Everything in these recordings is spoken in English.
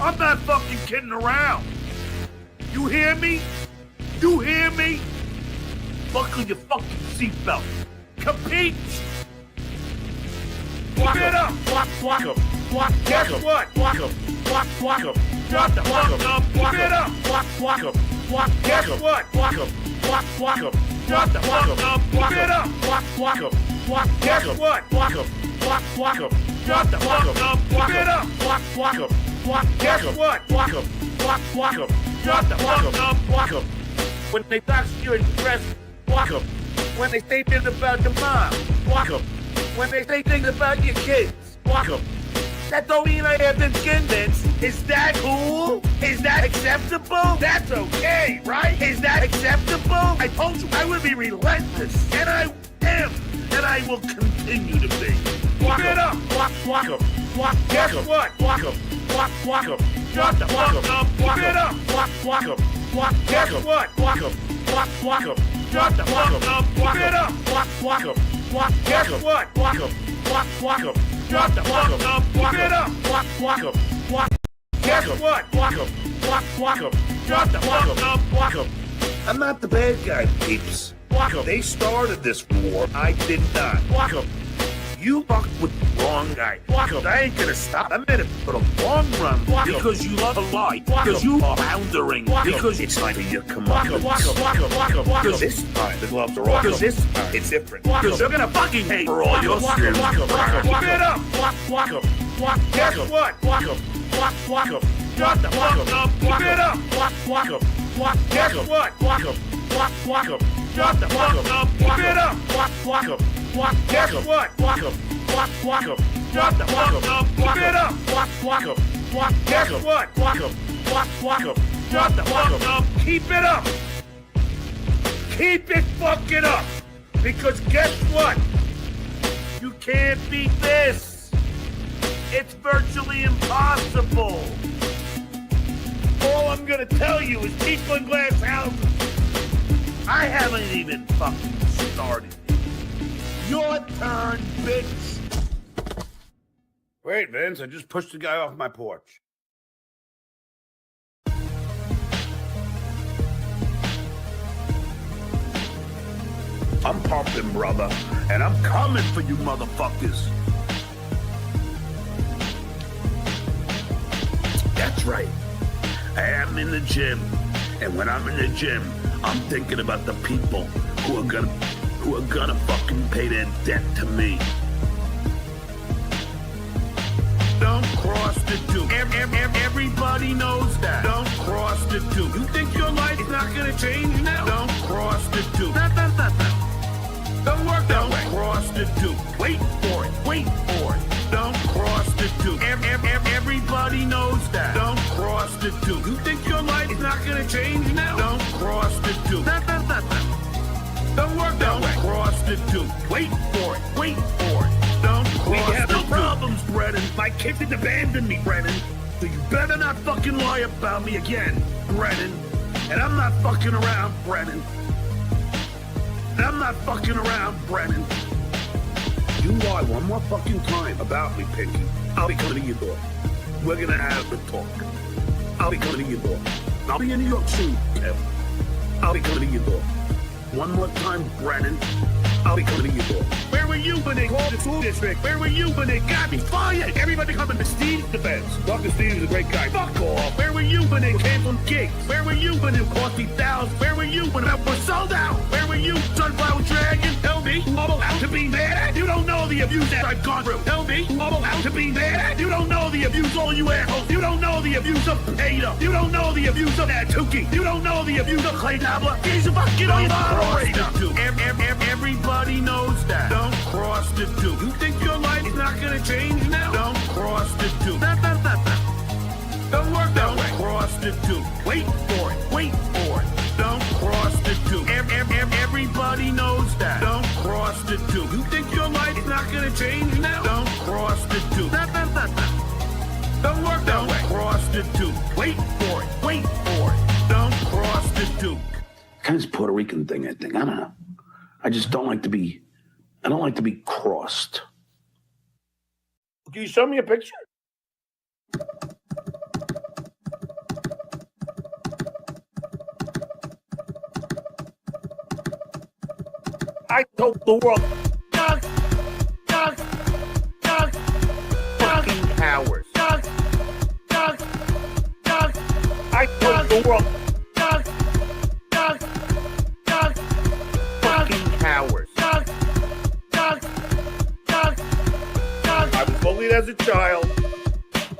I'm not fucking kidding around. You hear me? You hear me? Buckle your fucking seatbelt. Compete. Keep it up. Guess what? Shut the fuck up. Keep it up. Guess what? Shut the fuck up. Keep it up. Guess what? Shut the fuck up. Keep it up. Guess what? Shut the fuck up. When they talk you in dress, when they say things about your mom, when they say things about your kids, that don't mean I have been convinced. Is that cool? Is that acceptable? That's okay, right? Is that acceptable? I told you I would be relentless, and I am, and I will continue to be. Keep it up. Guess what? Shut the fuck up. Keep it up. Guess what? Shut the fuck up. Keep it up. Guess what? Shut the fuck up. Keep it up. Guess what? Shut the fuck up. I'm not the bad guy, peeps. They started this war. I did not. You fucked with the wrong guy. I ain't gonna stop. I'm in it for the long run. Because you love a lie. Because you are boundering. Because it's time for you come on. Because this time the gloves are off. Because this time it's different. Because they're gonna fucking hate for all your skills. Keep it up. Guess what? Shut the fuck up. Keep it up. Guess what? Shut the fuck up. Keep it up. Guess what? Shut the fuck up. Keep it up. Guess what? Shut the fuck up. Keep it up. Keep it fucking up. Because guess what? You can't beat this. It's virtually impossible. All I'm gonna tell you is people in glass houses. I haven't even fucking started. Your turn, bitch. Wait, Vince, I just pushed the guy off my porch. I'm pumping, brother, and I'm coming for you motherfuckers. That's right. I am in the gym, and when I'm in the gym, I'm thinking about the people who are gonna fucking pay their debt to me. Don't cross the two. Everybody knows that. Don't cross the two. You think your life is not gonna change now? Don't cross the two. Don't work that way. Don't cross the two. Wait for it. Wait for it. Don't cross the two. Everybody knows that. Don't cross the two. You think your life is not gonna change now? Don't cross the two. Don't work that way. Don't cross the two. Wait for it. Wait for it. Don't cross the two. We have no problems, Brennan. My kids didn't abandon me, Brennan. So you better not fucking lie about me again, Brennan. And I'm not fucking around, Brennan. And I'm not fucking around, Brennan. You lie one more fucking time about me, Pinky. I'll be coming to your door. We're gonna have a talk. I'll be coming to your door. I'll be in New York soon, Kevin. I'll be coming to your door. One more time, Brennan. I'll be coming to your door. Where were you when they called the school district? Where were you when they got me fired? Everybody coming to Steve's defense. Dr. Steve is a great guy. Fuck off. Where were you when they canceled gigs? Where were you when it cost me thousands? Where were you when it was sold out? Where were you, Sunflower Dragon? Tell me, I'm allowed to be mad? You don't know the abuse that I've gone through. Tell me, I'm allowed to be mad? You don't know the abuse, all you assholes. You don't know the abuse of Peter. You don't know the abuse of that Tukey. You don't know the abuse of Clay Dabbler. He's a fucking moderator. Everybody knows that. Don't cross the two. You think your life is not gonna change now? Don't cross the two. Don't work that way. Don't cross the two. Wait for it. Wait for it. Don't cross the two. Everybody knows that. Don't cross the two. You think your life is not gonna change now? Don't cross the two. Don't work that way. Don't cross the two. Wait for it. Wait for it. Don't cross the two. Kind of this Puerto Rican thing, I think. I don't know. I just don't like to be, I don't like to be crossed. Can you show me a picture? I told the world. Fucking cowards. I told the world. Fucking cowards. I was bullied as a child.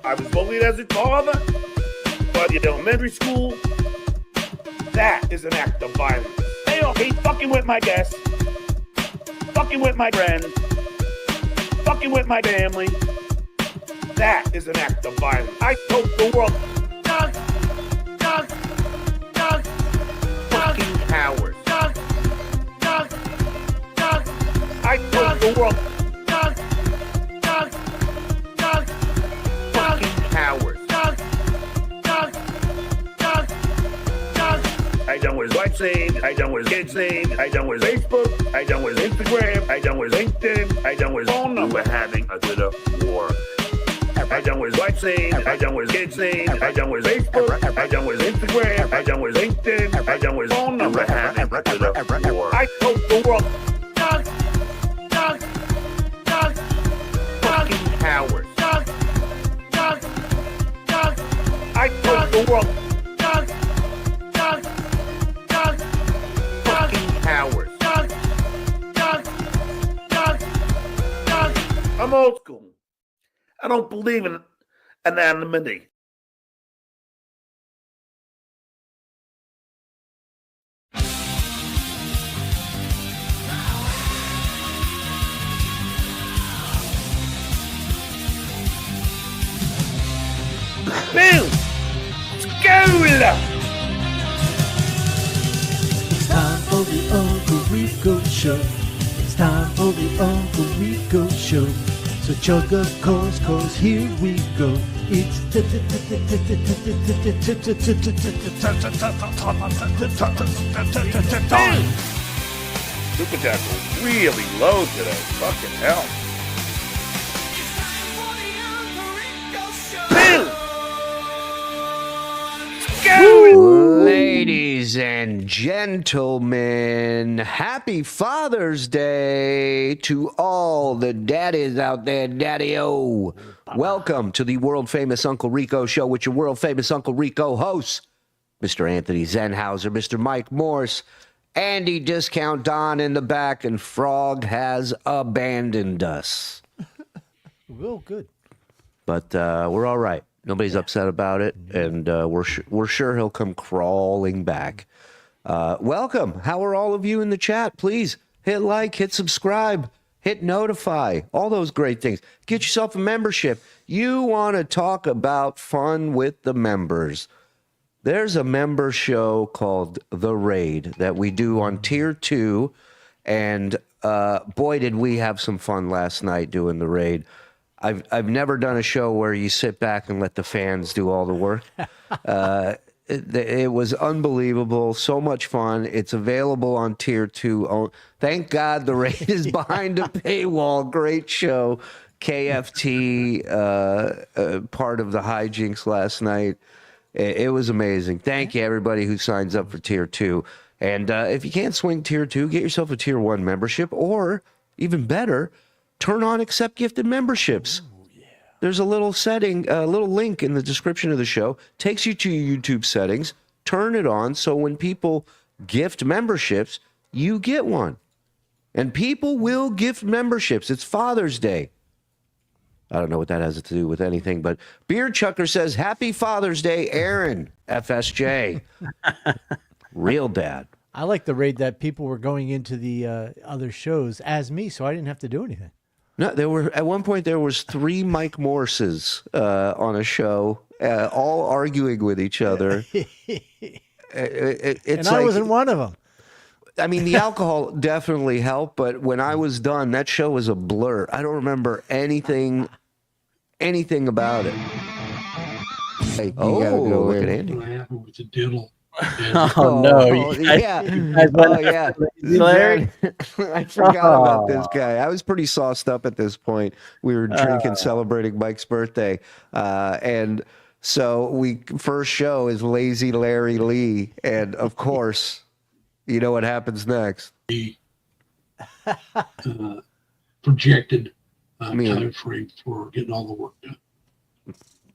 I was bullied as a father. But in elementary school, that is an act of violence. They all hate fucking with my guests, fucking with my friends, fucking with my family. That is an act of violence. I told the world. Fucking cowards. I told the world. Fucking cowards. I done with WhatsApp, I done with GetSafe, I done with Facebook, I done with Instagram, I done with LinkedIn, I done with phone number having a Twitter war. I done with WhatsApp, I done with GetSafe, I done with Facebook, I done with Instagram, I done with LinkedIn, I done with phone number having a Twitter war. I told the world. Fucking cowards. I told the world. Cowards. I'm old school. I don't believe in anonymity. Boom! School! Time for the Uncle Rico Show. It's time for the Uncle Rico Show. So chug up cause here we go. It's time. Super Jack was really low today. Fucking hell. Ladies and gentlemen, happy Father's Day to all the daddies out there, daddy-o. Welcome to the world-famous Uncle Rico Show with your world-famous Uncle Rico hosts, Mr. Anthony Zenhauser, Mr. Mike Morse, Andy Discount Don in the back, and Frog has abandoned us. well, good. But we're all right. Nobody's upset about it, and we're sure he'll come crawling back. Welcome. How are all of you in the chat? Please hit like, hit subscribe, hit notify, all those great things. Get yourself a membership. You want to talk about fun with the members. There's a member show called The Raid that we do on Tier 2, and boy, did we have some fun last night doing The Raid. I've never done a show where you sit back and let the fans do all the work. It was unbelievable. So much fun. It's available on Tier 2. Thank God The Raid is behind a paywall. Great show. KFT, part of the hijinks last night. It was amazing. Thank you, everybody who signs up for Tier 2. And if you can't swing Tier 2, get yourself a Tier 1 membership, or even better, turn on accept gifted memberships. Ooh, yeah. There's a little setting, a little link in the description of the show. Takes you to your YouTube settings. Turn it on so when people gift memberships, you get one. And people will gift memberships. It's Father's Day. I don't know what that has to do with anything, but Beard Chucker says, Happy Father's Day, Aaron, FSJ. Real dad. I like the raid that people were going into the other shows as me, so I didn't have to do anything. No, there were at one point there was 3 Mike Morses on a show, all arguing with each other. And I wasn't one of them. I mean, the alcohol definitely helped, but when I was done, that show was a blur. I don't remember anything about it. Hey, you gotta go look at Andy. What happened with the diddle? Oh no! Yeah. Oh yeah. Larry? I forgot about this guy. I was pretty sauced up at this point. We were drinking, celebrating Mike's birthday, and so first show is Lazy Larry Lee, and of course, you know what happens next. projected Me and- time frame for getting all the work done.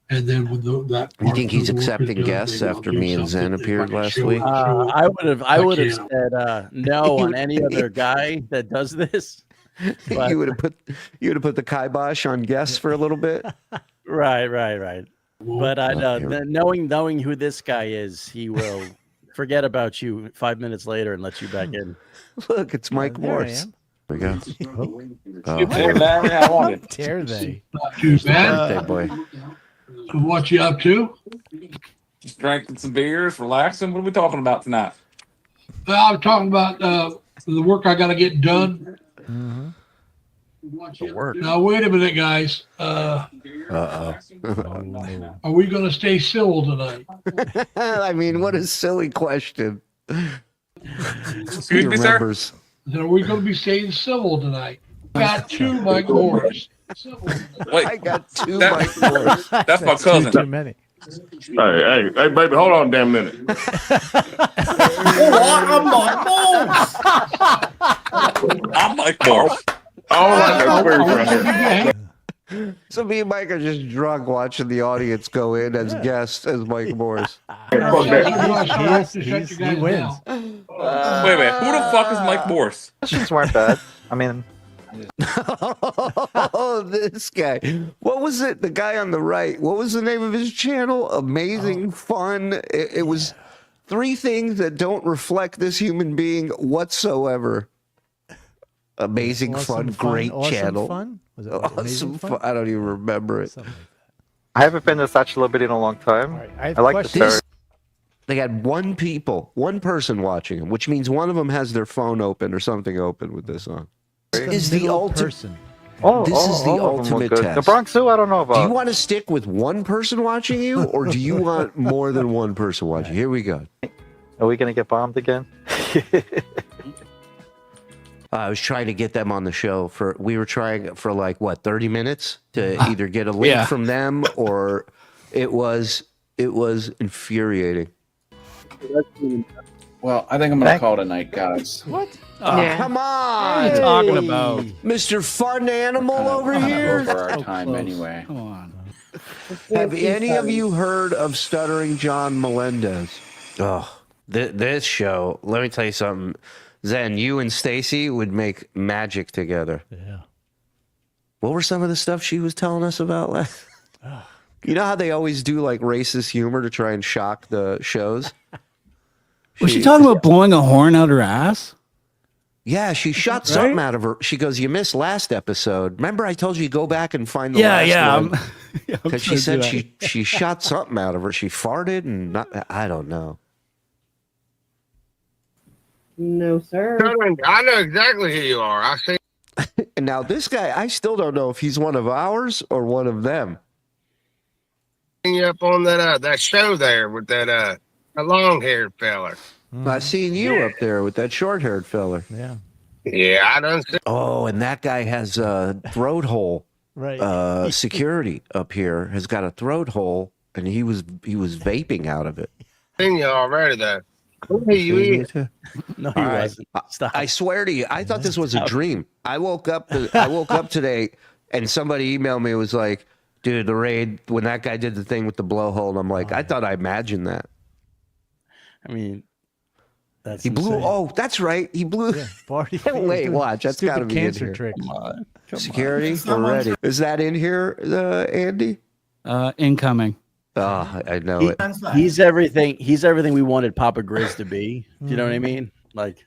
And then when that You part think of he's the work is accepting done, guests maybe I'll after do me and Zen something. If I appeared can last show week? it- show it. I would have can. said no You on would- any other guy that does this. But- you would have put the kibosh on guests for a little bit. Right. But I know here- knowing who this guy is, he will forget about you 5 minutes later and let you back in. Look, it's Mike there I Morse. am. There we go. Hey, Larry, how are you? Dare they? Not too bad. Birthday boy. So what you up to? Just drinking some beers, relaxing. What are we talking about tonight? Well, I'm talking about the work I got to get done. Mhm. The work. Now, wait a minute, guys. Uh-oh. Are we going to stay civil tonight? I mean, what a silly question. Excuse me, sir? Remembers. Are we going to be staying civil tonight? Got two Mike Morse. Wait, I got two That- Mike Morse. that's my Too cousin. many. Hey, baby, hold on a damn minute. I'm Mike Morse. All right, that's where you're from here. So me and Mike are just drunk watching the audience go in as guests as Mike Morse. Fuck that. He He wins. Wait a minute. Who the fuck is Mike Morse? Questions weren't bad. I mean, Oh, this guy. What was it? The guy on the right. What was the name of his channel? Amazing Fun. It was 3 things that don't reflect this human being whatsoever. Amazing Fun, great awesome channel. Fun? Was it Awesome amazing fun. I don't even remember it. Something like I haven't been to such a little bit in a long time. that. All right, I have I like the questions. story. They had one person watching him, which means one of them has their phone open or something open with this on. Is the middle ultimate. person. This is the all of them were ultimate good. test. The Bronx Zoo, I don't know Do you about. want to stick with one person watching you, or do you want more than one person watching? Here we go. Are we gonna get bombed again? I was trying to get them on the show we were trying for like what 30 minutes to either get a link Yeah. from them or it was infuriating. Well, I think I'm gonna call it a night, guys. What? Come on, What are you talking about? Mr. Fun Animal Kinda over here. Over our time, anyway. Come on. Have any of you heard of Stuttering John Melendez? Oh, this show. Let me tell you something. Zen, you and Stacy would make magic together. Yeah. What were some of the stuff she was telling us about last? You know how they always do like racist humor to try and shock the shows? Was she talking about blowing a horn out her ass? Yeah, she shot something out of her. She goes, "You missed last episode. Remember I told you go back and find the last one?" Because she said she shot something out of her. She farted and I don't know. No, sir. I know exactly who you are. I see. And now this guy, I still don't know if he's one of ours or one of them. You up on that show there with that long-haired feller. I seen you up there with that short-haired feller. Yeah. Yeah, I done see. Oh, and that guy has a throat hole. Right. Security up here has got a throat hole, and he was vaping out of it. Seen you already though. Who are you eat? No, he All right. wasn't. Stop. I swear to you, I thought this was a dream. I woke up today, and somebody emailed me. It was like, "Dude, the raid when that guy did the thing with the blowhole." And I'm like, I thought I imagined that. I mean, that's He blew. insane. Oh, that's right. He blew. Yeah, party. Wait, watch. That's got to be in cancer here. trick. Come on. Come Security, we're ready. Is that in here, Andy? Incoming. Oh, I know it. He's everything. He's everything we wanted Papa Grizz to be. Do you know what I mean? Like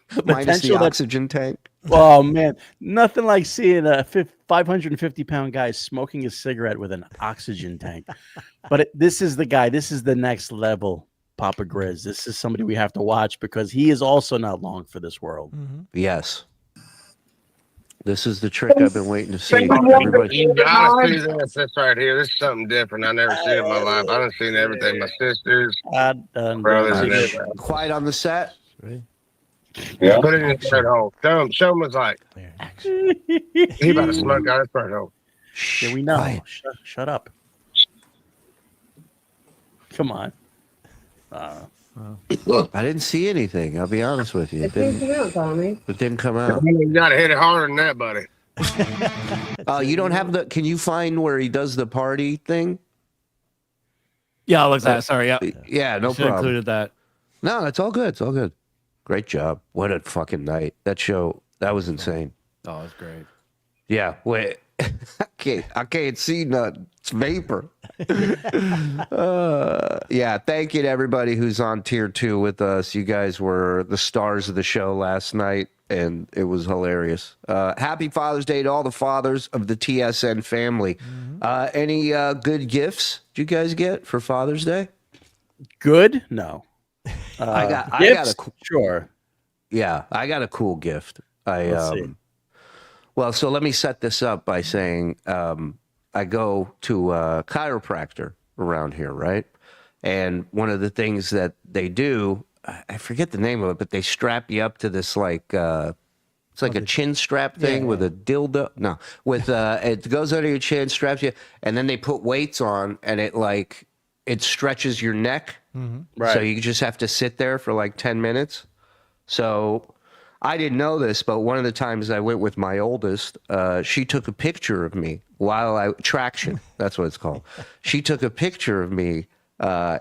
Minus the potential that- oxygen tank. Oh man, nothing like seeing a 550-pound guy smoking a cigarette with an oxygen tank. But this is the guy. This is the next level, Papa Grizz. This is somebody we have to watch because he is also not long for this world. Yes. This is the trick I've been waiting to see. Everybody. You gotta see this right here. This is something different. I never seen in my life. I done seen everything. My sisters, brothers, and everything. Quiet on the set. Yeah. Put it in the shirt hole. Show him what's like. He about to smoke out his shirt hole. Yeah, we know. Quiet. Shut up. Come on. I didn't see anything. I'll be honest with you. It didn't come out, Tommy. It didn't come out. You gotta hit it harder than that, buddy. You don't have the. Can you find where he does the party thing? Yeah, I'll look at that. Sorry. Yeah. Yeah, no Should have problem. included that. No, that's all good. It's all good. Great job. What a fucking night. That show, that was insane. Oh, that's great. Yeah. Wait. I can't see nothing. It's vapor. Yeah. Thank you to everybody who's on tier 2 with us. You guys were the stars of the show last night, and it was hilarious. Happy Father's Day to all the fathers of the TSN family. Any good gifts did you guys get for Father's Day? Good? No. I got sure. Yeah, I got a cool gift. Let's see. Well, so let me set this up by saying I go to a chiropractor around here, right? And one of the things that they do, I forget the name of it, but they strap you up to this like it's like a chin strap thing with a dildo. No, with it goes under your chin, straps you, and then they put weights on, and it stretches your neck. Right. So you just have to sit there for like 10 minutes. So I didn't know this, but one of the times I went with my oldest, she took a picture of me traction. That's what it's called. She took a picture of me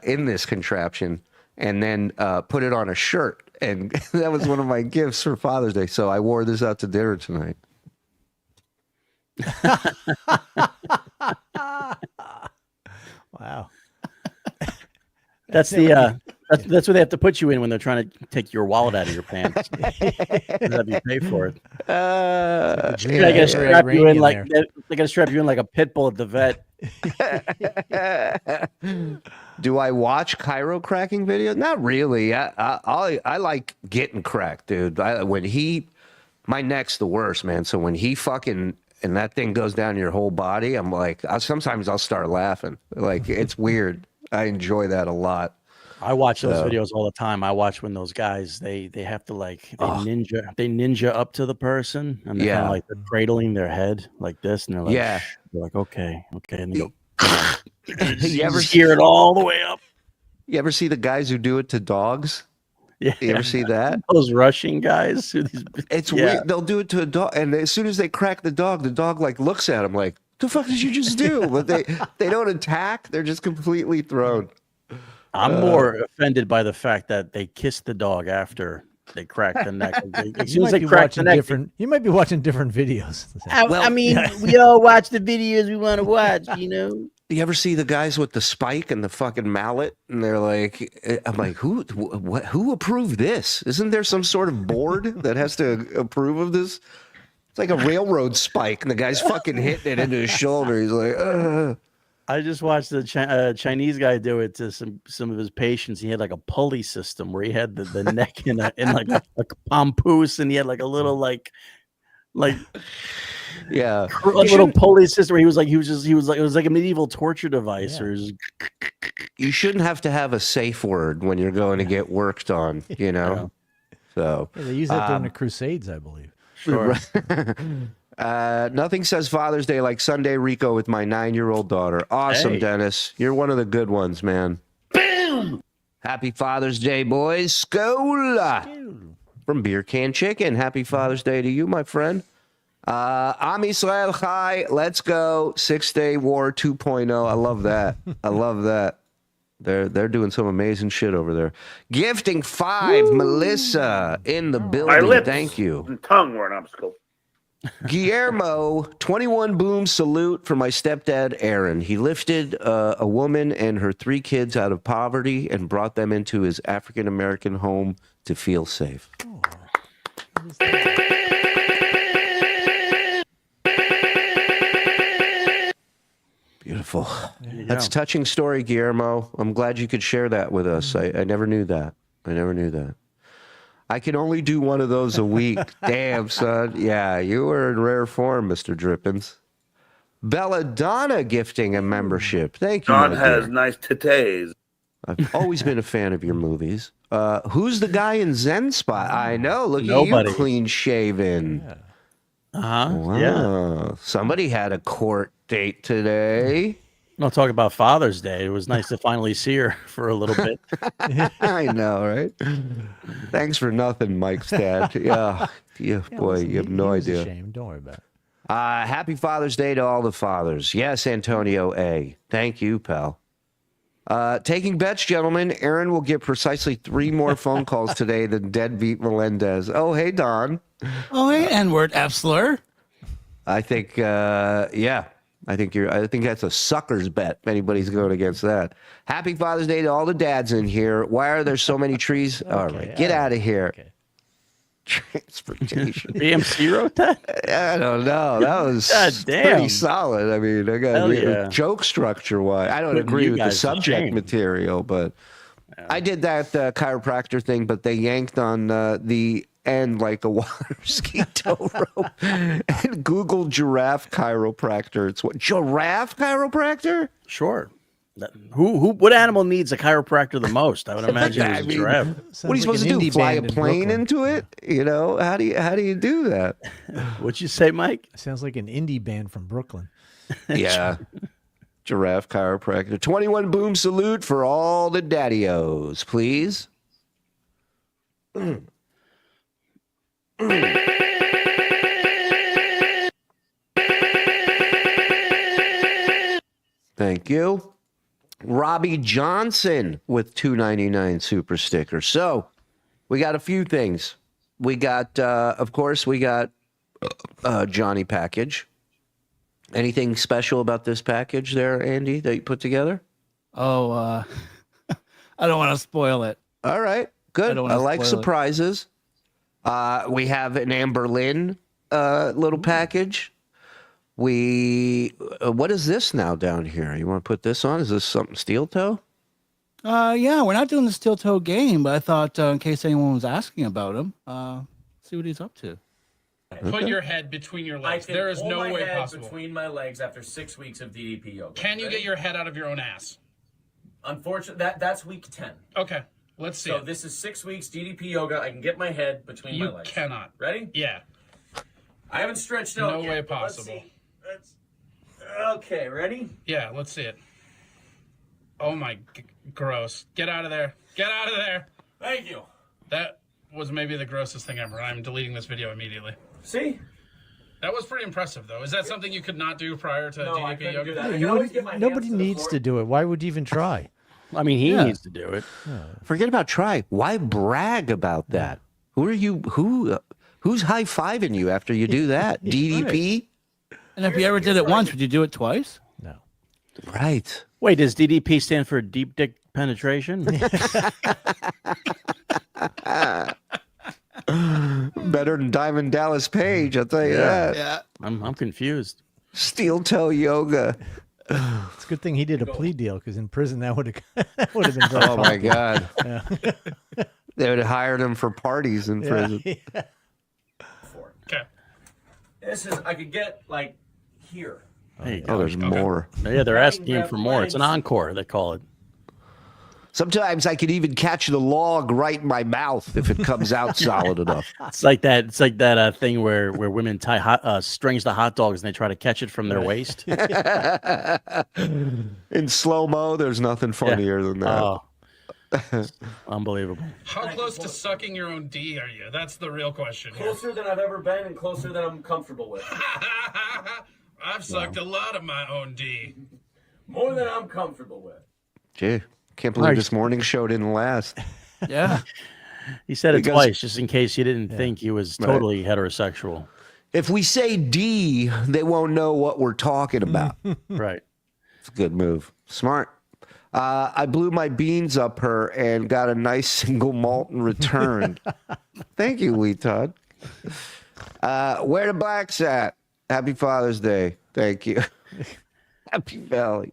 in this contraption and then put it on a shirt. And that was one of my gifts for Father's Day. So I wore this out to dinner tonight. Wow. That's that's what they have to put you in when they're trying to take your wallet out of your pants. Have you pay for it? They gotta strap you in like a pit bull at the vet. Do I watch chiro cracking videos? Not really. I like getting cracked, dude. My neck's the worst, man. So when he fucking and that thing goes down your whole body, I'm like, sometimes I'll start laughing. Like it's weird. I enjoy that a lot. I watch those videos all the time. I watch when those guys they have to ninja up to the person and they're kind of like they're cradling their head like this and they're like they're like okay and they go you ever hear it all the way up. You ever see the guys who do it to dogs? Yeah. You ever see that? Those Russian guys. It's weird. They'll do it to a dog, and as soon as they crack the dog like looks at him like, "The fuck did you just do?" But they don't attack. They're just completely thrown. I'm more offended by the fact that they kiss the dog after they crack the neck. As soon as they crack the neck, you might be watching different videos. I mean, we all watch the videos we want to watch, you know. You ever see the guys with the spike and the fucking mallet? And they're like, I'm like, who approved this? Isn't there some sort of board that has to approve of this? It's like a railroad spike, and the guy's fucking hitting it into his shoulder. He's like, ugh. I just watched the Chinese guy do it to some of his patients. He had like a pulley system where he had the neck in like a pampoose, and he had like a little like yeah, a little pulley system where he was like it was like a medieval torture device. Or you shouldn't have to have a safe word when you're going to get worked on, you know. So they use that during the Crusades, I believe. Sure. Nothing says Father's Day like Sunday Rico with my 9-year-old daughter. Awesome, Dennis. You're one of the good ones, man. Boom! Happy Father's Day, boys. Skola! From Beer Can Chicken. Happy Father's Day to you, my friend. Am Yisrael Chai. Let's go. 6-Day War 2.0. I love that. I love that. They're doing some amazing shit over there. Gifting 5, Woo! Melissa in the building. My lips Thank you. and tongue were an obstacle. Guillermo, 21 boom salute for my stepdad, Aaron. He lifted a woman and her 3 kids out of poverty and brought them into his African-American home to feel safe. Beautiful. That's a touching story, Guillermo. I'm glad you could share that with us. I never knew that. I can only do one of those a week. Damn, son. Yeah, you were in rare form, Mr. Drippins. Belladonna gifting a membership. Thank you. John has nice titties. I've always been a fan of your movies. Who's the guy in Zen Spot? I know. Look at you, clean shaven. Yeah. Wow. Yeah. Somebody had a court date today. I'll talk about Father's Day. It was nice to finally see her for a little bit. I know, right? Thanks for nothing, Mike's dad. Yeah, boy, listen, you have he no was idea. ashamed. Don't worry about it. Happy Father's Day to all the fathers. Yes, Antonio A. Thank you, pal. Taking bets, gentlemen. Aaron will get precisely 3 more phone calls today than deadbeat Melendez. Oh, hey, Don. Oh, hey, N-word Epsler. I think, yeah. I think that's a sucker's bet. If anybody's going against that. Happy Father's Day to all the dads in here. Why are there so many trees? All right, get out of here. Okay. BMC Transportation. wrote that? I don't know. That was God damn. pretty solid. I mean, I got Hell yeah. joke structure wise. I don't Putting agree you with the guys to subject shame. material, but I did that chiropractor thing, but they yanked on the end like a water ski tow rope and Google giraffe chiropractor. It's what, giraffe chiropractor? Sure. What animal needs a chiropractor the most? I would imagine I it's a mean, giraffe. What are you supposed to do? Fly a plane into it? You know, how do you do that? What'd you say, Mike? Sounds like an indie band from Brooklyn. Yeah. Giraffe chiropractor. 21 boom salute for all the daddy-os, please. Thank you. Robbie Johnson with $2.99 super sticker. So we got a few things. We got, of course, we got Johnny package. Anything special about this package there, Andy, that you put together? Oh, I don't want to spoil it. All right, good. I like surprises. We have an Amber Lynn little package. What is this now down here? You want to put this on? Is this something steel toe? Yeah, we're not doing the steel toe game, but I thought in case anyone was asking about him, see what he's up to. Put your head between your legs. There is no way possible. Between my legs after 6 weeks of DDP yoga. Can you get your head out of your own ass? Unfortunately, that's week 10. Okay, let's see. So this is 6 weeks DDP yoga. I can get my head between my legs. You cannot. Ready? Yeah. I haven't stretched out No yet, way but let's possible. see. Okay, ready? Yeah, let's see it. Oh my, gross. Get out of there. Get out of there. Thank you. That was maybe the grossest thing ever. I'm deleting this video immediately. See? That was pretty impressive, though. Is that something you could not do prior to DDP yoga? Do that. Nobody needs to do it. Why would you even try? I mean, he needs to do it. Forget about try. Why brag about that? Who are you? Who's high-fiving you after you do that? DDP? And if you ever did it once, would you do it twice? No. Right. Wait, does DDP stand for deep dick penetration? Better than Diamond Dallas Page, I'll tell you that. Yeah. I'm confused. Steel toe yoga. It's a good thing he did a plea deal because in prison that would have been very Oh my funky. God. Yeah. They would have hired him for parties in prison. Yeah. Okay. This is, I could get like here. There you Oh, go. there's more. Yeah, they're asking you for more. It's an encore, they call it. Sometimes I could even catch the log right in my mouth if it comes out solid enough. It's like that. It's like that thing where women tie strings to hot dogs and they try to catch it from their waist. In slow-mo, there's nothing funnier than that. Oh, unbelievable. How close to sucking your own D are you? That's the real question here. Closer than I've ever been and closer than I'm comfortable with. I've sucked a lot of my own D. More than I'm comfortable with. Gee, can't believe this morning show didn't last. Yeah. He said it Because- twice, just in case you didn't think he was totally heterosexual. If we say D, they won't know what we're talking about. Right. It's a good move. Smart. I blew my beans up her and got a nice single malt in return. Thank you, Wee Todd. Where the blacks at? Happy Father's Day. Thank you. Happy Valley.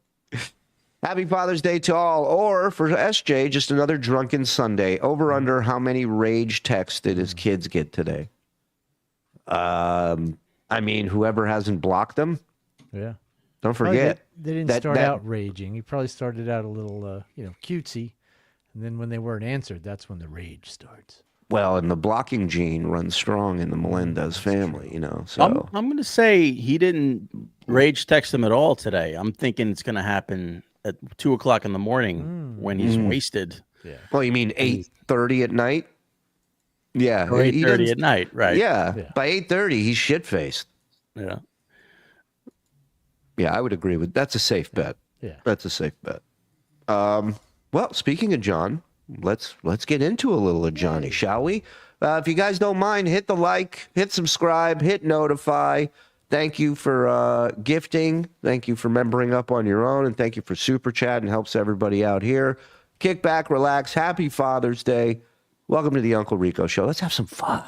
Happy Father's Day to all. Or for SJ, just another drunken Sunday. Over under how many rage texts did his kids get today? I mean, whoever hasn't blocked them. Yeah. Don't forget. They didn't start out raging. He probably started out a little, cutesy. And then when they weren't answered, that's when the rage starts. Well, and the blocking gene runs strong in the Melendez family, you know. So I'm going to say he didn't rage text him at all today. I'm thinking it's going to happen at 2:00 in the morning when he's wasted. Yeah. Well, you mean 8:30 at night? Yeah, Or 8:30 at night, right? Yeah, by 8:30 he's shit faced. Yeah. Yeah, I would agree with that's a safe bet. Yeah. That's a safe bet. Well, speaking of John, let's get into a little of Johnny, shall we? If you guys don't mind, hit the like, hit subscribe, hit notify. Thank you for gifting. Thank you for membering up on your own, and thank you for super chat and helps everybody out here. Kick back, relax. Happy Father's Day. Welcome to the Uncle Rico Show. Let's have some fun.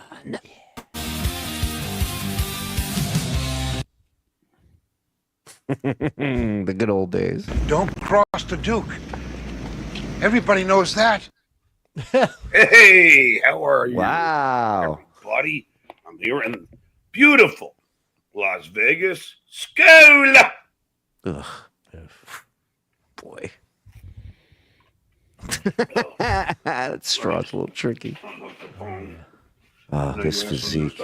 The good old days. Don't cross the Duke. Everybody knows that. Hey, how are you? Wow. Everybody, I'm here in beautiful Las Vegas. School. Ugh. Boy. That straw's a little tricky. Oh, this physique.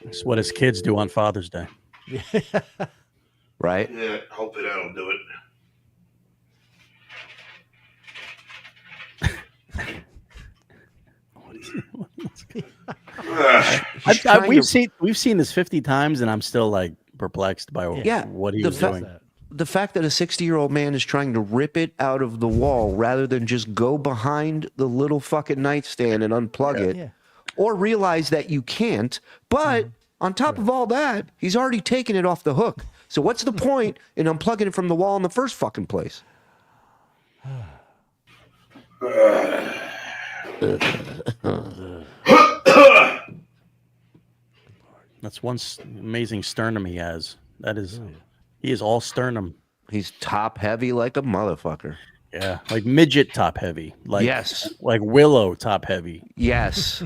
It's what his kids do on Father's Day. Right? Yeah, hopefully that'll do it. We've seen this 50 times, and I'm still like perplexed by what he was doing. The fact that a 60-year-old man is trying to rip it out of the wall rather than just go behind the little fucking nightstand and unplug it, or realize that you can't. But on top of all that, he's already taken it off the hook. So what's the point in unplugging it from the wall in the first fucking place? That's one amazing sternum he has. That is, he is all sternum. He's top heavy like a motherfucker. Yeah, like midget top heavy. Like yes, like Willow top heavy. Yes.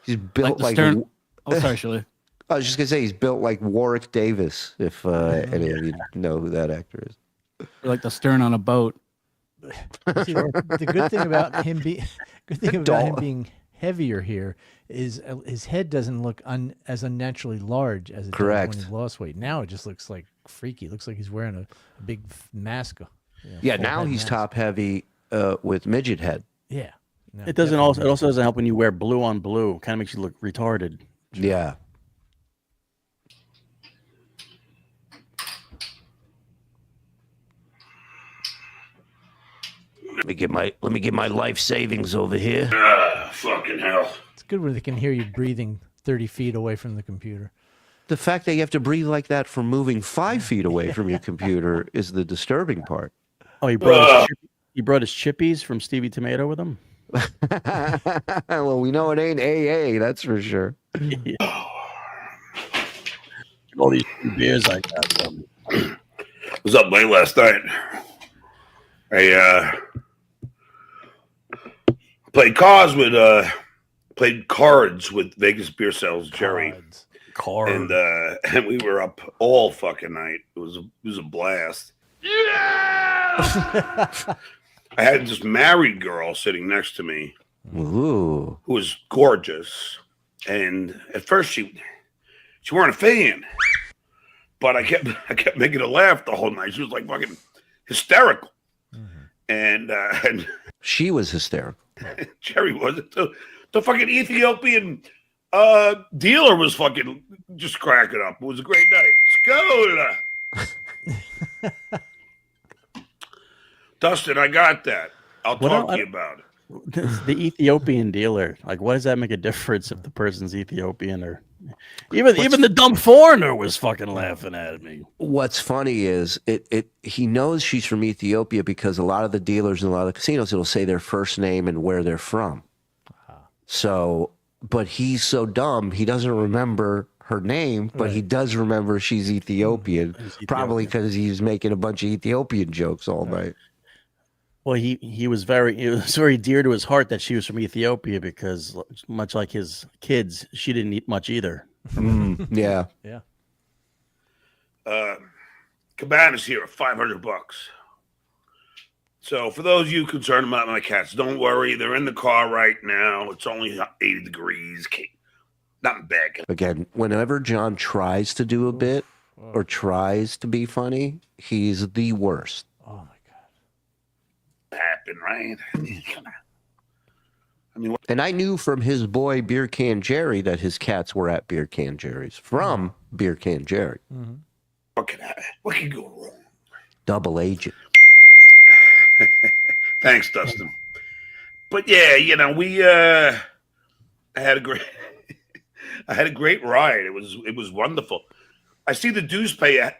He's built like stern. Oh, sorry, Shuli. I was just gonna say he's built like Warwick Davis. If any of you know who that actor is, Like the stern on a boat. See, the good thing about him being heavier here is his head doesn't look as unnaturally large as it did when he lost weight. Now it just looks like freaky. It looks like he's wearing a big mask. Now he's top heavy with midget head. Yeah. No, It also doesn't help when you wear blue on blue. Kind of makes you look retarded. Yeah. Let me get my life savings over here. Fucking hell. It's good when they can hear you breathing 30 feet away from the computer. The fact that you have to breathe like that from moving 5 feet away from your computer is the disturbing part. Oh, he brought his chippies from Stevie Tomato with him. Well, we know it ain't AA, that's for sure. All these beers I got. Was up late last night. I played cards with Vegas Beer Sales Jerry. Cards. And we were up all fucking night. It was a blast. Yeah! I had this married girl sitting next to me. Ooh. Who was gorgeous. And at first she weren't a fan. But I kept making her laugh the whole night. She was like fucking hysterical. And she was hysterical. Jerry wasn't. The fucking Ethiopian dealer was fucking just cracking up. It was a great night. Skola. Dustin, I got that. I'll talk to you about it. The Ethiopian dealer. Like, why does that make a difference if the person's Ethiopian or even the dumb foreigner was fucking laughing at me? What's funny is he knows she's from Ethiopia because a lot of the dealers and a lot of the casinos, it'll say their first name and where they're from. So, but he's so dumb, he doesn't remember her name, but he does remember she's Ethiopian, probably because he's making a bunch of Ethiopian jokes all night. Well, it was very dear to his heart that she was from Ethiopia because, much like his kids, she didn't eat much either. Yeah. Yeah. Cabanas here are $500. So for those of you concerned about my cats, don't worry. They're in the car right now. It's only 80 degrees. Not bad. Again, whenever John tries to do a bit or tries to be funny, he's the worst. Oh my God. Happen, right? I mean, and I knew from his boy Beer Can Jerry that his cats were at Beer Can Jerry's from Beer Can Jerry. Mm-hmm. What can go wrong? Double agent. Thanks, Dustin. But yeah, you know, I had a great ride. It was wonderful. I see the dues pay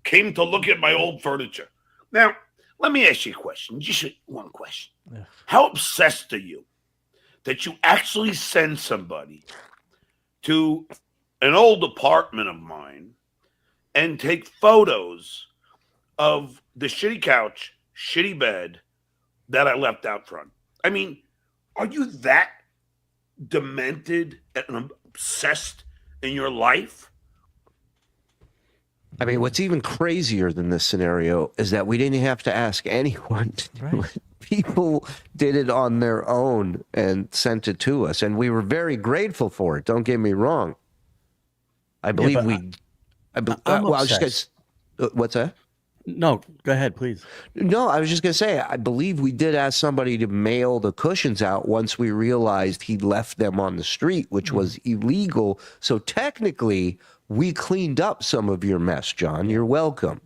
came to look at my old furniture. Now, let me ask you a question. Just one question. Yeah. How obsessed are you that you actually send somebody to an old apartment of mine and take photos of the shitty couch, shitty bed that I left out front? I mean, are you that demented and obsessed in your life? I mean, what's even crazier than this scenario is that we didn't have to ask anyone to do it. People did it on their own and sent it to us, and we were very grateful for it. Don't get me wrong. I believe I'm well, I was just gonna, what's that? No, go ahead, please. No, I was just going to say, I believe we did ask somebody to mail the cushions out once we realized he left them on the street, which was illegal. So technically, we cleaned up some of your mess, John. You're welcome.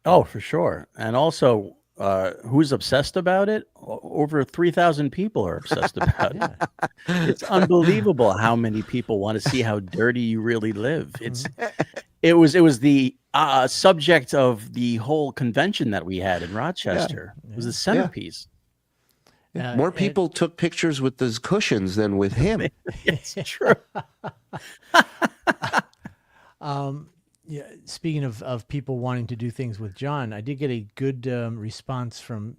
Oh, for sure. And also, who's obsessed about it? Over 3,000 people are obsessed about it. It's unbelievable how many people want to see how dirty you really live. It was the subject of the whole convention that we had in Rochester. It was the centerpiece. More people took pictures with those cushions than with him. It's true. Yeah. Speaking of people wanting to do things with John, I did get a good response from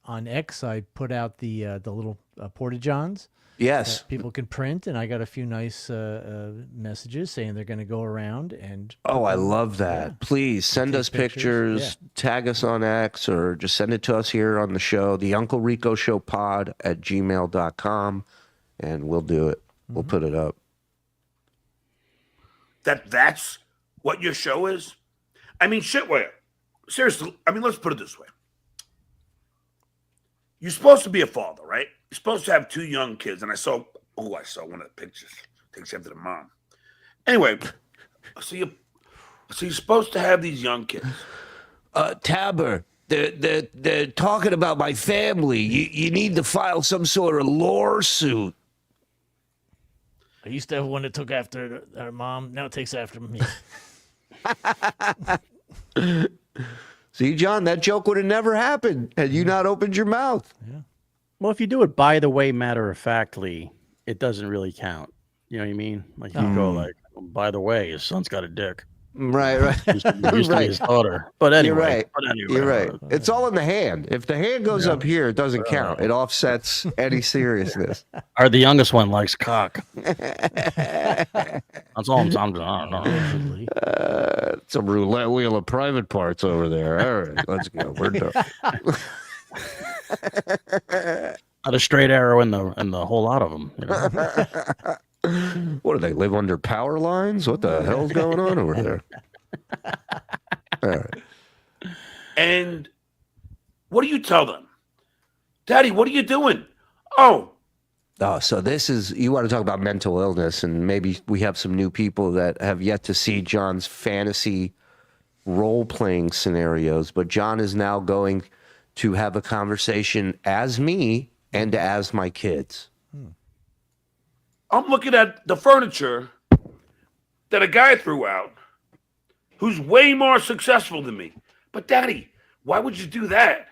on X. I put out the little porta-johns. Yes. People can print, and I got a few nice messages saying they're going to go around and. Oh, I love that. Yeah. Please send us pictures, tag us on X, or just send it to us here on the show, the Uncle Rico Show pod at gmail.com, and we'll do it. We'll put it up. That's what your show is? I mean, seriously, I mean, let's put it this way. You're supposed to be a father, right? You're supposed to have 2 young kids. And I saw one of the pictures. Takes after the mom. Anyway, so you're supposed to have these young kids. Tabber, they're talking about my family. You need to file some sort of lawsuit. I used to have one that took after our mom. Now it takes after me. See, John, that joke would have never happened had you not opened your mouth. Yeah. Well, if you do it by the way, matter-of-factly, it doesn't really count. You know what I mean? Like you go like, oh, by the way, his son's got a dick. Right. Used to be his daughter. But anyway. You're right. It's all in the hand. If the hand goes up here, it doesn't count. It offsets any seriousness. Or the youngest one likes cock. That's all I'm saying. It's a roulette wheel of private parts over there. All right, let's go. We're done. Not a straight arrow in the whole lot of them. You know? What do they live under power lines? What the hell's going on over there? All right. And what do you tell them? Daddy, what are you doing? Oh, so this is, you want to talk about mental illness, and maybe we have some new people that have yet to see John's fantasy role-playing scenarios, but John is now going to have a conversation as me and as my kids. I'm looking at the furniture that a guy threw out who's way more successful than me. But Daddy, why would you do that?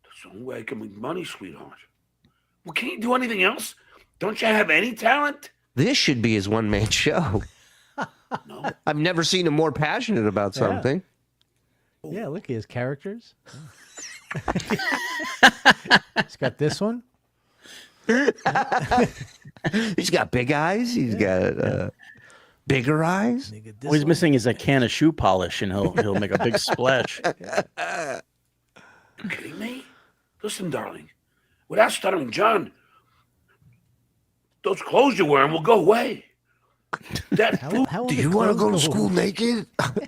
That's the only way I can make money, sweetheart. Well, can't you do anything else? Don't you have any talent? This should be his one-man show. No. I've never seen him more passionate about something. Yeah, look, he has characters. He's got this one. He's got big eyes. He's got Bigger eyes? All he's missing is a can of shoe polish, and he'll make a big splash. You kidding me? Listen, darling. Without Stuttering John, those clothes you're wearing will go away. That food. Do you want to go to school naked?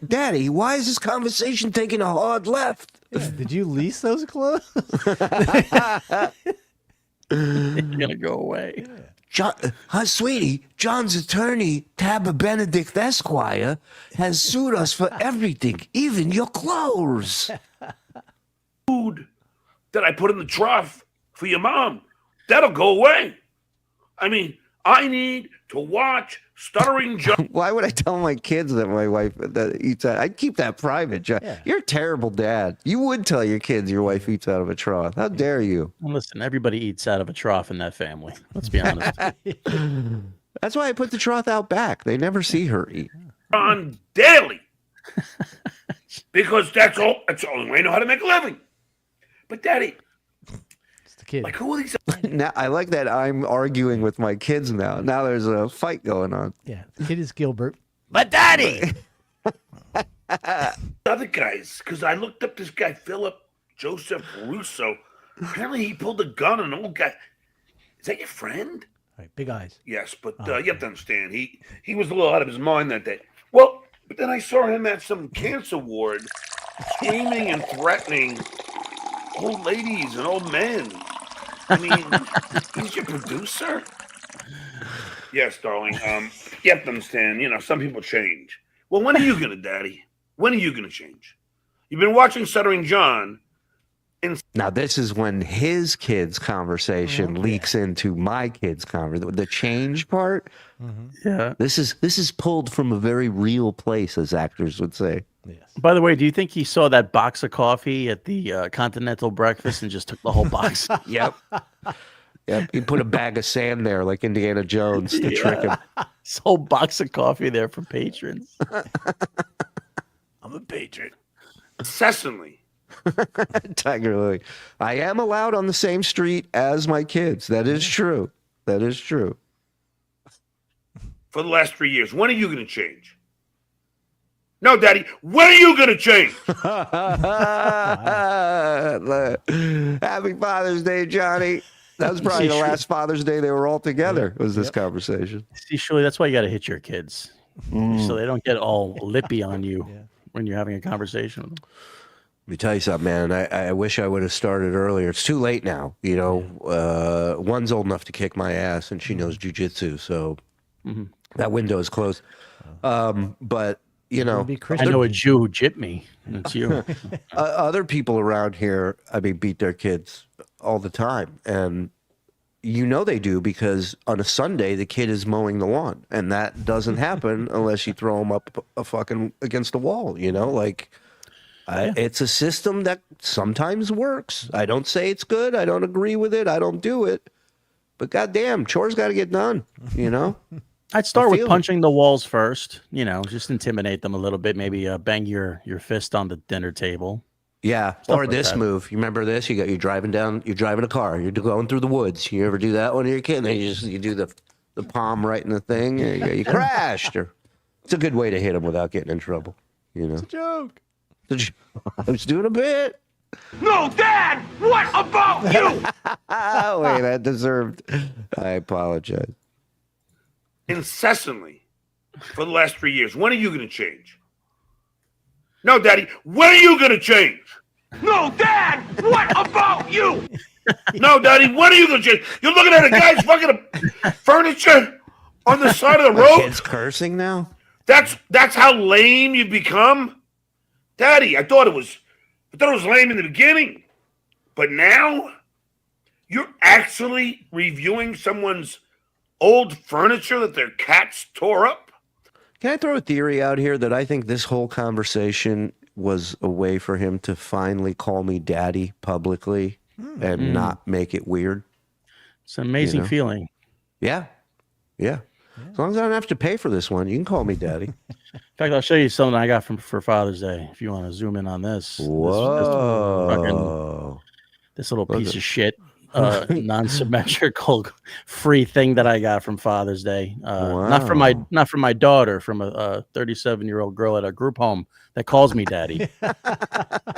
Daddy, why is this conversation taking a hard left? Yeah, did you lease those clothes? It's gonna go away. John, sweetie, John's attorney, Tabba Benedict Esquire, has sued us for everything, even your clothes. Food that I put in the trough for your mom, that'll go away. I mean, I need to watch Stuttering John. Why would I tell my kids that my wife that eats out? I'd keep that private, John. Yeah. You're a terrible dad. You would tell your kids your wife eats out of a trough. How dare you? Well, listen, everybody eats out of a trough in that family. Let's be honest. That's why I put the trough out back. They never see her eat. On daily. Because that's the only way I know how to make a living. But Daddy, It's the kid. like who are these? Now I like that I'm arguing with my kids now. Now there's a fight going on. Yeah, the kid is Gilbert. But Daddy! Other guys, because I looked up this guy, Philip Joseph Russo. Apparently he pulled a gun on an old guy. Is that your friend? Right, big eyes. Yes, but you have to understand, he was a little out of his mind that day. Well, but then I saw him at some cancer ward screaming and threatening old ladies and old men. I mean, he's your producer? Yes, darling. You have to understand, some people change. Well, when are you going to, Daddy? When are you going to change? You've been watching Stuttering John. Now, this is when his kids' conversation leaks into my kids' conversation. The change part, Yeah. this is pulled from a very real place, as actors would say. Yes. By the way, do you think he saw that box of coffee at the Continental breakfast and just took the whole box? Yep. Yep. He put a bag of sand there like Indiana Jones to trick him. This whole box of coffee there for patrons. I'm a patron. Incessantly. Tiger Lily. I am allowed on the same street as my kids. That is true. That is true. For the last 3 years. When are you going to change? No, Daddy. When are you going to change? Happy Father's Day, Johnny. That was probably the last Father's Day they were all together, was this conversation. See, Shuli, that's why you got to hit your kids. So they don't get all lippy on you when you're having a conversation with them. Let me tell you something, man. I wish I would have started earlier. It's too late now. One's old enough to kick my ass, and she knows jujitsu, so that window is closed. But I know a Jew who jipped me, and it's you. Other people around here, beat their kids all the time, and they do because on a Sunday the kid is mowing the lawn, and that doesn't happen unless you throw him up a fucking against the wall. It's a system that sometimes works. I don't say it's good. I don't agree with it. I don't do it. But goddamn, chores got to get done, I'd start with punching the walls first, just intimidate them a little bit, maybe bang your fist on the dinner table. Yeah, Stuff or like this that. move. You remember this? You're driving a car. You're going through the woods. You ever do that when you're a kid? And then you do the palm right in the thing. You crashed. It's a good way to hit them without getting in trouble. It's a joke. I was doing a bit. No, Dad! What about you? Wait, that deserved. I apologize. Incessantly. For the last 3 years. When are you going to change? No, Daddy. When are you going to change? No, Dad! What about you? No, Daddy. When are you going to change? You're looking at a guy's fucking furniture on the side of the My road? kid's cursing now? That's how lame you've become? Daddy, I thought it was lame in the beginning. But now you're actually reviewing someone's old furniture that their cats tore up? Can I throw a theory out here that I think this whole conversation was a way for him to finally call me daddy publicly and not make it weird? It's an amazing feeling. Yeah. As long as I don't have to pay for this one, you can call me daddy. In fact, I'll show you something I got for Father's Day. If you want to zoom in on this. Whoa. This little piece of shit non-symmetrical free thing that I got from Father's Day. Not from my daughter, from a 37-year-old girl at a group home that calls me daddy. But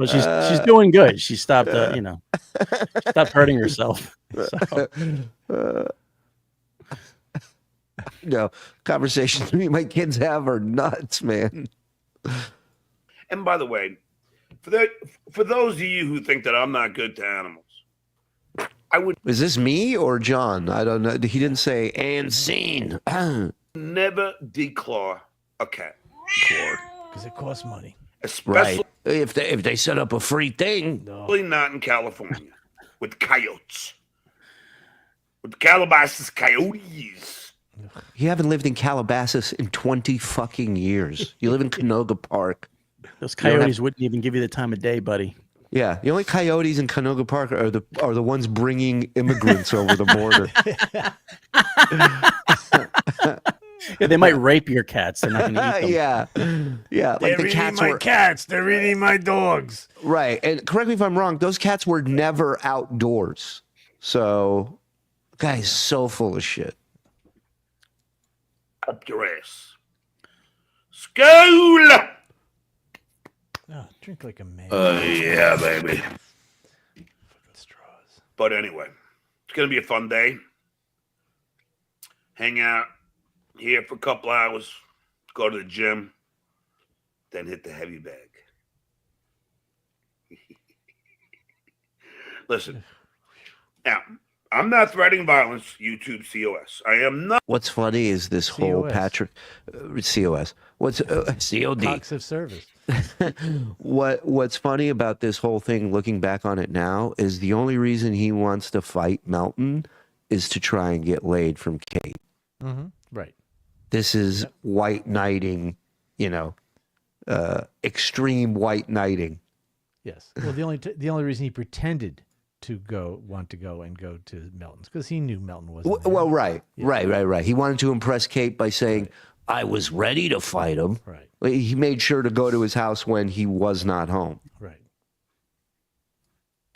she's doing good. She stopped, stopped hurting herself. So. No, conversations me and my kids have are nuts, man. And by the way, for those of you who think that I'm not good to animals, I would. Is this me or John? I don't know. He didn't say and scene. Never declaw a cat because it costs money. Especially if they set up a free thing. Especially not in California with coyotes, with Calabasas coyotes. You haven't lived in Calabasas in 20 fucking years. You live in Canoga Park. Those coyotes wouldn't even give you the time of day, buddy. Yeah, the only coyotes in Canoga Park are the ones bringing immigrants over the border. Yeah, they might rape your cats. They're not going to eat them. Yeah. Like They're eating my cats. They're eating my dogs. Right, and correct me if I'm wrong. Those cats were never outdoors. So, guy's so full of shit. Up your ass. School. Oh, drink like a man. Yeah, baby. Fucking straws. But anyway, it's gonna be a fun day. Hang out here for a couple hours, go to the gym, then hit the heavy bag. Listen, now I'm not threatening violence. YouTube COS. I am not. What's funny is this whole COS. Patrick COS. What's COD? Cox of service. What's funny about this whole thing, looking back on it now, is the only reason he wants to fight Melton is to try and get laid from Kate. Mm-hmm. Right. This is white knighting, extreme white knighting. Yes. Well, the only reason he pretended to want to go to Melton's because he knew Melton wasn't there. Well, right. Yeah. Right. He wanted to impress Kate by saying, I was ready to fight him. Right. He made sure to go to his house when he was not home. Right.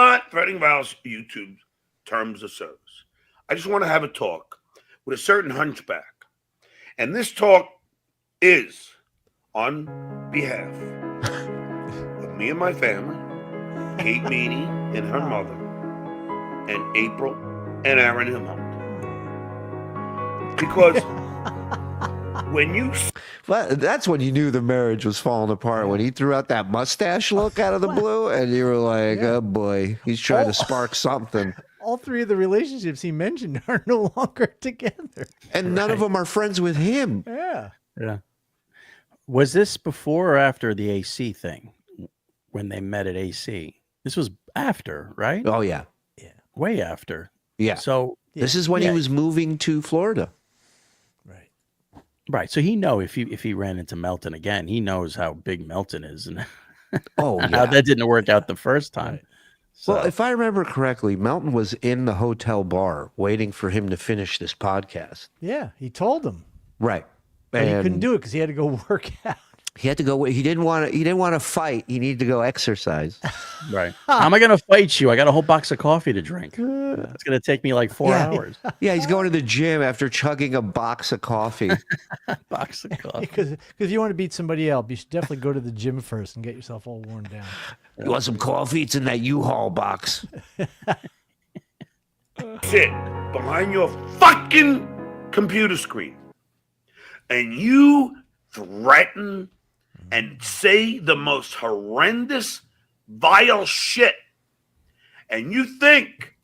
Not threatening violence. YouTube terms of service. I just want to have a talk with a certain hunchback, and this talk is on behalf of me and my family, Kate Meany and her mother, and April and Aaron Himmelman. Because when you... Well, that's when you knew the marriage was falling apart, when he threw out that mustache look out of the blue, and you were like, oh boy, he's trying to spark something. All three of the relationships he mentioned are no longer together. And none of them are friends with him. Yeah. Yeah. Was this before or after the AC thing when they met at AC? This was after, right? Oh, yeah. Yeah. Way after. Yeah. So this is when he was moving to Florida. Right. So he know if he ran into Melton again, he knows how big Melton is and how that didn't work out the first time. Right. So, Well, if I remember correctly, Melton was in the hotel bar waiting for him to finish this podcast. Yeah. He told him. Right. But he couldn't do it because he had to go work out. He had to go. He didn't want to fight. He needed to go exercise. right. How am I going to fight you? I got a whole box of coffee to drink. It's going to take me like 4 hours. Yeah, he's going to the gym after chugging a box of coffee. Box of coffee. Because if you want to beat somebody else, you should definitely go to the gym first and get yourself all worn down. You want some coffee? It's in that U-Haul box. sit behind your fucking computer screen and you threaten and say the most horrendous, vile shit, and you think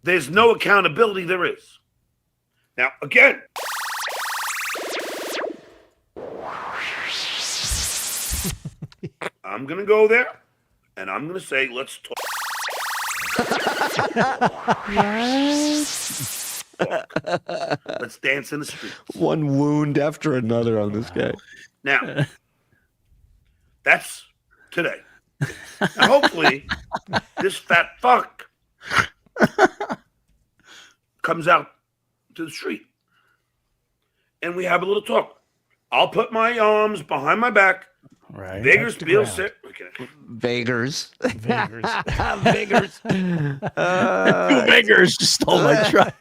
there's no accountability, there is. Now, again, I'm going to go there, and I'm going to say, let's talk. Let's dance in the street. One wound after another on this guy. Now, that's today. Now, hopefully, this fat fuck comes out to the street and we have a little talk. I'll put my arms behind my back. Right. Vegas Touch the Bill ground. said, okay. Vagers. Vagers. Vagers. Two beggars just stole my truck.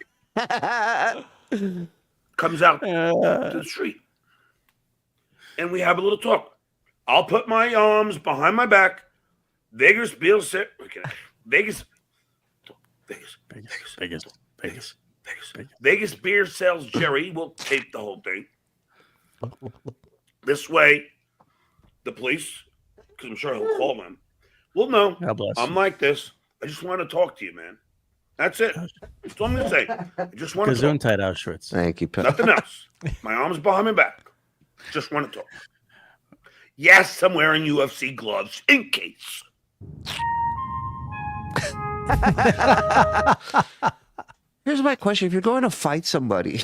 Comes out to the street. And we have a little talk. I'll put my arms behind my back. Vegas Bill said, okay. Vegas beer sells Jerry. We'll tape the whole thing. This way, the police, because I'm sure he'll call them, will know I'm like this. I just want to talk to you, man. That's it. That's all I'm going to say. I just want to talk. Gesundheit, Auschwitz. Thank you, Pat. Nothing else. My arms behind my back. Just want to talk. Yes, I'm wearing UFC gloves in case. Here's my question. If you're going to fight somebody,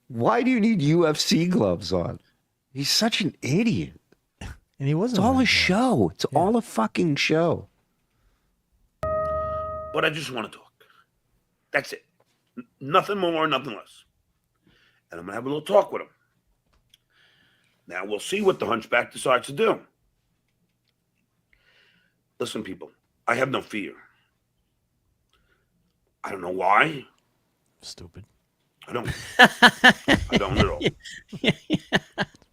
why do you need UFC gloves on? He's such an idiot. And he wasn't. It's all a show. It's all a fucking show. But I just want to talk. That's it. Nothing more, nothing less. And I'm going to have a little talk with him. Now we'll see what the hunchback decides to do. Listen, people, I have no fear. I don't know why. Stupid. I don't. I don't at all. It's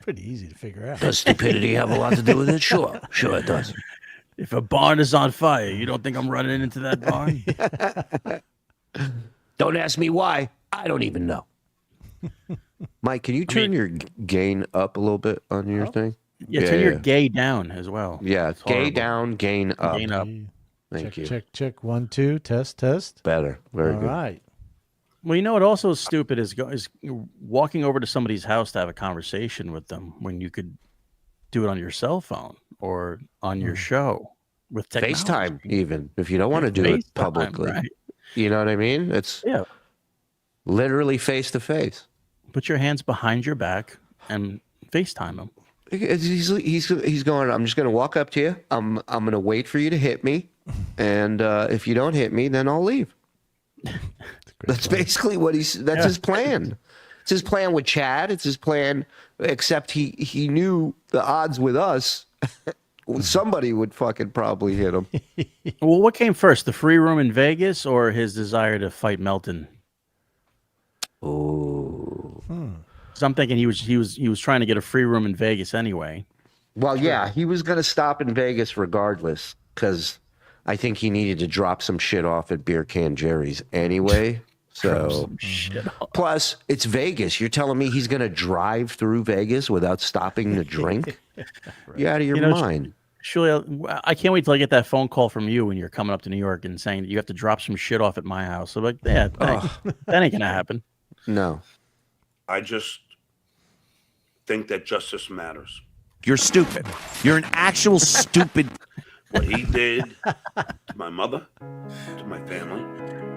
pretty easy to figure out. Does stupidity have a lot to do with it? Sure. Sure it does. If a barn is on fire, you don't think I'm running into that barn? Don't ask me why. I don't even know. Mike, can you turn your gain up a little bit on your thing? Yeah, turn your gay down as well. Yeah, It's gay horrible. down, gain up. Gain up. Thank you. Check. 1, 2. Test. Better. Very All good. right. Well, you know what also is stupid is walking over to somebody's house to have a conversation with them when you could do it on your cell phone or on your show with technology. FaceTime, even if you don't want to do it FaceTime, publicly. right. You know what I mean? It's literally face to face. Put your hands behind your back and FaceTime them. He's going, I'm just going to walk up to you. I'm going to wait for you to hit me. And if you don't hit me, then I'll leave. That's basically what that's his plan. It's his plan with Chad. It's his plan, except he knew the odds with us. Somebody would fucking probably hit him. Well, what came first, the free room in Vegas or his desire to fight Melton? Oh. So I'm thinking he was trying to get a free room in Vegas anyway. Well, yeah, he was going to stop in Vegas regardless because I think he needed to drop some shit off at Beer Can Jerry's anyway. So, plus, it's Vegas. You're telling me he's going to drive through Vegas without stopping to drink? You're out of your mind. Shuli, I can't wait till I get that phone call from you when you're coming up to New York and saying that you have to drop some shit off at my house. So, like, yeah, thanks. That ain't going to happen. No. I just think that justice matters. You're stupid. You're an actual stupid. What he did to my mother, to my family,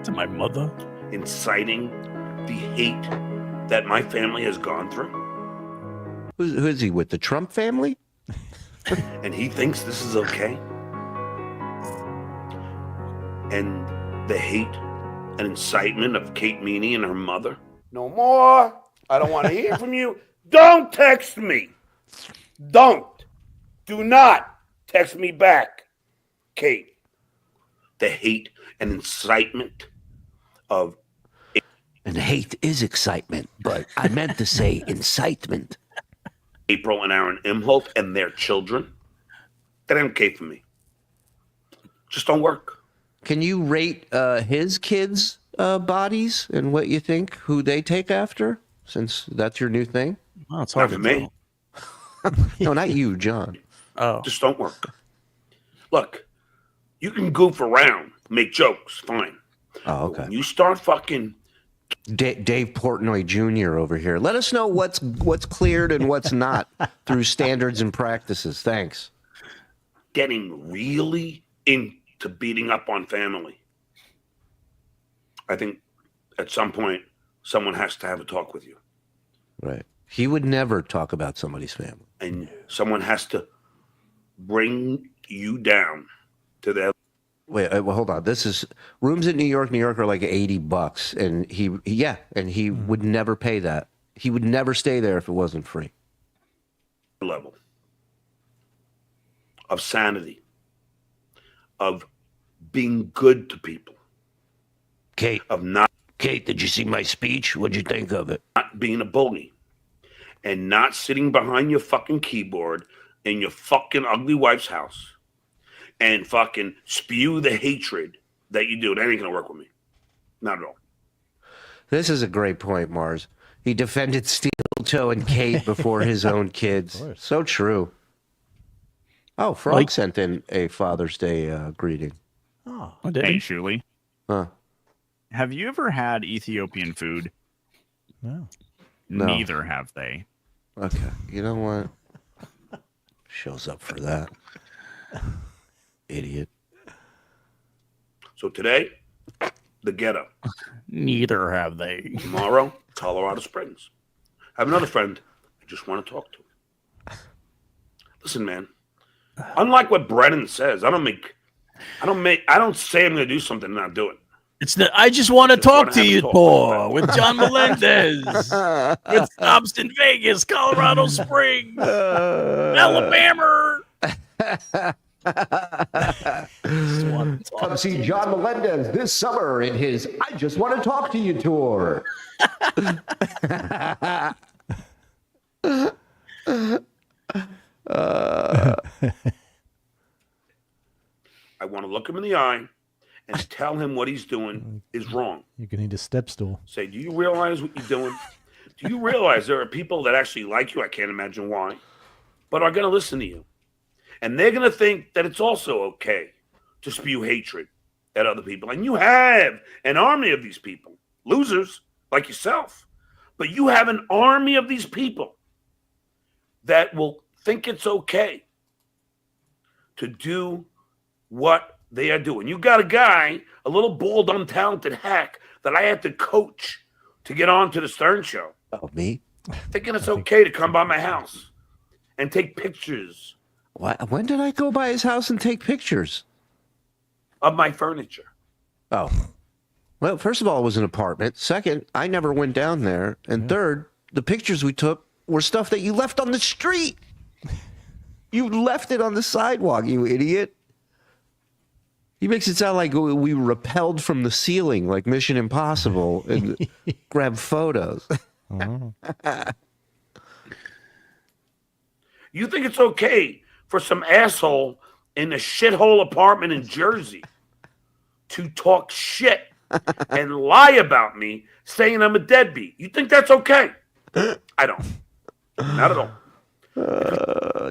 to my mother, inciting the hate that my family has gone through. Who is he with? The Trump family? And he thinks this is okay. And the hate and incitement of Kate Meany and her mother. No more. I don't want to hear from you. Don't text me. Don't. Do not text me back, Kate. The hate and incitement of... And hate is excitement, but I meant to say incitement. April and Aaron Imholt and their children. That ain't okay for me. Just don't work. Can you rate his kids' bodies and what you think, who they take after, since that's your new thing? Oh, it's hard for me. No, not you, John. Oh. Just don't work. Look, you can goof around, make jokes, fine. Oh, okay. When you start fucking... Dave Portnoy Jr. over here. Let us know what's cleared and what's not through standards and practices. Thanks. Getting really into beating up on family. I think at some point someone has to have a talk with you. Right. He would never talk about somebody's family. And someone has to bring you down to their... Wait, well, hold on. This is rooms in New York are like $80, and he would never pay that. He would never stay there if it wasn't free. Level. of sanity, of being good to people. Kate, of not. Kate, did you see my speech? What'd you think of it? Not being a bully, and not sitting behind your fucking keyboard in your fucking ugly wife's house, and fucking spew the hatred that you do. That ain't gonna work with me. Not at all. This is a great point, Mars. He defended Steel Toe and Kate before his own kids. So true. Oh, Frog sent in a Father's Day greeting. Oh, hey, Shuli. Huh. Have you ever had Ethiopian food? No. Neither have they. Okay. You know what? Shows up for that. Idiot. So today, the ghetto. Neither have they. Tomorrow, Colorado Springs. I have another friend I just want to talk to. Listen, man. Unlike what Brennan says, I don't say I'm going to do something and not do it. It's the I just want to talk to you tour with John Melendez. With stops in Vegas, Colorado Springs, Alabama. Come see John Melendez this summer in his I Just Want to Talk to You tour. I want to look him in the eye and tell him what he's doing is wrong. You're going to need a step stool. Say, do you realize what you're doing? Do you realize there are people that actually like you? I can't imagine why, but are going to listen to you. And they're going to think that it's also okay to spew hatred at other people. And you have an army of these people, losers like yourself, but you have an army of these people that will think it's okay to do what they are doing. You got a guy, a little bald, untalented hack that I had to coach to get on to the Stern Show. Oh, me? Thinking it's okay to come by my house and take pictures. When did I go by his house and take pictures? Of my furniture. Oh. Well, first of all, it was an apartment. Second, I never went down there. And third, the pictures we took were stuff that you left on the street. You left it on the sidewalk, you idiot. He makes it sound like we rappelled from the ceiling, like Mission Impossible, and grabbed photos. Oh. You think it's okay for some asshole in a shithole apartment in Jersey to talk shit and lie about me, saying I'm a deadbeat? You think that's okay? I don't. Not at all.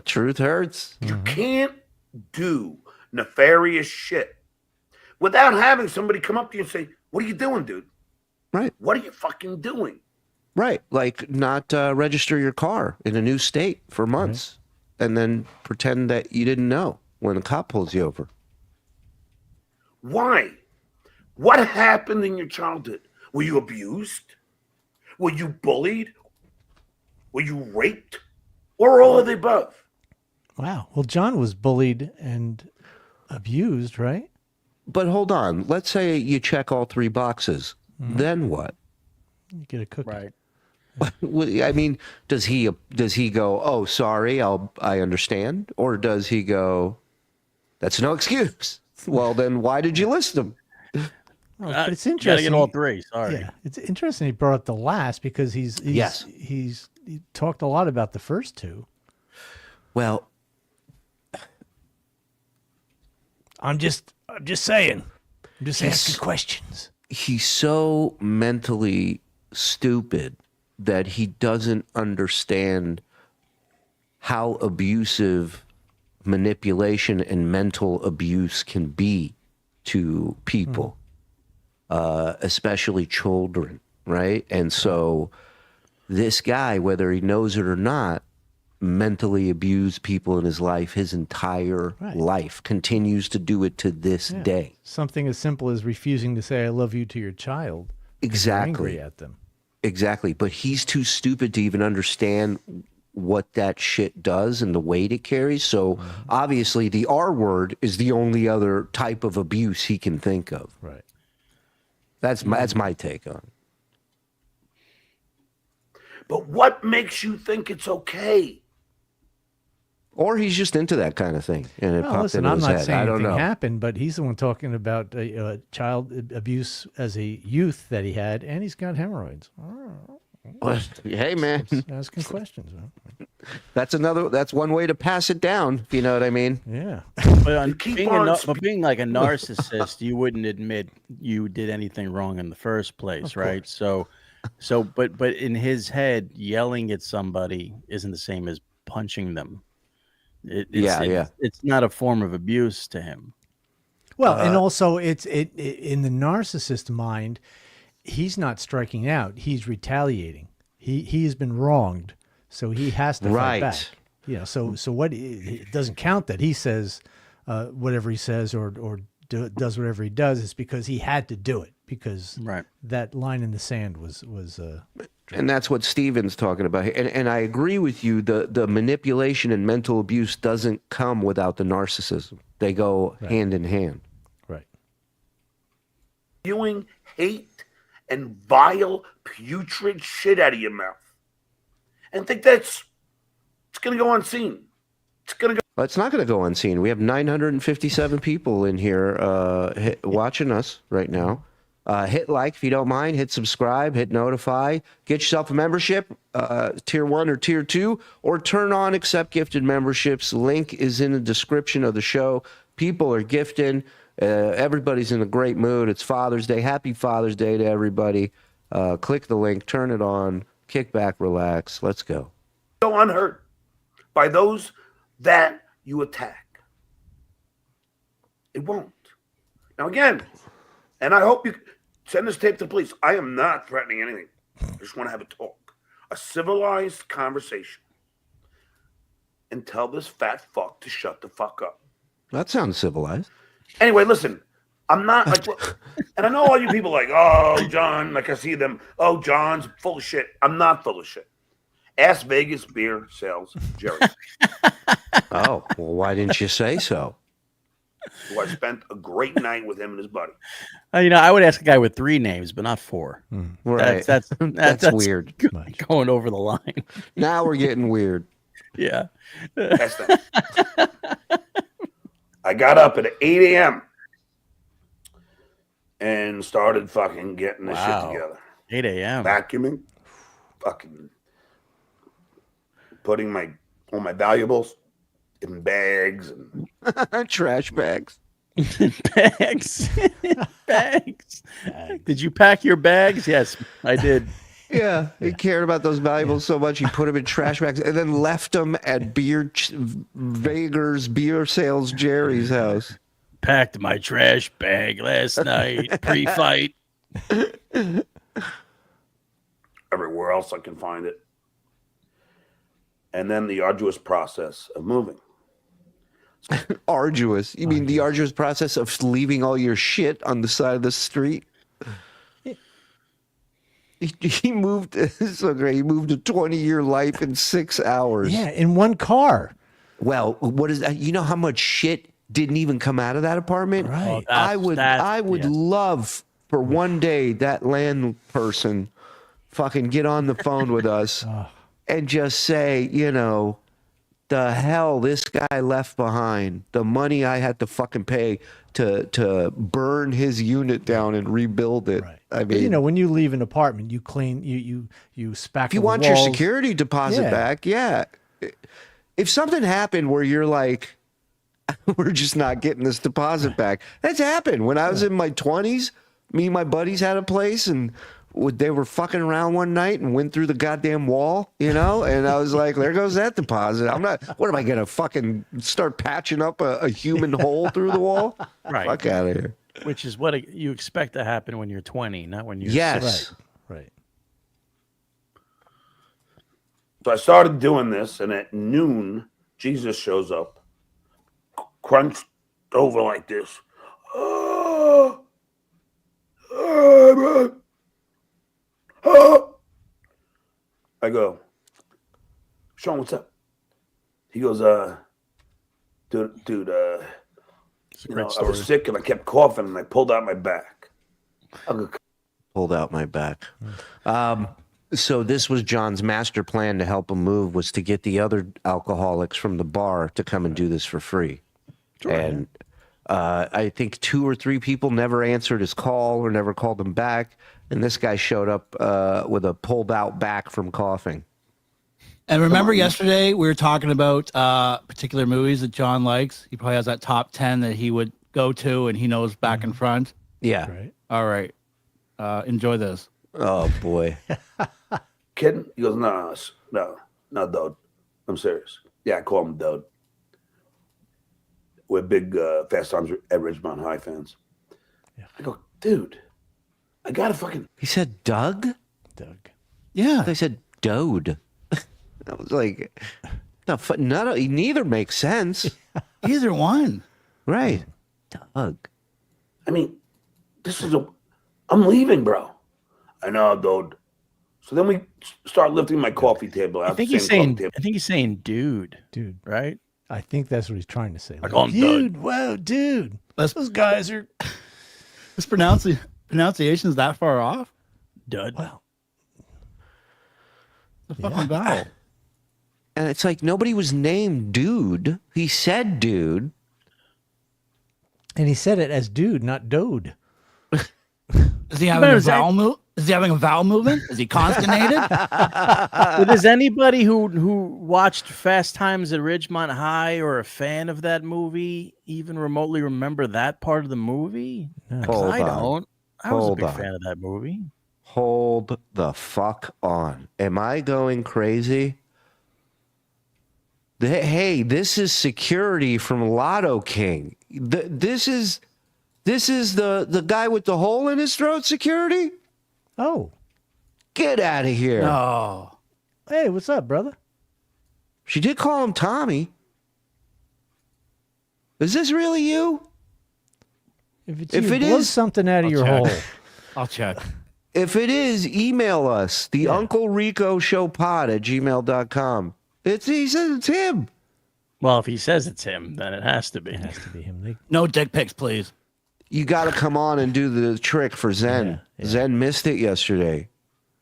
Truth hurts. You can't do nefarious shit without having somebody come up to you and say, what are you doing, dude? Right. What are you fucking doing? Right. Like not register your car in a new state for months and then pretend that you didn't know when a cop pulls you over. Why? What happened in your childhood? Were you abused? Were you bullied? Were you raped? Or all of the above? Wow. Well, John was bullied and abused, right? But hold on. Let's say you check all three boxes. Then what? You get a cookie. Right. I mean, does he go, oh, sorry, I understand? Or does he go, that's no excuse? Well, then why did you list them? Well, but it's Gotta interesting. get all three. Sorry. Yeah, it's interesting he brought up the last because he talked a lot about the first two. Well, I'm just saying. I'm just asking questions. He's so mentally stupid that he doesn't understand how abusive manipulation and mental abuse can be to people, especially children, right? And so this guy, whether he knows it or not, mentally abused people in his life his entire life, continues to do it to this day. Something as simple as refusing to say I love you to your child. Exactly. Angry at them. Exactly. But he's too stupid to even understand what that shit does and the weight it carries. So obviously the R word is the only other type of abuse he can think of. Right. That's my take on it. But what makes you think it's okay? Or he's just into that kind of thing, and it Well, popped listen, into I'm his not head. saying I don't anything know. happened, but he's the one talking about child abuse as a youth that he had, and he's got hemorrhoids. Well, hey, man, asking questions. Huh? That's one way to pass it down. If you know what I mean. Yeah. But being like a narcissist, you wouldn't admit you did anything wrong in the first place, right? But in his head, yelling at somebody isn't the same as punching them. It's not a form of abuse to him. Well, and also it's in the narcissist mind, he's not striking out; he's retaliating. He has been wronged, so he has to fight back. So what? It doesn't count that he says whatever he says or does whatever he does. It's because he had to do it because that line in the sand was. And that's what Steven's talking about. And I agree with you. The manipulation and mental abuse doesn't come without the narcissism. They go hand in hand. Right. Spewing hate and vile, putrid shit out of your mouth. And think it's going to go unseen. Well, it's not going to go unseen. We have 957 people in here watching us right now. Hit like if you don't mind, hit subscribe, hit notify, get yourself a membership, tier 1 or tier 2, or turn on accept gifted memberships. Link is in the description of the show. People are gifting. Everybody's in a great mood. It's Father's Day. Happy Father's Day to everybody. Click the link, turn it on, kick back, relax. Let's go. Go unhurt by those that you attack. It won't. Now again, and I hope you send this tape to the police. I am not threatening anything. I just want to have a talk. A civilized conversation. And tell this fat fuck to shut the fuck up. That sounds civilized. Anyway, listen. I'm not like, and I know all you people like, oh, John, like I see them. Oh, John's full of shit. I'm not full of shit. Ask Vegas beer sales Jerry. Oh, well, why didn't you say so? Who I spent a great night with him and his buddy. I would ask a guy with 3 names, but not 4. Right. That's weird. Going over the line. Now we're getting weird. Yeah. That's that. I got up at 8 a.m. and started fucking getting this shit together. 8 a.m. Vacuuming, fucking putting all my valuables in bags and trash bags. Bags. Did you pack your bags? Yes, I did. Yeah, he cared about those valuables so much he put them in trash bags and then left them at Vegar's beer sales Jerry's house. Packed my trash bag last night pre-fight. Everywhere else I can find it. And then the arduous process of moving. Arduous? You mean the arduous process of leaving all your shit on the side of the street? He moved. It's so great. He moved a 20-year life in 6 hours. Yeah, in one car. Well, what is that? You know how much shit didn't even come out of that apartment? Right. I would love for one day that land person fucking get on the phone with us and just say, the hell this guy left behind, the money I had to fucking pay to burn his unit down and rebuild it. Right. I mean, when you leave an apartment, you clean, you spackle. if you want your security deposit back, if something happened where you're like, we're just not getting this deposit back, that's happened. When I was in my 20s, me and my buddies had a place and they were fucking around one night and went through the goddamn wall, and I was like, there goes that deposit. What am I going to fucking start patching up a human hole through the wall? Right. Fuck out of here. Which is what you expect to happen when you're 20, not when you're 6. Right. So I started doing this, and at noon, Jesus shows up, crunched over like this. I go, Sean, what's up? He goes, dude, I was sick and I kept coughing and I pulled out my back. Pulled out my back. So this was John's master plan to help him move, was to get the other alcoholics from the bar to come and do this for free. Sure, and I think 2 or 3 people never answered his call or never called him back. And this guy showed up with a pulled out back from coughing. And remember yesterday we were talking about particular movies that John likes. He probably has that top 10 that he would go to and he knows back and front. Yeah. Right. All right. Enjoy this. Oh, boy. Kidding? He goes, no, dude. I'm serious. Yeah, I call him dude. We're big Fast Times at Ridgemont High fans. Yeah. I go, dude, I got to fucking... He said Doug? Doug. Yeah. They said Dode. I was like, neither makes sense. Either one. Right. Doug. I mean, I'm leaving, bro. I know, dude. So then we start lifting my coffee table out. I think he's saying dude. Dude. Right? I think that's what he's trying to say. I call him dude. Whoa, dude. Those guys are... This pronunciation is that far off? Dud. Well. The fucking vowel. And it's like nobody was named dude. He said dude. And he said it as dude, not dode. Is he having a vowel move? Is he having a vowel movement? Is he consternated? But does anybody who watched Fast Times at Ridgemont High or a fan of that movie even remotely remember that part of the movie? Hold I on. don't. I was a Hold big on. fan of that movie. Hold the fuck on. Am I going crazy? Hey, this is security from Lotto King. This is the guy with the hole in his throat security? Oh. Get out of here. No. Hey, what's up, brother? She did call him Tommy. Is this really you? If it blow is, something out of your hole. I'll check. If it is, email us. The Uncle Rico Show pod at gmail.com. He says it's him. Well, if he says it's him, then it has to be. It has to be him. No dick pics, please. You got to come on and do the trick for Zen. Yeah. Zen missed it yesterday.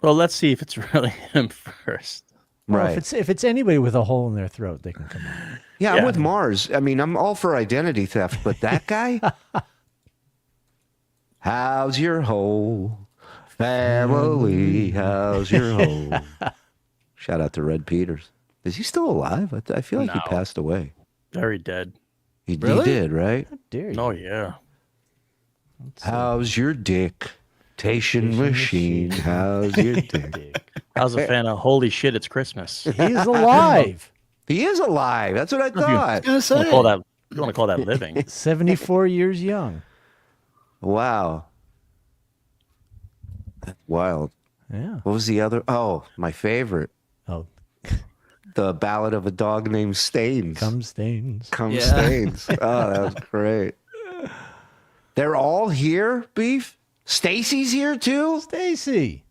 Well, let's see if it's really him first. Well, Right. if it's anybody with a hole in their throat, they can come on. Yeah, I'm with Mars. I mean, I'm all for identity theft, but that guy? How's your whole family? How's your whole? Shout out to Red Peters. Is he still alive? I feel like he No. passed away. Very dead. He Really? did, right? How dare you? Oh, yeah. How's your dictation machine? How's your dick? I was a fan of Holy Shit, It's Christmas. He's alive. He is alive. That's what I thought. I was gonna You say. want to call that living? 74 years young. Wow. That's wild. Yeah. What was the other? Oh, my favorite. Oh, The Ballad of a Dog Named Stains. come stains. Come Yeah. Stains. Oh, that was great. They're all here, Beef? Stacy's here too? Stacy.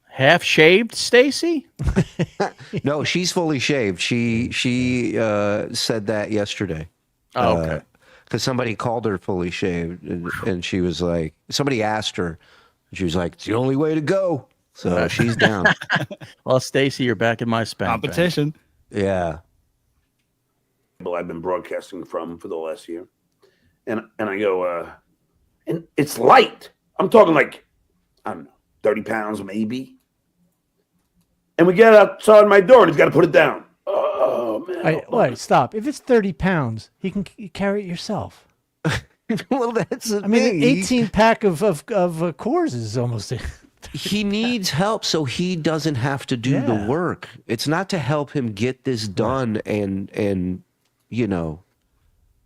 Half shaved, Stacy? No, she's fully shaved. She said that yesterday. Oh, okay. Because somebody called her fully shaved, and she was like, somebody asked her, and she was like, it's the only way to go. So she's down. Well, Stacy, you're back in my spank bank. Competition. Yeah. I've been broadcasting from for the last year. And I go, and it's light. I'm talking like, I don't know, 30 pounds maybe. And we get outside my door and he's got to put it down. Oh, man. Wait, stop. If it's 30 pounds, you carry it yourself. Well, that's the I mean, thing. an 18 pack of Coors is almost. He needs help so he doesn't have to do the work. It's not to help him get this done and you know,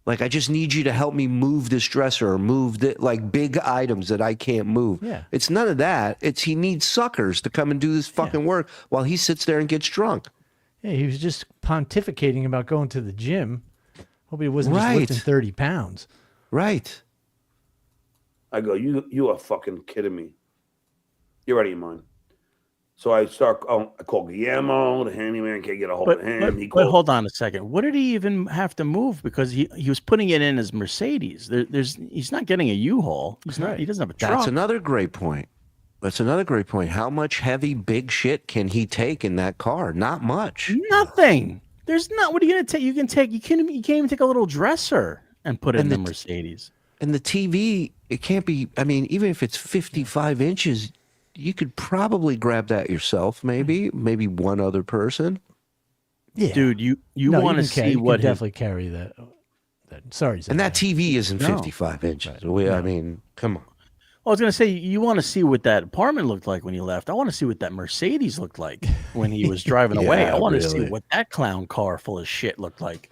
like, I just need you to help me move this dresser or move like big items that I can't move. Yeah. It's none of that. It's he needs suckers to come and do this fucking work while he sits there and gets drunk. Yeah, he was just pontificating about going to the gym. Hope he wasn't just lifting 30 pounds. Right. I go, you are fucking kidding me. You're out of your mind. So I call Guillermo, the handyman, can't get a hold of him. But hold on a second. What did he even have to move? Because he was putting it in his Mercedes. He's not getting a U-Haul. He's not. He doesn't have a truck. That's another great point. That's another great point. How much heavy, big shit can he take in that car? Not much. Nothing. There's not. What are you gonna take? You can't even take a little dresser and put it in the Mercedes. And the TV, it can't be. I mean, even if it's 55 inches, you could probably grab that yourself. Maybe one other person. Yeah, dude, you want to see what definitely carry that. Sorry, and that TV isn't 55 inches. Right. I mean, come on. Well, I was gonna say you want to see what that apartment looked like when he left. I want to see what that Mercedes looked like when he was driving away. I want to see what that clown car full of shit looked like.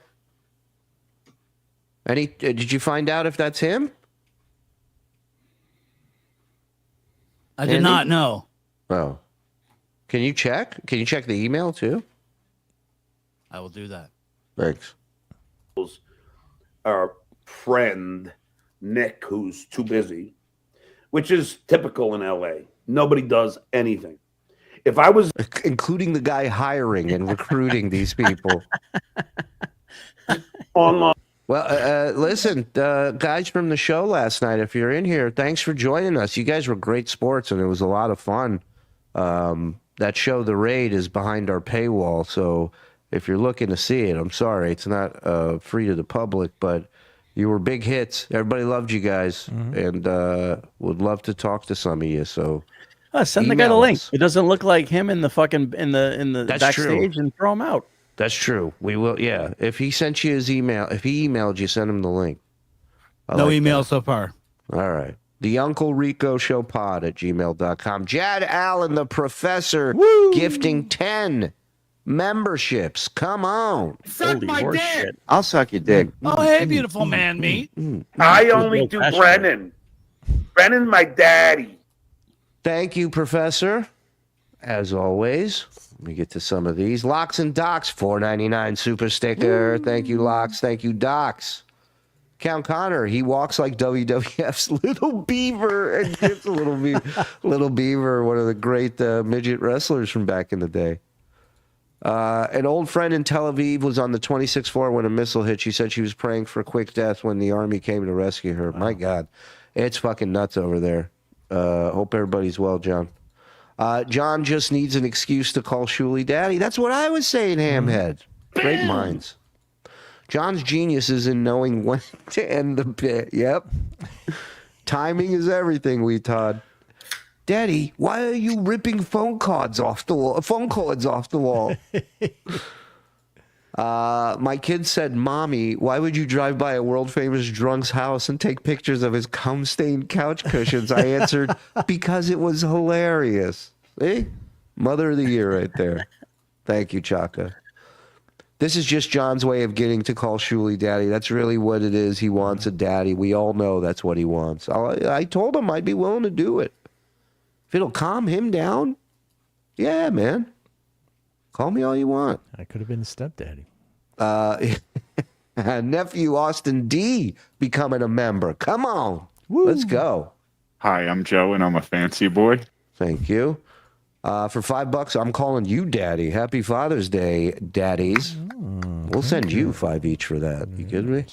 And did you find out if that's him? I did not know. Oh, can you check? Can you check the email too? I will do that. Thanks. Our friend Nick, who's too busy, which is typical in LA. Nobody does anything. If I was, including the guy hiring and recruiting these people online. Well, listen, guys from the show last night, if you're in here, thanks for joining us. You guys were great sports, and it was a lot of fun. That show, The Raid, is behind our paywall, so if you're looking to see it, I'm sorry, it's not free to the public, but you were big hits. Everybody loved you guys, and would love to talk to some of you. So send the guy the link. It doesn't look like him in the fucking in the That's backstage, true. and throw him out. That's true. We will. Yeah. If he sent you his email, if he emailed you, send him the link. No email so far. All right. The Uncle Rico Show pod at gmail.com. Jad Allen, the professor, gifting 10 memberships. Come on. Suck my dick. Shit. I'll suck your dick. Oh, hey, beautiful man, meat. I only do Brennan. Brennan's my daddy. Thank you, Professor. As always. Let me get to some of these. Locks and Docs, $4.99 super sticker. Thank you, Locks. Thank you, Docs. Count Connor, he walks like WWF's Little Beaver, and gives a Little Beaver, one of the great midget wrestlers from back in the day. An old friend in Tel Aviv was on the 26th floor when a missile hit. She said she was praying for a quick death when the army came to rescue her. Wow. My God, it's fucking nuts over there. Hope everybody's well, John. John just needs an excuse to call Shuli daddy. That's what I was saying, Hamhead. Great minds. John's genius is in knowing when to end the bit. Yep. Timing is everything, Todd. Daddy, why are you ripping phone cords off the wall? My kid said, Mommy, why would you drive by a world-famous drunk's house and take pictures of his cum-stained couch cushions? I answered, because it was hilarious. See? Mother of the year right there. Thank you, Chaka. This is just John's way of getting to call Shuli daddy. That's really what it is. He wants a daddy. We all know that's what he wants. I told him I'd be willing to do it. If it'll calm him down, yeah, man. Call me all you want. I could have been a stepdaddy. Nephew Austin D becoming a member. Come on. Woo. Let's go. Hi, I'm Joe, and I'm a fancy boy. Thank you. For $5, I'm calling you daddy. Happy Father's Day, daddies. We'll send you 5 each for that. You kidding me?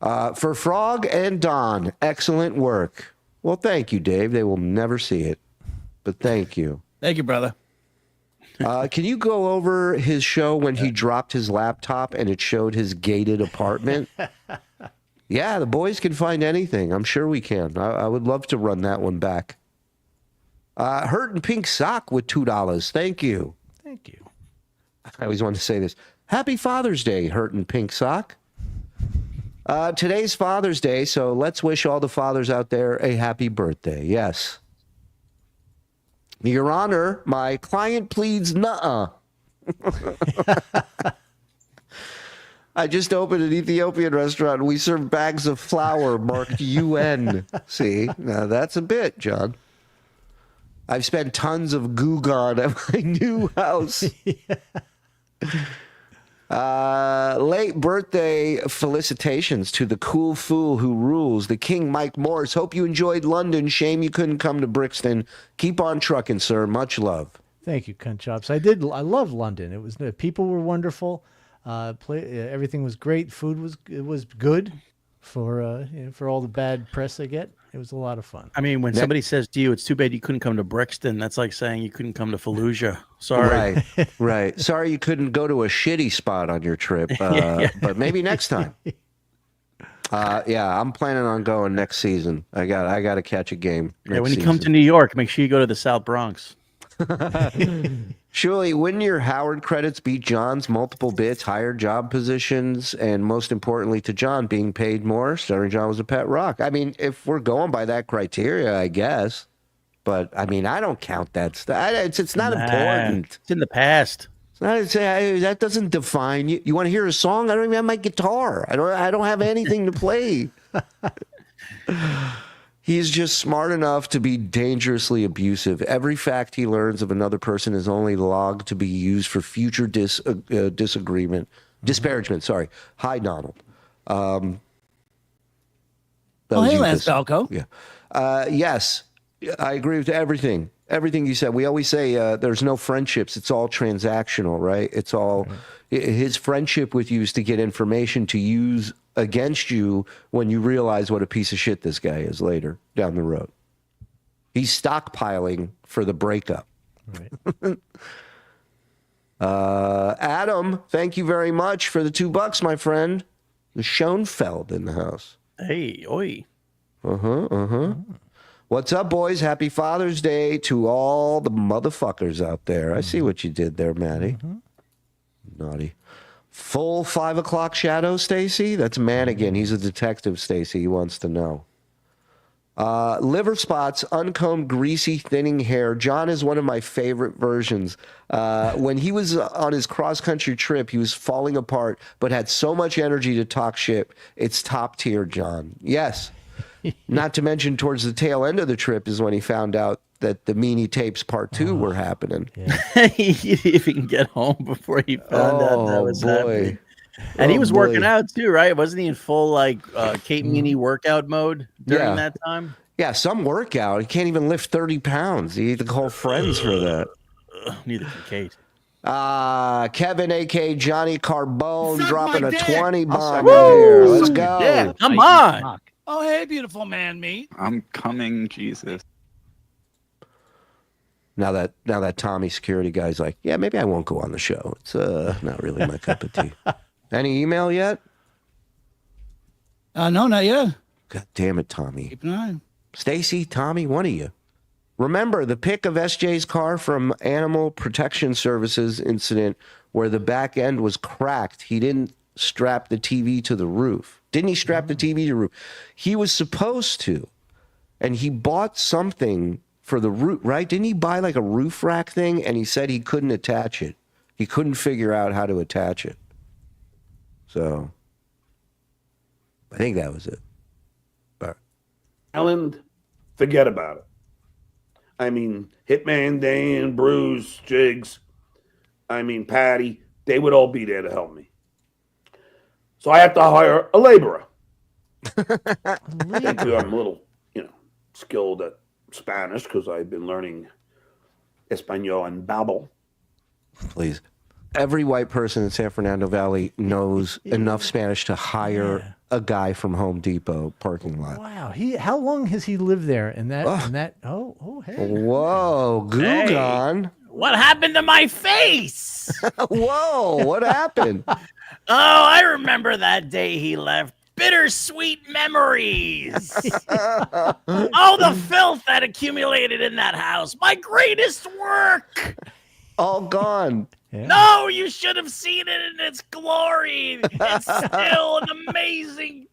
For Frog and Don, excellent work. Well, thank you, Dave. They will never see it, but thank you. Thank you, brother. Can you go over his show when he dropped his laptop and it showed his gated apartment? Yeah, the boys can find anything. I'm sure we can. I would love to run that one back. Hurt and Pink Sock with $2. Thank you. Thank you. I always want to say this. Happy Father's Day, Hurt and Pink Sock. Today's Father's Day, so let's wish all the fathers out there a happy birthday. Yes. Your Honor, my client pleads nuh-uh. I just opened an Ethiopian restaurant and we serve bags of flour marked UN. See, now that's a bit, John. I've spent tons of Gugon at my new house. Late birthday felicitations to the cool fool who rules, the King Mike Morse. Hope you enjoyed London. Shame you couldn't come to Brixton. Keep on trucking, sir. Much love. Thank you, Cunt Chops. I love London. It was people were wonderful. Everything was great. Food was good for all the bad press I get. It was a lot of fun. I mean, when somebody says to you, "It's too bad you couldn't come to Brixton," that's like saying you couldn't come to Fallujah. Sorry. Right. Sorry you couldn't go to a shitty spot on your trip, but maybe next time. Yeah, I'm planning on going next season. I got to catch a game. Yeah, when you come to New York, make sure you go to the South Bronx. Shuli, wouldn't your Howard credits beat John's multiple bits, higher job positions, and most importantly to John, being paid more? Stuttering John was a pet rock. I mean, if we're going by that criteria, I guess. But, I mean, I don't count that stuff. It's not important. It's in the past. It's not, that doesn't define you. You want to hear a song? I don't even have my guitar. I don't have anything to play. He's just smart enough to be dangerously abusive. Every fact he learns of another person is only logged to be used for future disparagement. Sorry. Hi, Donald. Hey, Lance Falco. Yeah. Yes, I agree with everything. Everything you said. We always say there's no friendships. It's all transactional, right? It's all his friendship with you is to get information to use against you when you realize what a piece of shit this guy is later down the road. He's stockpiling for the breakup. Right. Adam, thank you very much for the $2, my friend. The Schoenfeld in the house. Hey, oi. What's up, boys? Happy Father's Day to all the motherfuckers out there. I see what you did there, Maddie. Naughty. Full 5 o'clock shadow, Stacy? That's Manigan. He's a detective, Stacy. He wants to know. Liver spots, uncombed, greasy, thinning hair. John is one of my favorite versions. When he was on his cross-country trip, he was falling apart, but had so much energy to talk shit. It's top tier, John. Yes. Not to mention towards the tail end of the trip is when he found out that the Meanie Tapes Part 2 were happening. He didn't even get home before he found out that was happening. And he was working out too, right? Wasn't he in full like Kate Meanie workout mode during that time? Yeah, some workout. He can't even lift 30 pounds. He had to call friends for that. Neither can Kate. Kevin, a.k.a. Johnny Carbone, dropping a 20 bomb in here. Let's go. Yeah, come on. Oh, hey, beautiful man, meat. I'm coming, Jesus. Now that Tommy security guy's like, yeah, maybe I won't go on the show. It's not really my cup of tea. Any email yet? No, not yet. God damn it, Tommy. Keep an eye. Stacy, Tommy, one of you. Remember the pic of SJ's car from Animal Protection Services incident where the back end was cracked. He didn't strap the TV to the roof. Didn't he strap the TV to the roof? He was supposed to. And he bought something for the roof, right? Didn't he buy like a roof rack thing? And he said he couldn't attach it. He couldn't figure out how to attach it. So I think that was it. But Island, forget about it. I mean, Hitman, Dan, Bruce, Jigs, I mean, Patty, they would all be there to help me. So I have to hire a laborer. Thank you. I'm a little, skilled at Spanish because I've been learning Espanol and Babel. Please. Every white person in San Fernando Valley knows enough Spanish to hire a guy from Home Depot parking lot. Wow. How long has he lived there? Hey. Whoa, Gugan. Hey, what happened to my face? Whoa, what happened? Oh, I remember that day he left. Bittersweet memories. All the filth that accumulated in that house. My greatest work. All gone. Yeah. No, you should have seen it in its glory. It's still an amazing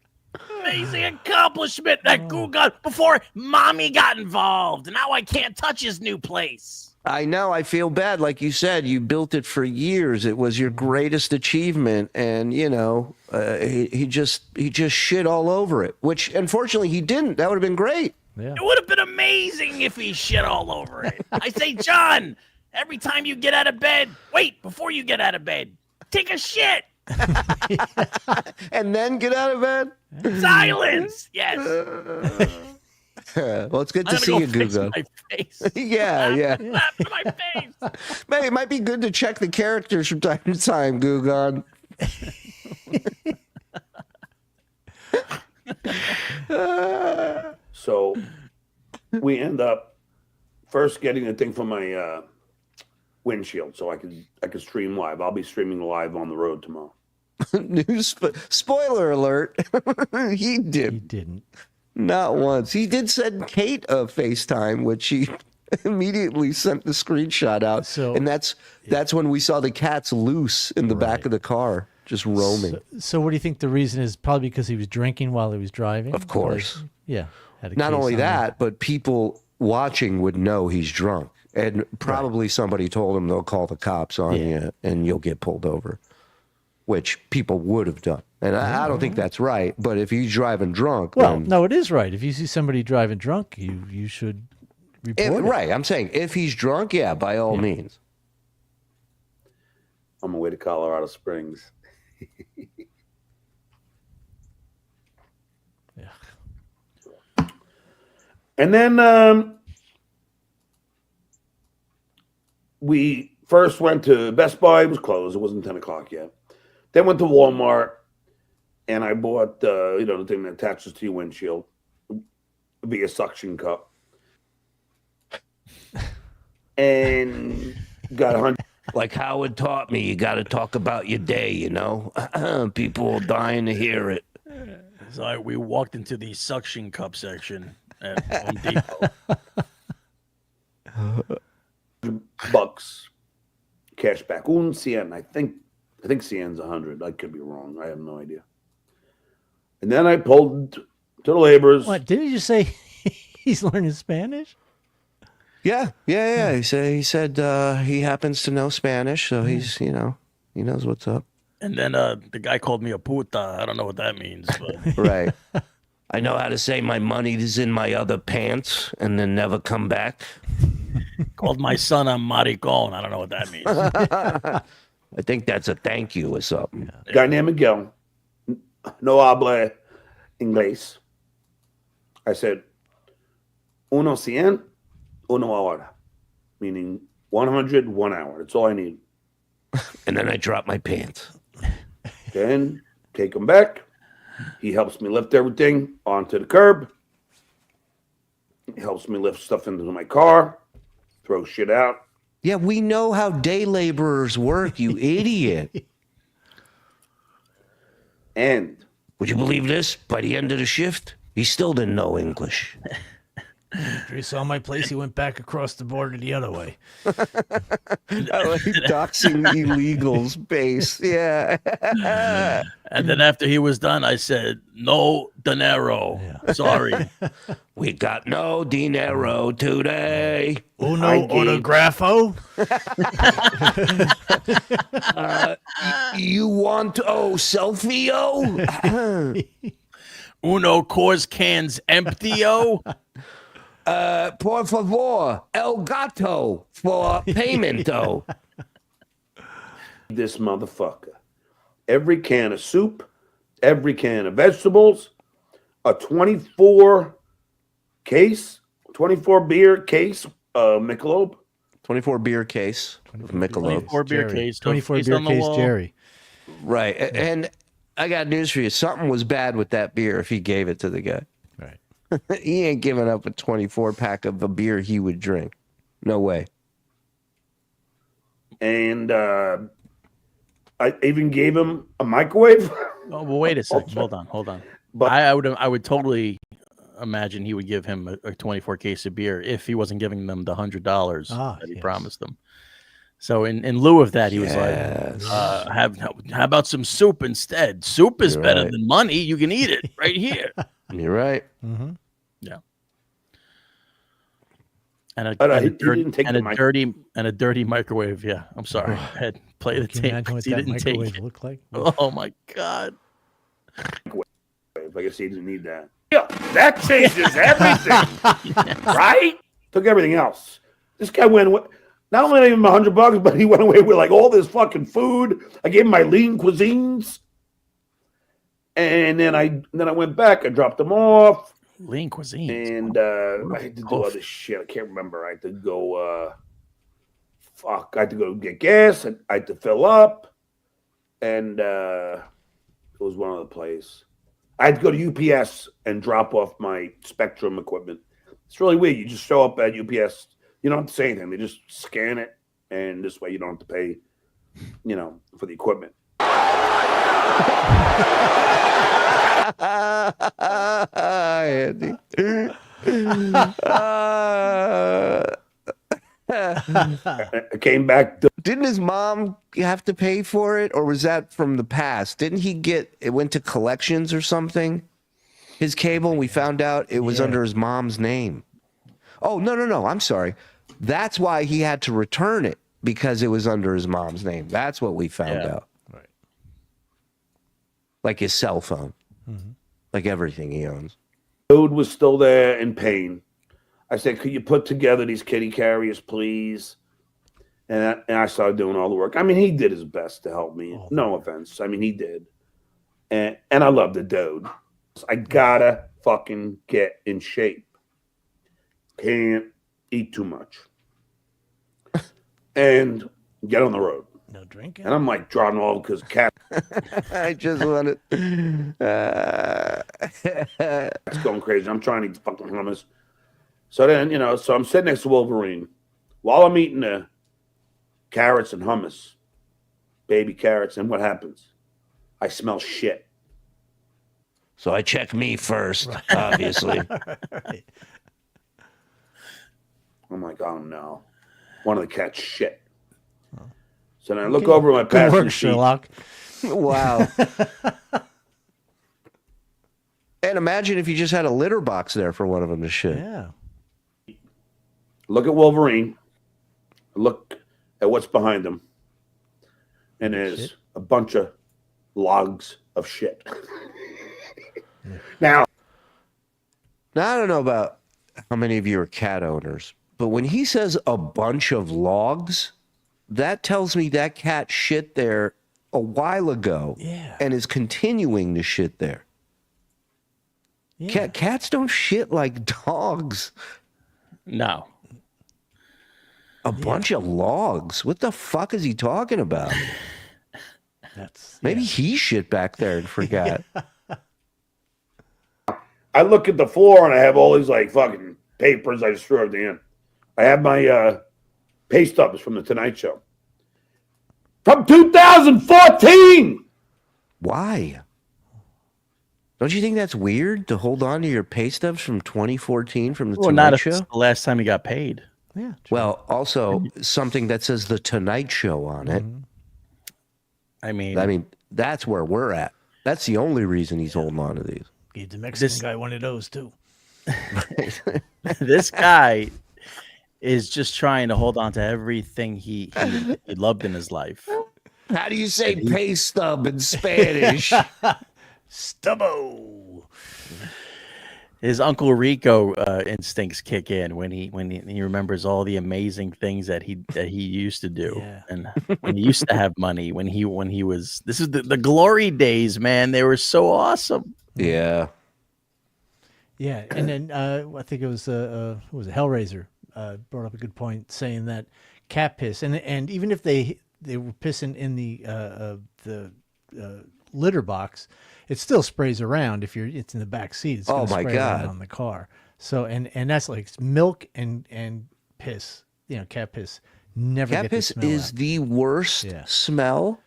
accomplishment that Gugan before mommy got involved. Now I can't touch his new place. I know. I feel bad. Like you said, you built it for years. It was your greatest achievement, and he just shit all over it. Which, unfortunately, he didn't. That would have been great. Yeah. It would have been amazing if he shit all over it. I say, John, every time you get out of bed, before you get out of bed, take a shit. And then get out of bed? Silence. Yes. Well, it's good to see you, Gugan. Yeah. My face. Maybe it might be good to check the characters from time to time, Gugan. So we end up first getting the thing from my windshield so I could stream live. I'll be streaming live on the road tomorrow. Spoiler alert. He didn't. Not once. He did send Kate a FaceTime, which she immediately sent the screenshot out. And that's when we saw the cats loose in the back of the car, just roaming. So what do you think the reason is? Probably because he was drinking while he was driving? Of course. Yeah. Had a Not case only on that, but people watching would know he's drunk. And probably somebody told him they'll call the cops on you and you'll get pulled over, which people would have done. And I don't think that's right. But if he's driving drunk, Well, then, no, it is right. If you see somebody driving drunk, you should report it. right. I'm saying if he's drunk, by all means. On my way to Colorado Springs. And then we first went to Best Buy. It was closed. It wasn't 10 o'clock yet. Then went to Walmart, and I bought the thing that attaches to your windshield. It'd be a suction cup. And got 100. Like Howard taught me, you got to talk about your day, People are dying to hear it. So we walked into the suction cup section at Home Depot. $100 cash back. Un cien. I think cien's 100. I could be wrong. I have no idea. And then I pulled to the laborers. What, didn't you say he's learning Spanish? Yeah. He said he happens to know Spanish, so he's he knows what's up. And then the guy called me a puta. I don't know what that means. But. Right. I know how to say my money is in my other pants and then never come back. Called my son a maricon. I don't know what that means. I think that's a thank you or something. Guy named Miguel. No habla inglés. I said, uno cien, uno hora. Meaning 100, 1 hour. That's all I need. And then I drop my pants. Then take him back. He helps me lift everything onto the curb. He helps me lift stuff into my car, throw shit out. Yeah, we know how day laborers work, you idiot. And would you believe this? By the end of the shift, he still didn't know English. After he saw my place, he went back across the border the other way. I like doxing illegals base. Yeah. And then after he was done, I said, no dinero. Yeah. Sorry. We got no dinero today. Uno autografo? You want selfie-o? Uno Coors cans empty-o? Por favor, el gato for payment-o. This motherfucker. Every can of soup, every can of vegetables, a 24 beer case, Michelob. 24 beer case of Michelob. 24 beer case. 24 beer case, Jerry. Right. And I got news for you. Something was bad with that beer if he gave it to the guy. Right. He ain't giving up a 24 pack of a beer he would drink. No way. And I even gave him a microwave. Oh, well, wait a second. Hold on. But I would totally imagine he would give him a 24 case of beer if he wasn't giving them the $100 that he promised them. So in lieu of that, he was like, how about some soup instead? Soup is better than money. You can eat it right here. You're right. Mm-hmm. Yeah. And a dirty microwave. Yeah, I'm sorry. Head play the tape. Imagine what He that didn't microwave take. looked like. Oh my God. I guess he didn't need that. Yeah, that changes everything, right? Took everything else. This guy went. Not only did I give him $100, but he went away with like all this fucking food. I gave him my lean cuisines, and then I went back. I dropped them off. Lean cuisine. And I had to do other shit. I can't remember. I had to go. I had to go get gas. I had to fill up, and it was one other place. I had to go to UPS and drop off my Spectrum equipment. It's really weird. You just show up at UPS. You don't have to say anything. They just scan it, and this way you don't have to pay, for the equipment. Andy. I came back. Didn't his mom have to pay for it, or was that from the past? Didn't he it went to collections or something? His cable, and we found out it was under his mom's name. Oh, no. I'm sorry. That's why he had to return it, because it was under his mom's name. That's what we found out. Right. Like his cell phone. Mm-hmm. Like everything he owns. Dude was still there in pain. I said, could you put together these kitty carriers, please? And I started doing all the work. I mean, he did his best to help me. No offense. I mean, he did. And I love the dude. I gotta fucking get in shape. Can't eat too much. And get on the road. No drinking. And I'm like drawing all because cat. I just wanted. It's going crazy. I'm trying to eat fucking hummus. So then, so I'm sitting next to Wolverine while I'm eating the carrots and hummus, baby carrots. And what happens? I smell shit. So I check me first, obviously. Right. I'm like, oh no. One of the cats shit. So then I look over my passenger seat. Sherlock. Wow. And imagine if you just had a litter box there for one of them to shit. Yeah. Look at Wolverine. Look at what's behind him. And there's a bunch of logs of shit. Now, I don't know about how many of you are cat owners, but when he says a bunch of logs, that tells me that cat shit there a while ago and is continuing to shit there. Yeah. Cats don't shit like dogs. No. A bunch of logs. What the fuck is he talking about? Maybe he shit back there and forgot. I look at the floor and I have all these like fucking papers I just threw at the end. I have my pay stubs from the Tonight Show. From 2014! Why? Don't you think that's weird to hold on to your pay stubs from 2014 from the Tonight Show? The last time he got paid. Yeah. Well, also something that says the Tonight Show on it. I mean, that's where we're at. That's the only reason he's holding on to these. Gave the Mexican guy one of those too. This guy is just trying to hold on to everything he loved in his life. How do you say pay stub in Spanish? Stubbo. His Uncle Rico instincts kick in when he remembers all the amazing things that he used to do, and when he used to have money. When he was this is the glory days, man. They were so awesome. Yeah. Yeah, and then I think it was who was it? Hellraiser brought up a good point, saying that cat piss, and even if they were pissing in the litter box, it still sprays around if it's in the back seat. It's gonna spray around on the car. So and that's like milk and piss, cat piss. Never cat get piss the smell is out. the worst smell,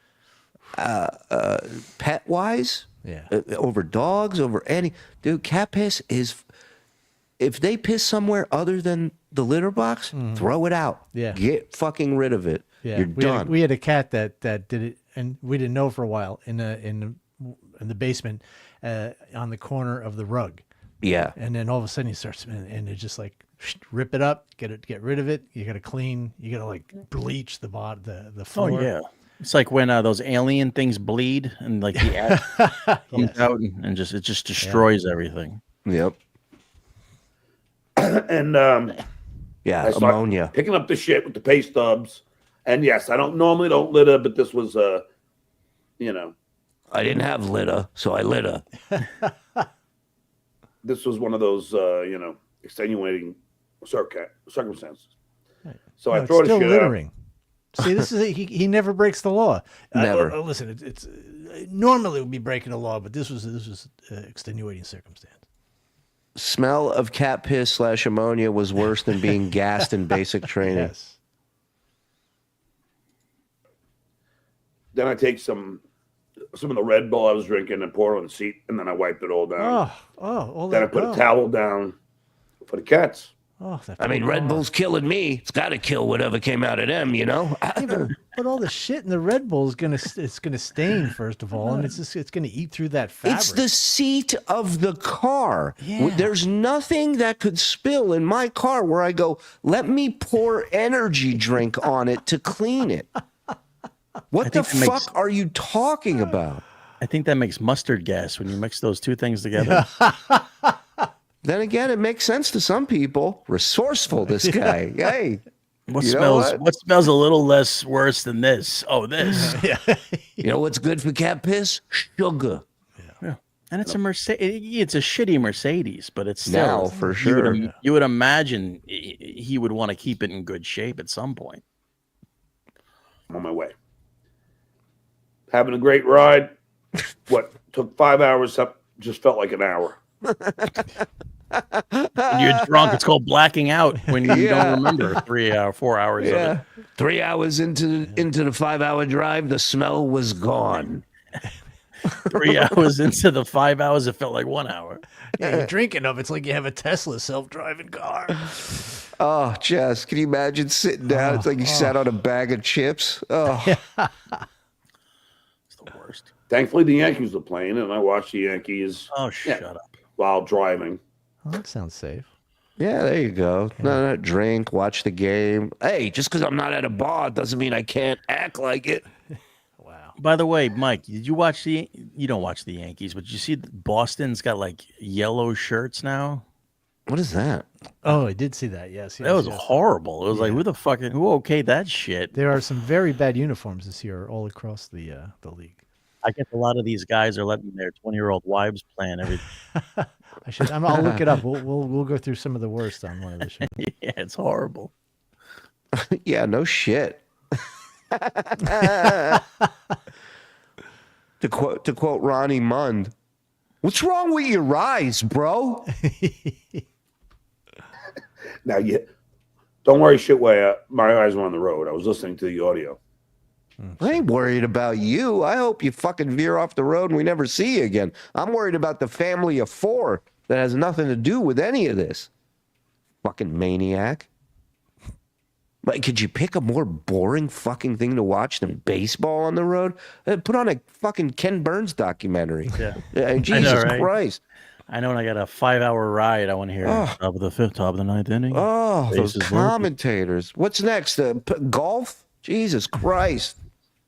pet wise. Yeah. Over dogs, over any dude. Cat piss is, if they piss somewhere other than the litter box, throw it out. Yeah. Get fucking rid of it. Yeah, You're done. We had a cat that did it, and we didn't know for a while in the basement, on the corner of the rug. Yeah. And then all of a sudden he starts, and it's just like rip it up, get rid of it. You got to clean. You got to like bleach the floor. Oh yeah. It's like when those alien things bleed and like the ash comes out and it just destroys everything. Yep. And yeah, I started ammonia. picking up the shit with the pay stubs. And yes, I don't litter, but this was I didn't have litter, so I litter. This was one of those extenuating circumstances. Right. So No, I throw it's the still shit littering. out. See, this is he never breaks the law. Never. Listen, it's normally it would be breaking the law, but this was extenuating circumstance. Smell of cat piss / ammonia was worse than being gassed in basic training. Yes. Then I take some of the Red Bull I was drinking and pour it on the seat, and then I wiped it all down. All then I that. put a towel down for the cats. That I mean, Red Bull's killing me. It's got to kill whatever came out of them, you know. But all the shit in the Red Bull is gonna stain first of all, and it's gonna eat through that fabric. It's the seat of the car. Yeah. There's nothing that could spill in my car where I go, let me pour energy drink on it to clean it. What the fuck are you talking about? I think that makes mustard gas when you mix those two things together. Then again, it makes sense to some people. Resourceful, this guy. Hey. What smells a little less worse than this? Oh, this. You know what's good for cat piss? Sugar. Yeah. And it's a Mercedes. It's a shitty Mercedes, but it's still now for sure. You would imagine he would want to keep it in good shape at some point. I'm on my way. Having a great ride. What took 5 hours up just felt like an hour. When you're drunk, it's called blacking out when you don't remember 4 hours of it. 3 hours into the 5 hour drive, the smell was gone. 3 hours into the 5 hours, it felt like 1 hour. Yeah, you're drinking of it's like you have a Tesla self-driving car. Oh, Jess, can you imagine sitting down? It's like you sat on a bag of chips. Oh, It's the worst. Thankfully, the Yankees were playing, and I watched the Yankees. Oh, shut up. While driving. Oh, that sounds safe. yeah, there you go. No, drink, watch the game. Hey, just because I'm not at a bar doesn't mean I can't act like it. Wow. By the way, Mike, did you watch you don't watch the Yankees, but did you see Boston's got like yellow shirts now? What is that? Oh, I did see that. Yes. That was horrible. It was like, who okayed that shit? There are some very bad uniforms this year all across the league. I guess a lot of these guys are letting their 20-year-old wives plan everything. I'll look it up. We'll go through some of the worst on one of the shows. Yeah, it's horrible. Yeah, no shit. To quote Ronnie Mund, what's wrong with your eyes, bro? Now, don't worry, shitway. My eyes were on the road. I was listening to the audio. I ain't worried about you. I hope you fucking veer off the road and we never see you again. I'm worried about the family of 4 that has nothing to do with any of this. Fucking maniac. Like, could you pick a more boring fucking thing to watch than baseball on the road? Put on a fucking Ken Burns documentary. Yeah. Jesus Christ. I know when I got a 5-hour ride, I want to hear top of the 5th, top of the 9th inning. Oh, those Bases commentators. What's next? Golf? Jesus Christ.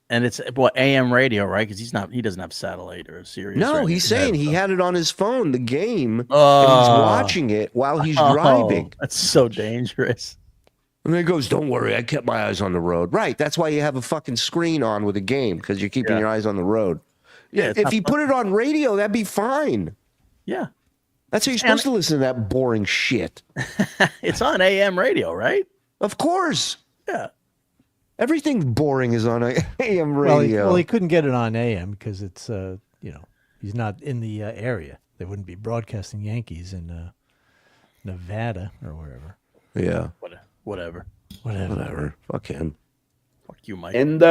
And it's AM radio, right? Because he doesn't have satellite or Sirius. No, he's saying he had it on his phone, the game, and he's Oh. watching it while he's driving. That's so dangerous. And he goes, don't worry, I kept my eyes on the road. Right, that's why you have a fucking screen on with a game, because you're keeping your eyes on the road. Yeah, if you put it on radio, that'd be fine. Yeah. That's how you're supposed to listen to that boring shit. It's on AM radio, right? Of course. Yeah. Everything boring is on AM radio. Well, he couldn't get it on AM because it's he's not in the area. They wouldn't be broadcasting Yankees in Nevada or wherever. Yeah. Whatever. Fuck him. Fuck you, Mike. And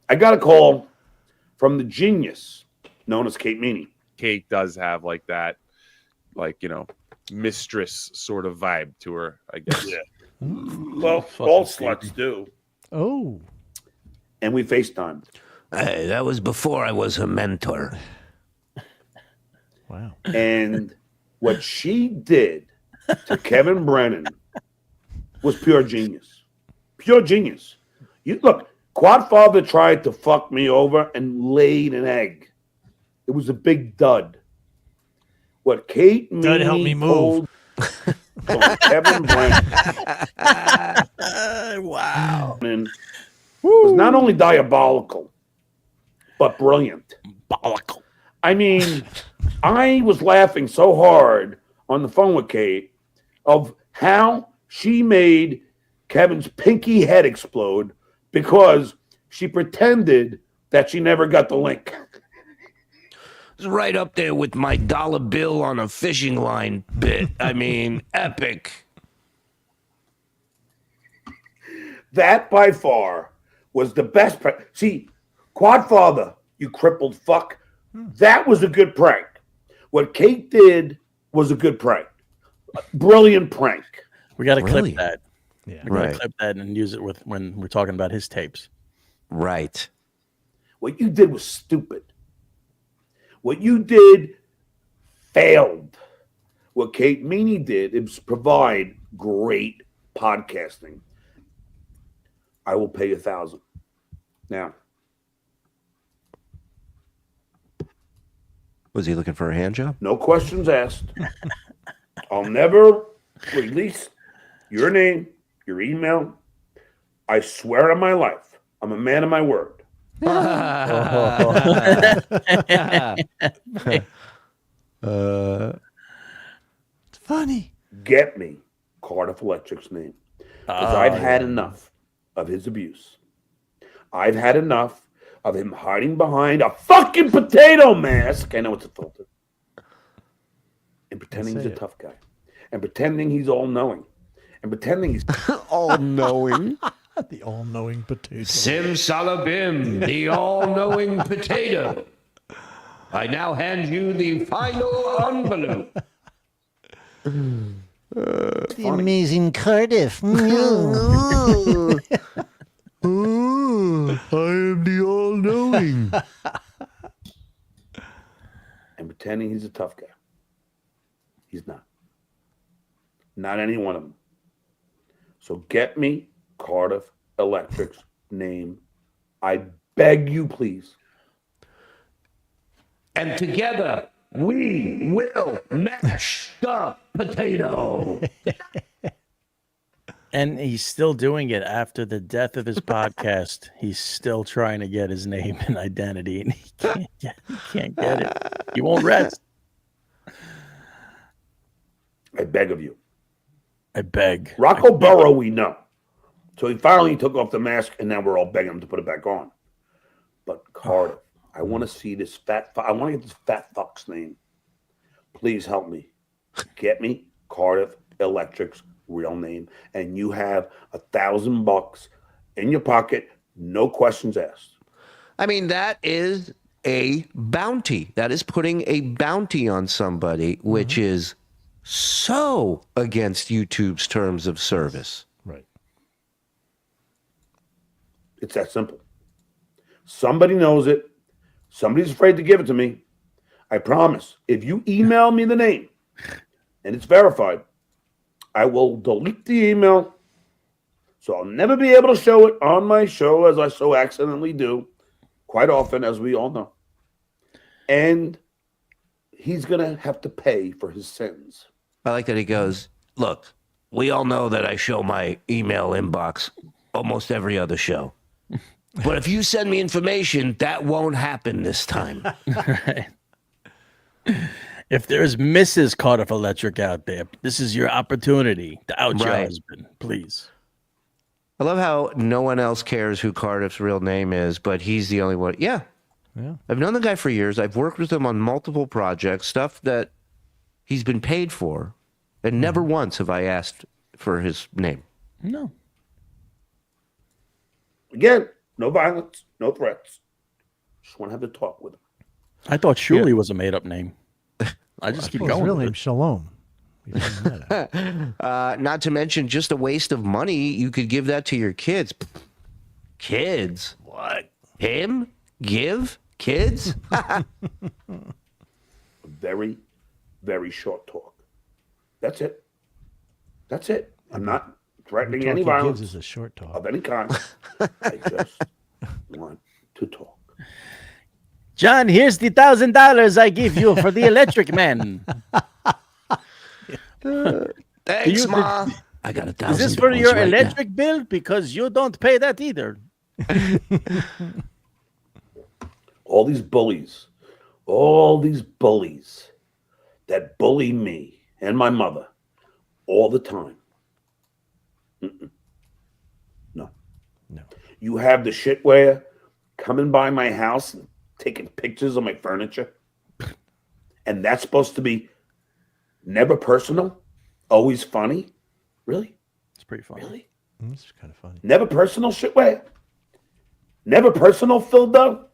I got a call from the genius known as Kate Meany. Kate does have like that, mistress sort of vibe to her, I guess. Yeah. Well, all sluts do. Oh. And we FaceTimed. Hey, that was before I was her mentor. Wow. And what she did to Kevin Brennan was pure genius. Pure genius. You look, Quadfather tried to fuck me over and laid an egg. It was a big dud. What Kate Meany help me move. Kevin Brennan wow. was not only diabolical, but brilliant. Diabolical. I mean, I was laughing so hard on the phone with Kate of how she made Kevin's pinky head explode because she pretended that she never got the link. It's right up there with my dollar bill on a fishing line bit. I mean, epic. That by far was the best prank. See, Quadfather, you crippled fuck, that was a good prank. What Kate did was a good prank. Brilliant prank. We got to clip that. Yeah. We got to clip that and use it with when we're talking about his tapes. Right. What you did was stupid. What you did failed. What Kate Meany did is provide great podcasting. I will pay $1,000. Now. Was he looking for a hand job? No questions asked. I'll never release your name, your email. I swear on my life, I'm a man of my word. It's funny. Get me Cardiff Electric's name. Because I've had enough of his abuse. I've had enough of him hiding behind a fucking potato mask. I know it's a filter. And pretending he's a tough guy. And pretending he's all-knowing. And pretending he's all-knowing. The all-knowing potato. Simsalabim, the all-knowing potato. I now hand you the final envelope. The amazing Cardiff. I am the all-knowing. And pretending he's a tough guy. He's not. Not any one of them. So get me Cardiff Electric's name. I beg you, please. And together, we will mash the potato. And he's still doing it after the death of his podcast. He's still trying to get his name and identity, and he can't get it. He won't rest. I beg of you. I beg. Rocco Burrow, we know. So he finally took off the mask, and now we're all begging him to put it back on. But Cardiff, I want to see this I want to get this fat fuck's name. Please help me. Get me Cardiff Electric's real name, and you have $1,000 in your pocket, no questions asked. I mean, that is a bounty. That is putting a bounty on somebody, which is so against YouTube's terms of service. Right. It's that simple. Somebody knows it. Somebody's afraid to give it to me. I promise. If you email me the name and it's verified, I will delete the email. So I'll never be able to show it on my show, as I so accidentally do quite often, as we all know. And he's going to have to pay for his sins. I like that he goes, look, we all know that I show my email inbox almost every other show. But if you send me information, that won't happen this time. Right. If there's Mrs. Cardiff Electric out there, this is your opportunity to out your husband, please. I love how no one else cares who Cardiff's real name is, but he's the only one. Yeah. I've known the guy for years. I've worked with him on multiple projects, stuff that he's been paid for, and never once have I asked for his name. No. Again, no violence, no threats. Just want to have the talk with him. I thought Shuli was a made-up name. I just keep His going. real with name's it. Shalom. Not to mention just a waste of money. You could give that to your kids. Kids? What? Him? Give? Kids? Very, very short talk. That's it. That's it. I'm not threatening Talk any he violence gives is a short talk. of any kind. I just want to talk. John, here's the $1,000 I give you for the electric man. Thanks, Ma. I got $1,000. Is this for your right electric bill? Because you don't pay that either. All these bullies that bully me and my mother all the time. You have the shitware coming by my house and taking pictures of my furniture. And that's supposed to be never personal, always funny? Really? It's pretty funny. Really? It's kind of funny. Never personal, shitware? Never personal, Phil Doe?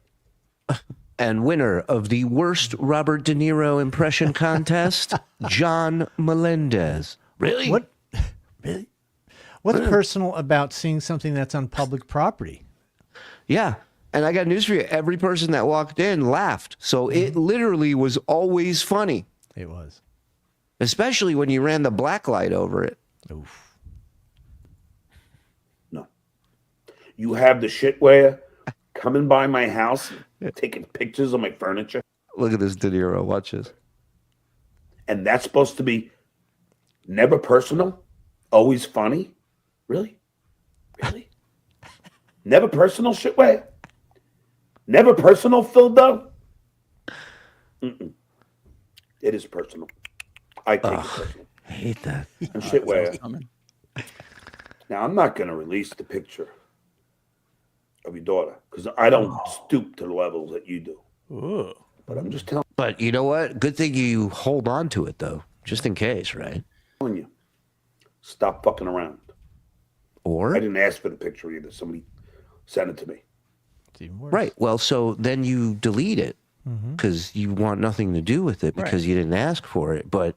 And winner of the worst Robert De Niro impression contest, John Melendez. Really? What? Really? What's personal about seeing something that's on public property? Yeah. And I got news for you. Every person that walked in laughed. So it literally was always funny. It was. Especially when you ran the black light over it. Oof. No. You have the shitware coming by my house and taking pictures of my furniture. Look at this De Niro. Watch this. And that's supposed to be never personal, always funny? Really? Really? Never personal, shitware? Never personal, Phil Doe? Mm-mm. It is personal. I take it personal. I hate that. And shitware. Now, I'm not going to release the picture of your daughter because I don't stoop to the levels that you do. Ooh. But I'm just telling But you know what? Good thing you hold on to it, though, just in case, right? you. Stop fucking around. Or? I didn't ask for the picture either. Somebody sent it to me. It's even worse. Right. Well, so then you delete it because you want nothing to do with it because you didn't ask for it. But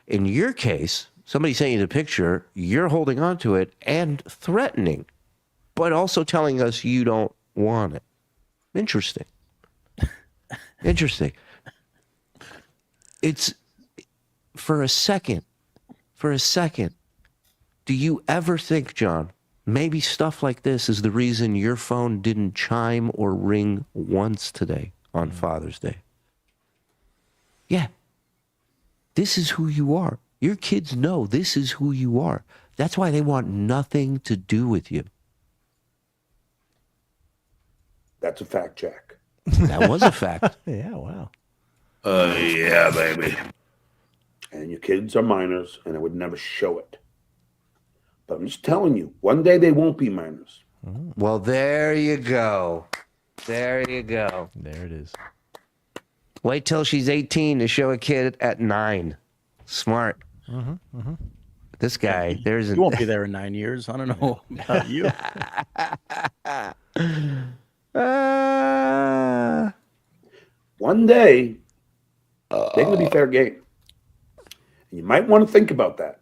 in your case, somebody sent you the picture, you're holding on to it and threatening, but also telling us you don't want it. Interesting. Interesting. It's for a second, do you ever think, John, maybe stuff like this is the reason your phone didn't chime or ring once today on Father's Day? Yeah. This is who you are. Your kids know this is who you are. That's why they want nothing to do with you. That's a fact, Jack. That was a fact. Yeah, wow. Yeah, baby. And your kids are minors, and I would never show it. But I'm just telling you, one day they won't be minors. Well, there you go. There you go. There it is. Wait till she's 18 to show a kid at 9. Smart. This guy, there's You won't be there in 9 years. I don't know about you. One day, they're going to be fair game. And you might want to think about that.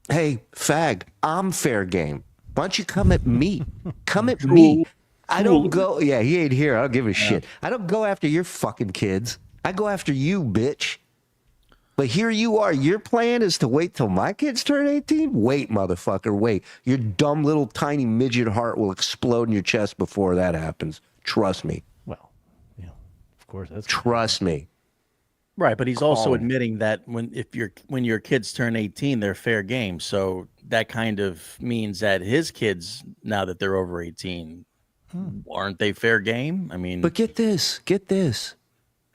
Hey, fag, I'm fair game. Why don't you come at me? Come at me. I don't go. Yeah, he ain't here. I don't give a shit. I don't go after your fucking kids. I go after you, bitch. But here you are. Your plan is to wait till my kids turn 18? Wait, motherfucker, wait. Your dumb little tiny midget heart will explode in your chest before that happens. Trust me. Well, yeah, of course. That's Trust me. Right, but he's also Oh. admitting that when your kids turn 18, they're fair game. So that kind of means that his kids, now that they're over 18, aren't they fair game? I mean, But get this.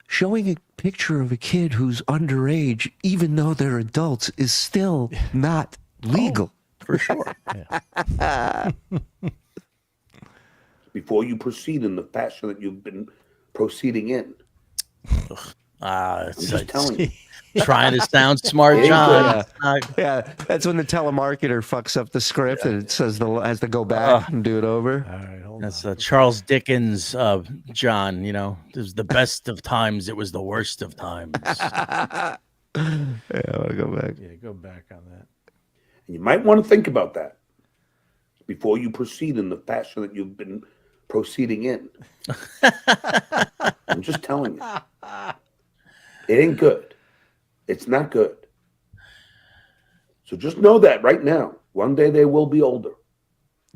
Showing a picture of a kid who's underage, even though they're adults, is still not legal. for sure. Before you proceed in the fashion that you've been proceeding in. I'm just telling you. Trying to sound smart, John. Yeah, that's when the telemarketer fucks up the script and it says has to go back and do it over. All right, hold That's Charles Dickens, John. You know, it was the best of times. It was the worst of times. Yeah, I want to go back. Yeah, go back on that. And you might want to think about that before you proceed in the fashion that you've been proceeding in. I'm just telling you. It ain't good. It's not good. So just know that right now. One day they will be older.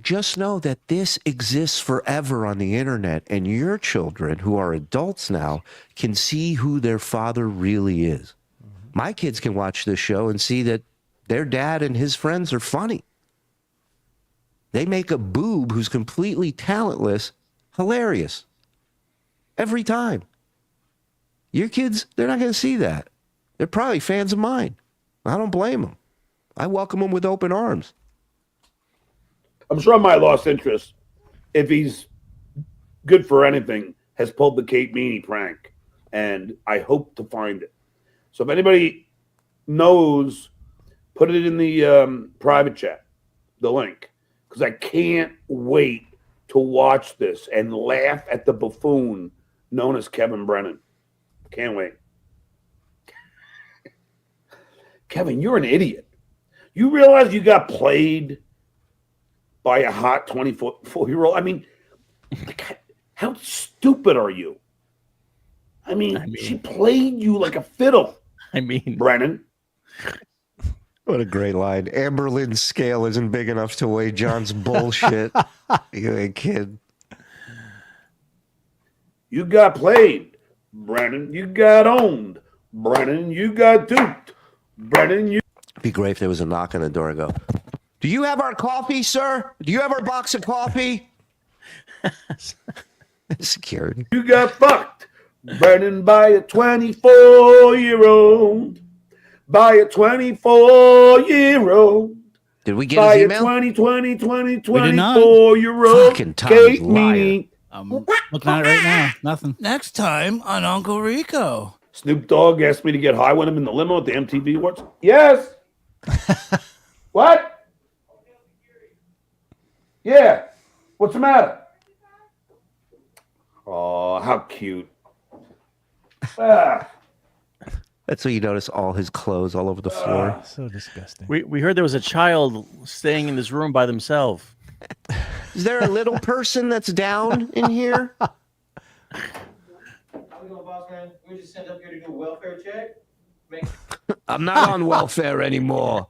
Just know that this exists forever on the internet, and your children, who are adults now, can see who their father really is. My kids can watch this show and see that their dad and his friends are funny. They make a boob who's completely talentless hilarious. Every time. Your kids, they're not going to see that. They're probably fans of mine. I don't blame them. I welcome them with open arms. I'm sure I might have lost interest if he's good for anything, has pulled the Kate Meany prank, and I hope to find it. So if anybody knows, put it in the private chat, the link, because I can't wait to watch this and laugh at the buffoon known as Kevin Brennan. Can't wait. Kevin, you're an idiot. You realize you got played by a hot 24-year-old? I mean, how stupid are you? I mean, she played you like a fiddle. Brennan. What a great line. Amber Lynn's scale isn't big enough to weigh John's bullshit. You ain't kid. You got played. Brennan, you got owned. Brennan, you got duped. Brennan, you... It'd be great if there was a knock on the door and go, do you have our coffee, sir? Do you have our box of coffee? Security. You got fucked. Brennan by a 24-year-old. By a 24-year-old. Did we get his email? By a 24-year-old. Fucking Tommy's Kate Meany. I'm looking at it right now. Nothing. Next time on Uncle Rico. Snoop Dogg asked me to get high with him in the limo at the MTV Awards. Yes. What? Yeah. What's the matter? Oh, how cute. That's when you notice all his clothes all over the floor. So disgusting. We heard there was a child staying in this room by themselves. Is there a little person that's down in here? We just sent up here to do a welfare check. I'm not on welfare anymore.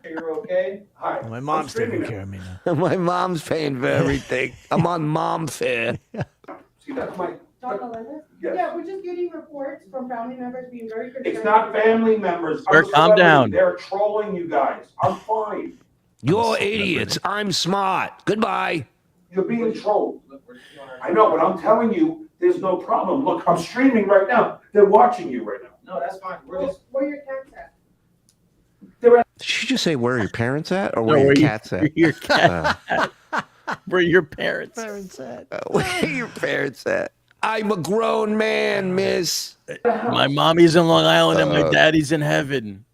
You're okay? Hi. My mom's taking care of me now. My mom's paying for everything. I'm on mom fare. See, that's my... John Melendez? Yes. Yeah, we're just getting reports from family members being very concerned. It's not family members. Sir, I'm a calm celebrity. down. They're trolling you guys. I'm fine. You're idiots. I'm smart. Goodbye. You're being trolled. I know, but I'm telling you, there's no problem. Look, I'm streaming right now. They're watching you right now. No, that's fine. We're just. Where your cats at? They're at... Did she just say where are your parents at or No, where your where cats at? Where your cat Where your parents at? Where are your parents at? I'm a grown man, miss. My mommy's in Long Island and my daddy's in heaven.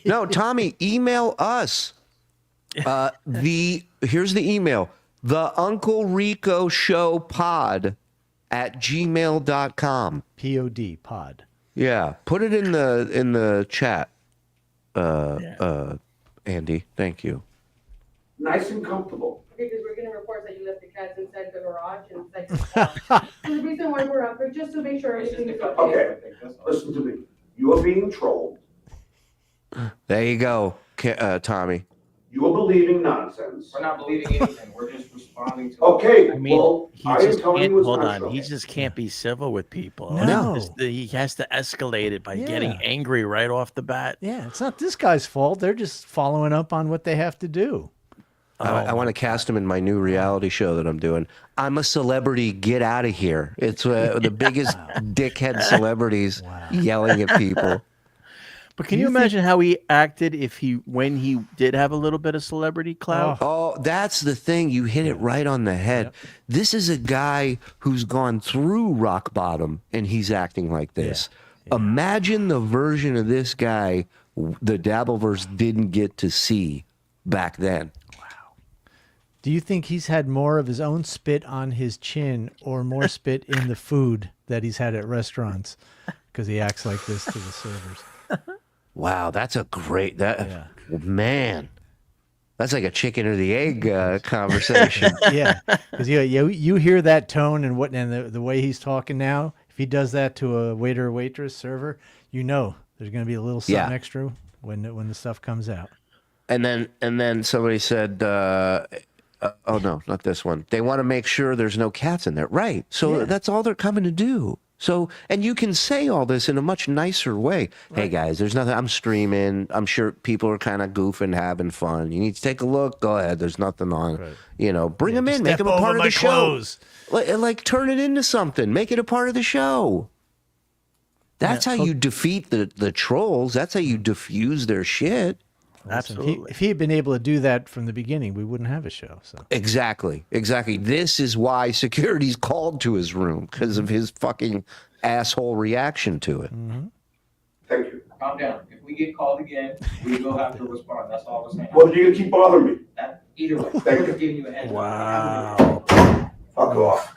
No, Tommy, email us. Here's the email. The Uncle Rico Show pod at gmail.com. POD pod. Yeah. Put it in the chat. Andy, thank you. Nice and comfortable. Because we're getting reports that you left the cats inside the garage and so the reason why we're up there just to make sure everything is okay. Okay, listen to me. You are being trolled. There you go, Tommy. You are believing nonsense. We're not believing anything. We're just responding to. Okay, I mean, well, he I just am telling can't, you it's hold not on. true. He just can't be civil with people. No. He has to escalate it by getting Yeah. angry right off the bat. Yeah, it's not this guy's fault. They're just following up on what they have to do. I want to cast him in my new reality show that I'm doing. I'm a celebrity. Get out of here. It's the biggest dickhead celebrities yelling at people. But can you imagine how he acted when he did have a little bit of celebrity clout? Oh, that's the thing. You hit it right on the head. Yep. This is a guy who's gone through rock bottom and he's acting like this. Yeah. Imagine the version of this guy the Dabbleverse didn't get to see back then. Do you think he's had more of his own spit on his chin or more spit in the food that he's had at restaurants because he acts like this to the servers? Wow, that's a great man. That's like a chicken or the egg conversation. Yeah, because you hear that tone and the way he's talking now. If he does that to a waiter or waitress server, you know there's going to be a little something extra when the stuff comes out. And then somebody said, "Oh no, not this one." They want to make sure there's no cats in there, right? So that's all they're coming to do. So, and you can say all this in a much nicer way. Right. Hey guys, there's nothing. I'm streaming. I'm sure people are kind of goofing, having fun. You need to take a look. Go ahead. There's nothing on. Right. You know, bring them in. Make them a part of the show. Like turn it into something. Make it a part of the show. That's how you defeat the trolls. That's how you diffuse their shit. Absolutely. If he had been able to do that from the beginning, we wouldn't have a show. So Exactly. This is why security's called to his room, because of his fucking asshole reaction to it. Thank you. Calm down. If we get called again, we will have to respond. That's all we're saying. Well, you're gonna keep bothering me. Either way, Thank we're you. giving you a heads up. Wow. Fuck off.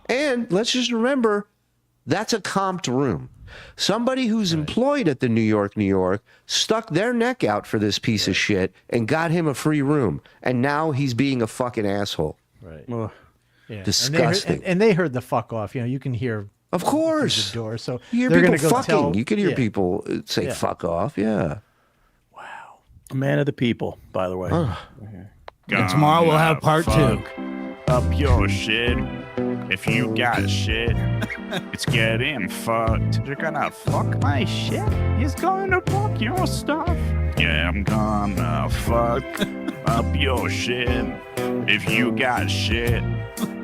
And let's just remember, that's a comped room. Somebody who's employed at the New York, stuck their neck out for this piece of shit and got him a free room. And now he's being a fucking asshole. Right. Yeah. Disgusting. And they heard the fuck off. You can hear. Of course. The door. So You hear they're people gonna go fucking. tell- You can hear Yeah. people say Yeah. fuck off. Yeah. A man of the people, by the way. And tomorrow we'll have part 2. Fuck up your shit. If you got shit, it's getting fucked. You're gonna fuck my shit? He's gonna fuck your stuff. Yeah, I'm gonna fuck up your shit. If you got shit,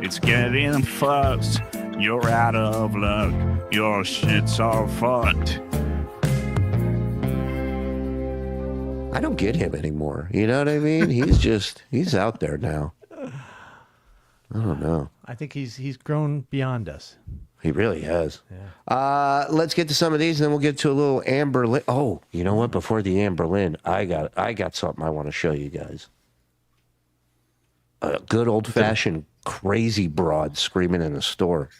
it's getting fucked. You're out of luck. Your shit's all fucked. I don't get him anymore. You know what I mean? He's out there now. I don't know. I think he's grown beyond us. He really has. Yeah. Let's get to some of these, and then we'll get to a little Amber Lynn. Oh, you know what? Before the Amber Lynn, I got something I want to show you guys. A good old-fashioned crazy broad screaming in a store.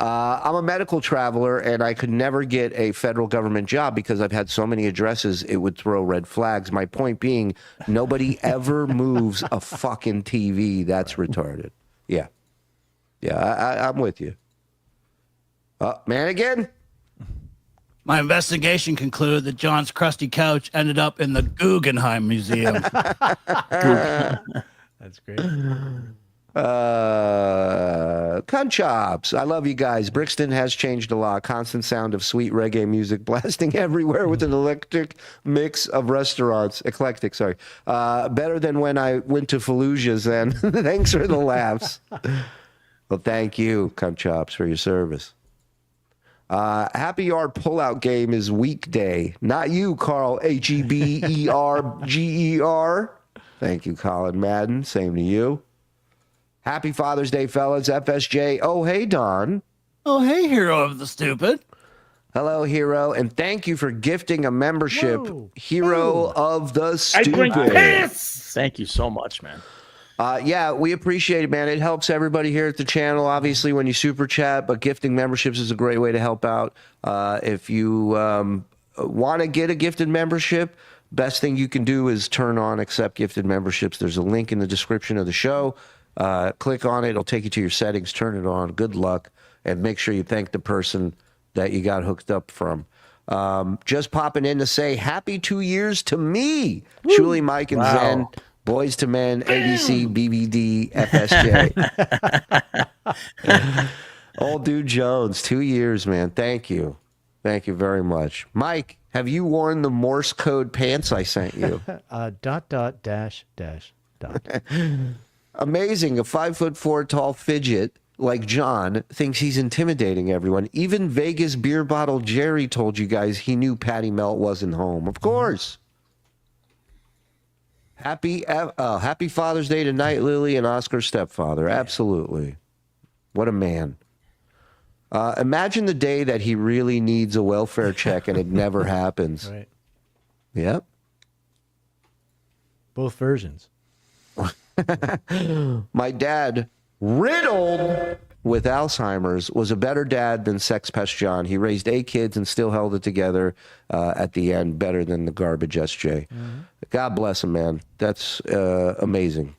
I'm a medical traveler, and I could never get a federal government job because I've had so many addresses, it would throw red flags. My point being, nobody ever moves a fucking TV. That's retarded. Yeah. Yeah, I'm with you. Man again? My investigation concluded that John's crusty couch ended up in the Guggenheim Museum. That's great. Cunt chops. I love you guys. Brixton has changed a lot. Constant sound of sweet reggae music blasting everywhere with an eclectic mix of restaurants. Eclectic, sorry. Better than when I went to Fallujah's, and thanks for the laughs. Well, thank you, Cunt chops, for your service. Happy Hour pullout game is weekday. Not you, Karl, Heberger. Thank you, Colin Madden. Same to you. Happy Father's Day, fellas. FSJ. Oh, hey, Don. Oh, hey, hero of the stupid. Hello, hero. And thank you for gifting a membership. Hero of the Stupid. Thank you so much, man. Yeah, we appreciate it, man. It helps everybody here at the channel, obviously, when you super chat, but gifting memberships is a great way to help out. If you want to get a gifted membership, best thing you can do is turn on accept gifted memberships. There's a link in the description of the show. Click on it. It'll take you to your settings. Turn it on. Good luck. And make sure you thank the person that you got hooked up from. Just popping in to say happy 2 years to me. Woo. Shuli, Mike, and Zen. Boys to Men, ABC, BBD, FSJ. Old Dude Jones, 2 years, man. Thank you. Thank you very much. Mike, have you worn the Morse code pants I sent you? ... Amazing. A 5'4" tall fidget like John thinks he's intimidating everyone. Even Vegas beer bottle Jerry told you guys he knew Patty Melt wasn't home. Of course. Happy Father's Day tonight, Lily and Oscar's stepfather. Absolutely. What a man. Imagine the day that he really needs a welfare check and it never happens. Right. Yep. Both versions. My dad, riddled with Alzheimer's, was a better dad than Sex Pest John. He raised 8 kids and still held it together at the end, better than the garbage SJ. God bless him, man. That's amazing.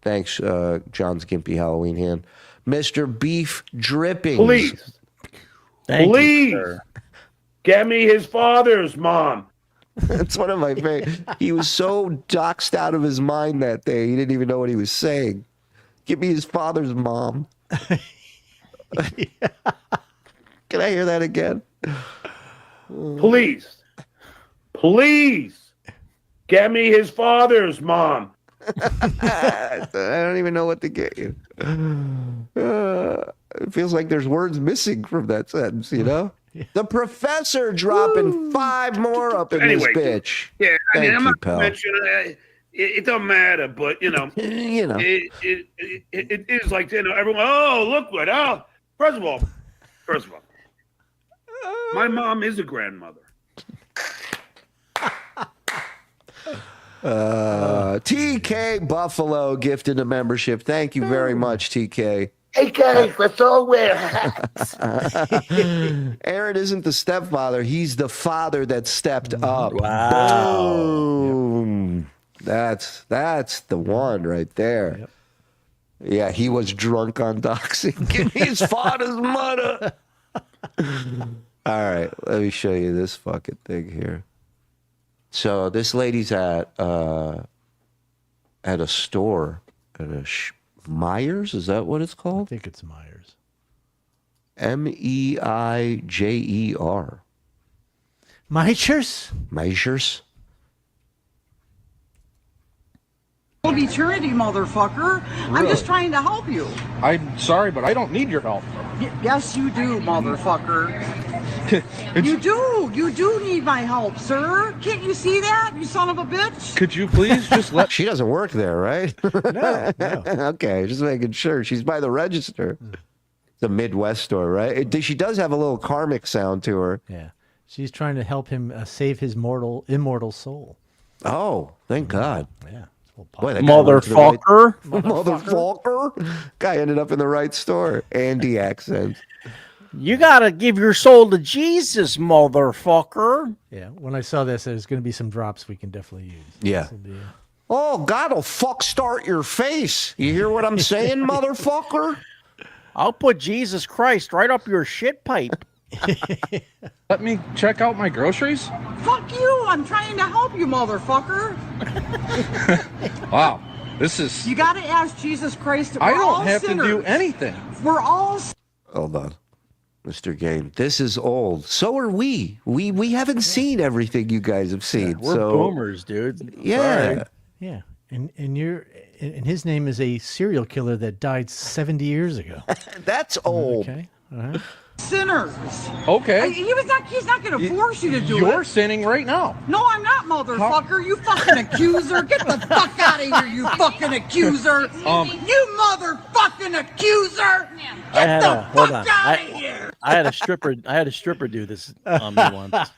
Thanks, John's gimpy Halloween hand. Mr. Beef Drippings. Please. Please. Get me his father's mom. That's one of my favorite. He was so doxed out of his mind that day, he didn't even know what he was saying. Give me his father's mom. Can I hear that again? Please. Please. Get me his father's mom. I don't even know what to get you. It feels like there's words missing from that sentence, you know? The professor dropping 5 more up in Anyway, this bitch. Yeah, I mean, Thank I'm you, not pal. mentioning it don't matter, but you know, it is like, you know, everyone. Oh, look what! Oh, first of all, my mom is a grandmother. TK Buffalo gifted a membership. Thank you very much, TK. Hey guys, let's all wear hats. Aaron isn't the stepfather. He's the father that stepped up. Wow. Boom. That's the one right there. Yep. Yeah, he was drunk on doxing. Give me his father's mother. All right, let me show you this fucking thing here. So this lady's at a store at a Myers. Is that what it's I called? think it's Myers. Meijer. Myers? Eternity, motherfucker. I'm just trying to help you. I'm sorry, but I don't need your help. Yes, you do, motherfucker. You do need my help, sir. Can't you see that, you son of a bitch? Could you please just let... She doesn't work there, right? No. Okay, just making sure. She's by the register. It's a Midwest store, right? She does have a little karmic sound to her. Yeah. She's trying to help him save his immortal soul. Oh, thank God. Yeah. Boy, that guy went to the Motherfucker. Motherfucker. Guy ended up in the right store. Andy accent. You gotta give your soul to Jesus, motherfucker. Yeah. When I saw this, there's going to be some drops we can definitely use. Yeah. This will be, Oh, God will fuck start your face. You hear what I'm saying, motherfucker? I'll put Jesus Christ right up your shit pipe. Let me check out my groceries? Fuck you. I'm trying to help you, motherfucker. Wow, this is... You got to ask Jesus Christ. I We're all don't have to do sinners. anything. We're all... Hold on. Mr. Game, this is old. So are we. We haven't seen everything you guys have seen. We're boomers, dude. Yeah. Sorry. Yeah. And his name is a serial killer that died 70 years ago. That's old. Okay. All right. sinners. Okay. He's not going to force you to do it. You're sinning right now. No, I'm not, motherfucker. You fucking accuser. Get the fuck out of here, you fucking accuser. You motherfucking accuser. Get the fuck out of here. I had a stripper do this on me once.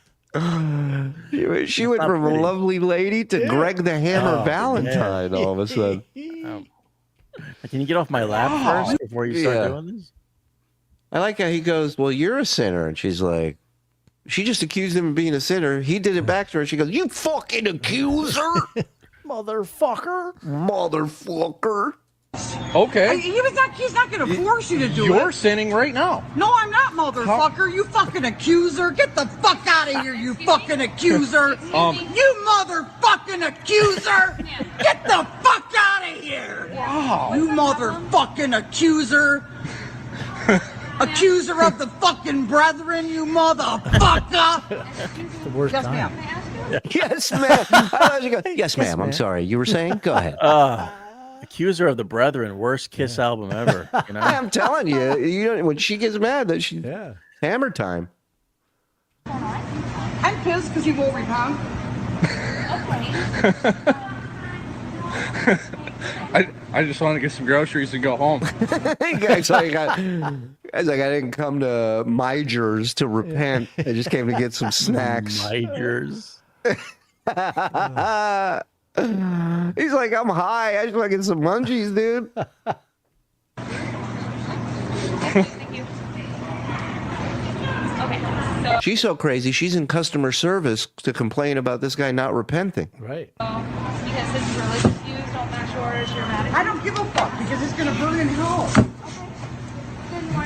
She went from a lovely lady to Greg the Hammer Valentine all of a sudden. Can you get off my lap first before you start doing this? I like how he goes, well, you're a sinner. And she's like, she just accused him of being a sinner. He did it back to her. She goes, you fucking accuser. Motherfucker. Motherfucker. Okay. He's not going to force you to do it. You're sinning right now. No, I'm not, motherfucker. You fucking accuser. Get the fuck out of here, you fucking accuser. You motherfucking accuser. Get the fuck out of here. Wow. You motherfucking accuser. Accuser of the fucking brethren, you motherfucker. The worst Yes, time. ma'am. Yes, ma'am. I thought you go, yes, ma'am. I'm sorry. You were saying? Go ahead. Accuser of the Brethren, worst Kiss album ever. You know? I'm telling you, when she gets mad, that she's hammer time. I'm pissed because he won't repent. I just want to get some groceries and go home. Guys, I didn't come to Meijer's to repent. I just came to get some snacks. Meijer's. He's like, I'm high. I just want to get some munchies, dude. She's so crazy. She's in customer service to complain about this guy not repenting. Right. Because his religious views don't match yours, you're mad at I don't give a fuck because it's gonna burn in hell.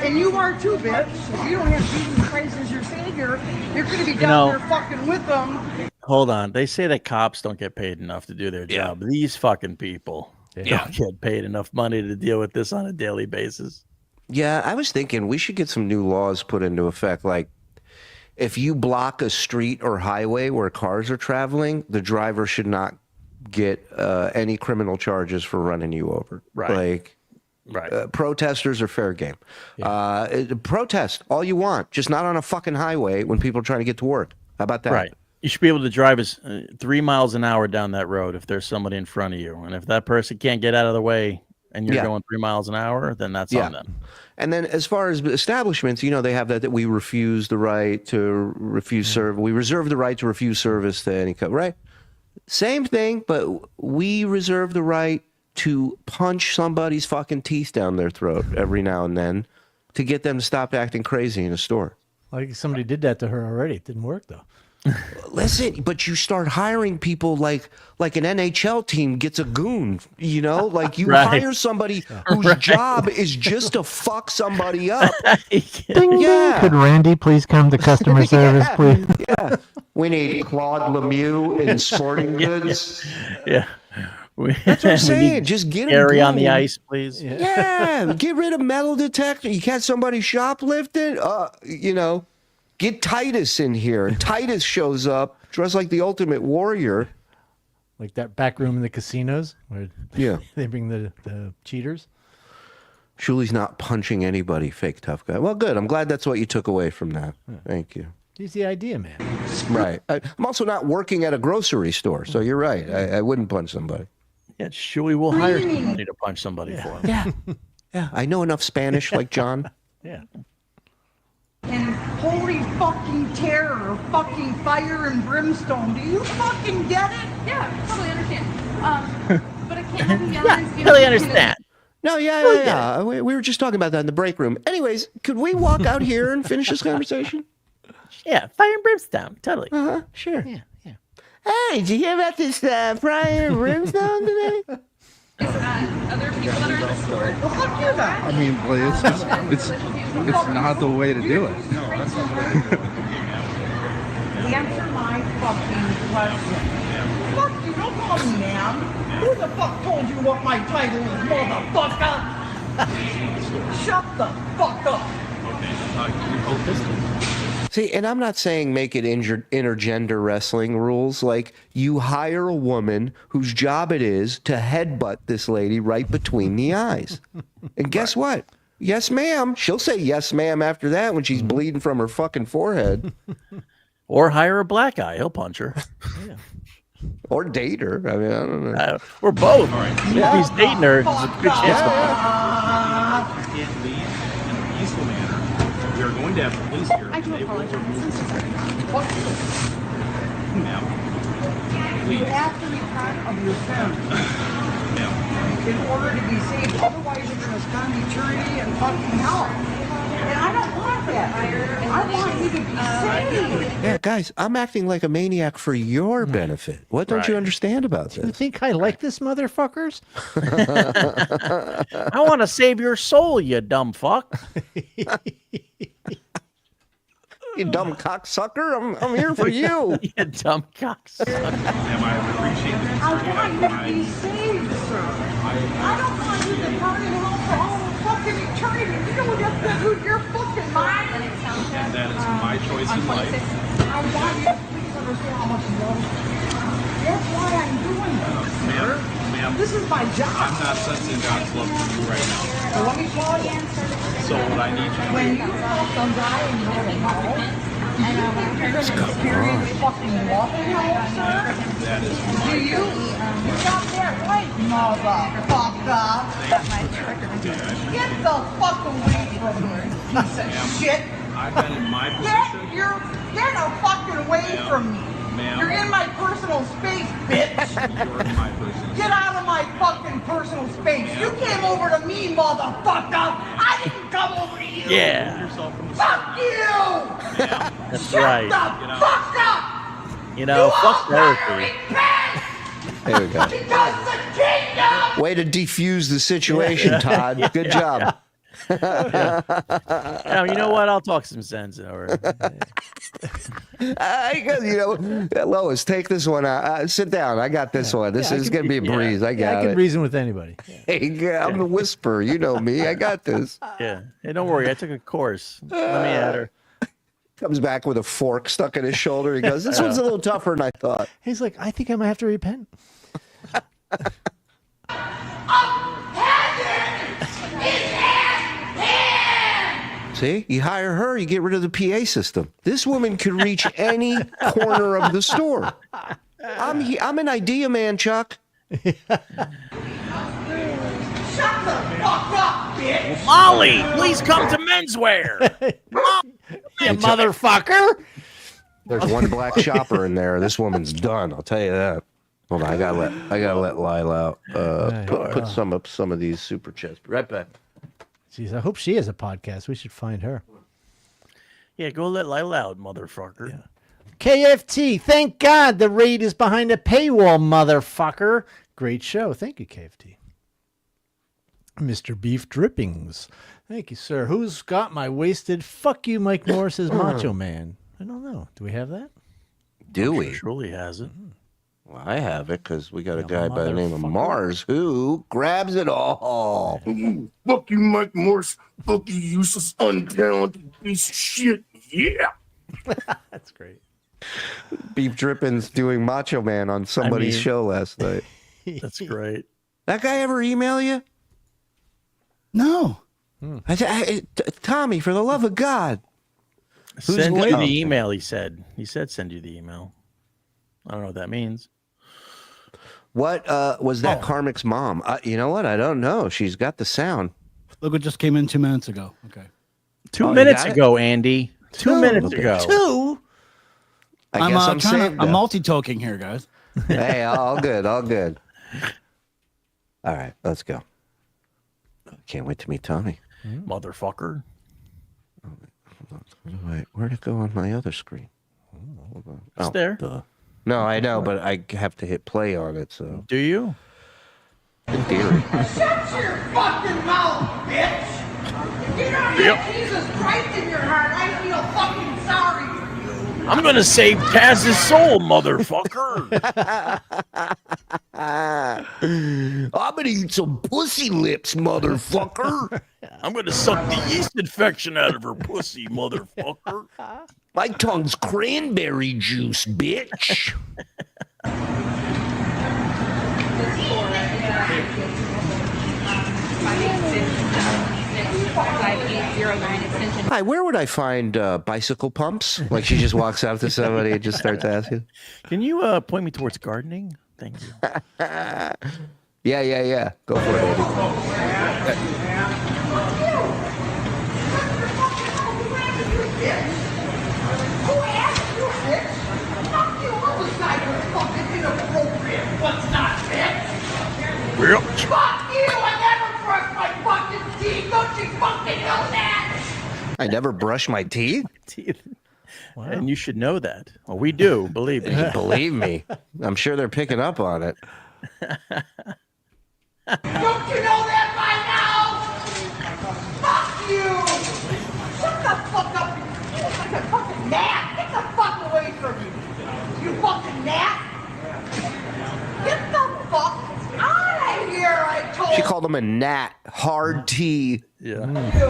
And you are too, bitch. If you don't have Jesus Christ as your savior, you're gonna be down there fucking with them. Hold on. They say that cops don't get paid enough to do their job. These fucking people don't get paid enough money to deal with this on a daily basis. Yeah, I was thinking we should get some new laws put into effect. Like, if you block a street or highway where cars are traveling, the driver should not get any criminal charges for running you over. Right. Like, Right. Protesters are fair game. Protest all you want, just not on a fucking highway when people are trying to get to work. How about that? Right. You should be able to drive 3 miles an hour down that road if there's somebody in front of you. And if that person can't get out of the way and you're going 3 miles an hour, then that's on them. And then as far as establishments, they have that we refuse the right to refuse service. We reserve the right to refuse service to any right? Same thing, but we reserve the right to punch somebody's fucking teeth down their throat every now and then to get them to stop acting crazy in a store. Like somebody did that to her already. It didn't work though. Listen, but you start hiring people like an NHL team gets a goon, like you hire somebody whose job is just to fuck somebody up. Could Randy please come to customer service, please? Yeah. We need Claude Lemieux in sporting goods. Yeah. That's what I'm saying. Just get him Gary on the ice, please. Yeah. Get rid of metal detector. You catch somebody shoplifting, get Titus in here. And Titus shows up dressed like the Ultimate Warrior. Like that back room in the casinos where they bring the cheaters. Shuli's not punching anybody, fake tough guy. Well, good. I'm glad that's what you took away from that. Thank you. He's the idea, man. Right. I'm also not working at a grocery store, so you're right. I wouldn't punch somebody. Yeah, Shuli will hire somebody to punch somebody for him. Yeah. Yeah. I know enough Spanish like John. Yeah. And holy fucking terror, fucking fire and brimstone. Do you fucking get it? Yeah, totally understand. But I can't have you yelling. Totally understand. No, yeah. We were just talking about that in the break room. Anyways, could we walk out here and finish this conversation? Yeah, fire and brimstone. Totally. Sure. Yeah. Hey, did you hear about this fire and brimstone today? Other people that are in the store. Well, fuck you then. I mean, well, it's not the way to do it. Answer my fucking question. Fuck you, don't call me ma'am. Who the fuck told you what my title is, motherfucker? Shut the fuck up. See, and I'm not saying make it intergender wrestling rules. Like, you hire a woman whose job it is to headbutt this lady right between the eyes. And guess what? Yes, ma'am. She'll say yes, ma'am after that when she's bleeding from her fucking forehead. Or hire a black guy. He'll punch her. Yeah. Or date her. I mean, I don't know. Or both. If he's dating her, there's a good chance to punch her. Can't leave in a peaceful manner. We are going to have police here. I do apologize. Ma'am. You have to repent of your sin. In order to be saved. Otherwise, you're going to spend eternity in fucking hell. And I don't want that. I want you to be saved. Yeah, guys, I'm acting like a maniac for your benefit. What don't you understand about You this? think I like this, motherfuckers? I want to save your soul, you dumb fuck. You dumb cocksucker. I'm here for you. You dumb cocksucker. Ma'am, I appreciate the I want you to be saved, sir. I don't want you to burn in hell for all of fucking eternity. You know that's your fucking mind. and that is my choice in life. I want you to please understand how much you love me. That's why I'm doing this. Ma'am, this is my job. I'm not sensing God's love for you right now. So let me tell you. So what I need you to do. When you tell somebody you really know, do you think you're going to experience fucking love in hell, sir? That is Do you? You got that right, motherfucker. Get the fuck away from me, piece of shit. I've been in my position. Get the fucking away from me. Ma'am. You're in my personal space, bitch. You're in my personal Get out of my fucking personal space. You came over to me, motherfucker. I didn't come over to you. Yeah. Fuck you. That's Shut right. the fuck up. You know, You fuck all better therapy. There we go. Because the kingdom. Way to defuse the situation, Todd. Good job. Now, you know what? I'll talk some sense over. Lois, take this one out. Sit down. I got this one. This is going to be a breeze. I got I can it. reason with anybody. Hey, I'm the whisperer. You know me. I got this. Yeah. Hey, don't worry. I took a course. Let me at her. Comes back with a fork stuck in his shoulder. He goes, this one's a little tougher than I thought. He's like, I think I might have to repent. See, you hire her, you get rid of the PA system. This woman could reach any corner of the store. I'm an idea man, Chuck. Shut the fuck up, bitch! Molly, please come to menswear. You motherfucker. There's one black shopper in there. This woman's done. I'll tell you that. Hold on, I gotta let Lila out. Put some of these super chats. Right back. Jeez, I hope she has a podcast. We should find her. Yeah, go let Lila out, motherfucker. Yeah. KFT, thank God the raid is behind a paywall, motherfucker. Great show. Thank you, KFT. Mr. Beef Drippings. Thank you, sir. Who's got my wasted fuck you, Mike Morse as Macho Man? I don't know. Do we have that? Do we? Shuli has it. Well, I have it because we got a guy by the name of Mars who grabs it all. Fuck you, Mike Morse. Fuck you, useless, untalented piece of shit. Yeah. That's great. Beef Drippings doing Macho Man on somebody's show last night. That's great. That guy ever email you? No. Tommy, for the love of God. Send you the email, he said. He said send you the email. I don't know what that means. What was that Karmic's mom? You know what? I don't know. She's got the sound. Look what just came in 2 minutes ago. Okay. 2 minutes ago, Andy. 2 minutes ago. Two? I guess I'm saved I'm now. multi-toking here, guys. Hey, all good, all good. All right, let's go. Can't wait to meet Tommy. Motherfucker. Wait, where'd it go on my other screen? Hold on. It's there. Duh. No, I know, but I have to hit play on it. So. Do you? In theory. Shut your fucking mouth, bitch! If you don't have Jesus Christ in your heart, I feel fucking sorry for you. I'm gonna save Taz's soul, motherfucker. I'm gonna eat some pussy lips, motherfucker. I'm gonna suck the yeast infection out of her pussy, motherfucker. My tongue's cranberry juice, bitch. Hi, where would I find bicycle pumps? Like she just walks up to somebody and just starts asking. Can you point me towards gardening? Thank you. Yeah. Go for it, Eddie. Who asked you, bitch? Fuck you, what was that fucking inappropriate? What's not, bitch? Fuck you, I never brushed my fucking teeth. Don't you fucking know that? I never brush my teeth. Wow. And you should know that. Well, we do, believe me. Believe me. I'm sure they're picking up on it. Don't you know that by now? Fuck you! Shut the fuck up! You look like a fucking gnat! Get the fuck away from me! You fucking gnat! Get the fuck out of here, I told She called him a gnat. Hard T. Yeah. you!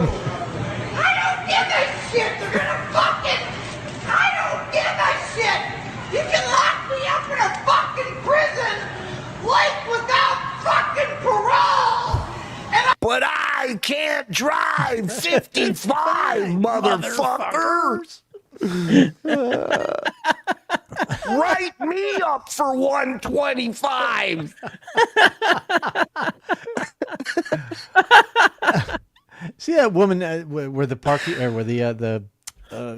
I don't give a shit! They're gonna fucking... I don't give a shit! You can lock me up in a fucking prison like without fucking parole! But I can't drive 55, motherfuckers. Write me up for 125. See that woman where the parking or where the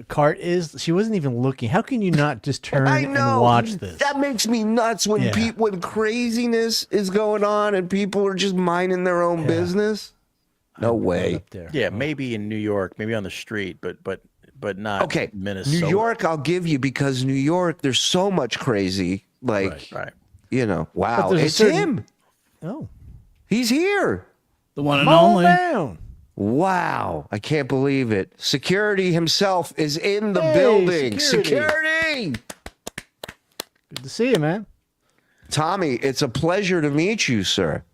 cart is? She wasn't even looking. How can you not just turn and watch this? That makes me nuts when when craziness is going on and people are just minding their own business. No way. Yeah, maybe in New York, maybe on the street, but not Minnesota. New York, I'll give you because New York, there's so much crazy. Like, you know, wow, it's him. Oh, he's here. The one and only. Down. Wow, I can't believe it. Security himself is in the building. Security. Good to see you, man. Tommy, it's a pleasure to meet you, sir.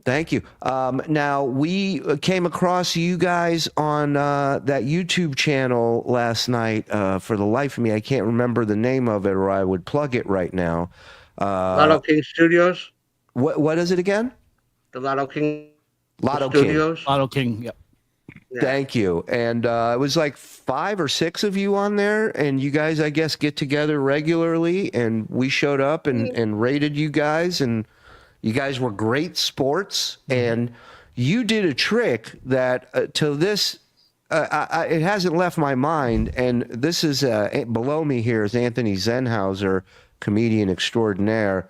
Thank you. Now, we came across you guys on that YouTube channel last night. For the life of me, I can't remember the name of it, or I would plug it right now. Lotto King Studios. What is it again? The Lotto King. Lotto King. Lotto King. Yep. Thank you. And it was like 5 or 6 of you on there, and you guys, I guess, get together regularly. And we showed up and rated you guys, and you guys were great sports. And you did a trick that to this, it hasn't left my mind. And this is below me here is Anthony Zenhauser, comedian extraordinaire.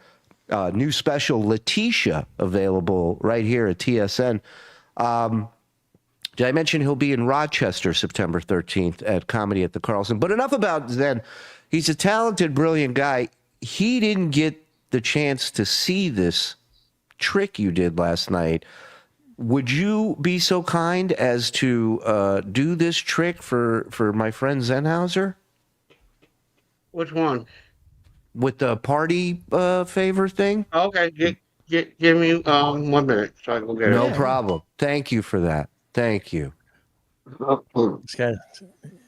New special Letitia available right here at TSN. Did I mention he'll be in Rochester September 13th at Comedy at the Carlson? But enough about Zen. He's a talented, brilliant guy. He didn't get the chance to see this trick you did last night. Would you be so kind as to do this trick for my friend Zenhauser? Which one? With the party favor thing? Okay, give me 1 minute so I can go get it. No problem. Thank you for that. Thank you. This guy,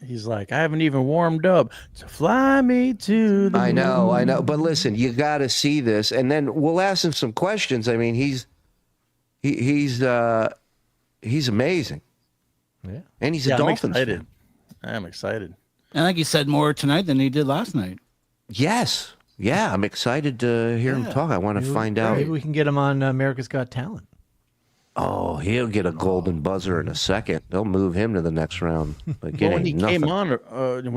he's like, I haven't even warmed up. So fly me to the I know. moon. But listen, you got to see this, and then we'll ask him some questions. I mean, he's amazing. Yeah, and he's a Dolphins I'm excited. fan. I'm excited. I think he said more tonight than he did last night. Yes. Yeah, I'm excited to hear him talk. I want to find out. Maybe we can get him on America's Got Talent. Oh, he'll get a golden buzzer in a second. They'll move him to the next round. But Well, when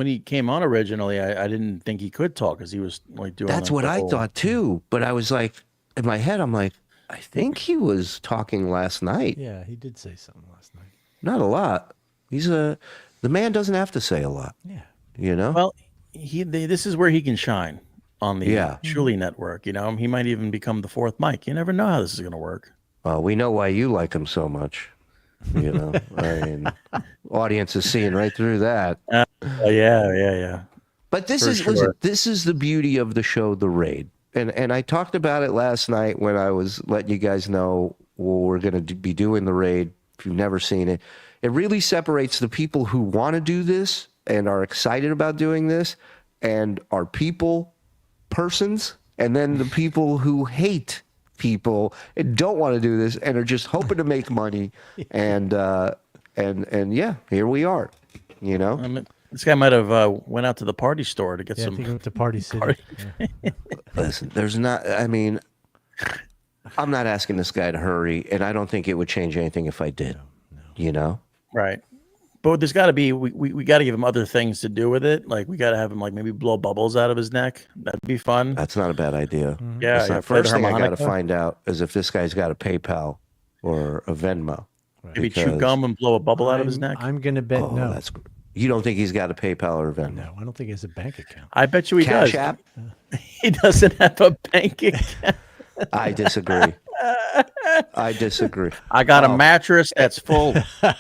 he came on originally, I didn't think he could talk because he was like doing. That's like what the I whole- thought too. But I was like, in my head, I'm like, I think he was talking last night. Yeah, he did say something last night. Not a lot. The man doesn't have to say a lot. Yeah. You know? Well, this is where he can shine on the Shuli Network. You know, he might even become the fourth Mike. You never know how this is going to work. We know why you like him so much. You know, I mean, audience is seeing right through that. Yeah. But this For is sure. listen, this is the beauty of the show, The Raid. And I talked about it last night when I was letting you guys know, well, we're going to be doing The Raid. If you've never seen it, it really separates the people who want to do this and are excited about doing this and are persons, and then the people who hate people and don't want to do this and are just hoping to make money. And yeah, here we are, you know. I mean, this guy might have went out to the party store to get Yeah, I some. think he went to Party City. Listen, I'm not asking this guy to hurry, and I don't think it would change anything if I did. No. You know? Right. But there's got to be, we got to give him other things to do with it. Like, we got to have him, like, maybe blow bubbles out of his neck. That'd be fun. That's not a bad idea. Yeah. The first thing I got to find out is if this guy's got a PayPal or a Venmo. Maybe chew gum and blow a bubble out of his neck. I'm going to bet no. You don't think he's got a PayPal or a Venmo? No, I don't think he has a bank account. I bet you he Cash does. App? He doesn't have a bank account. I disagree. I got a mattress that's full.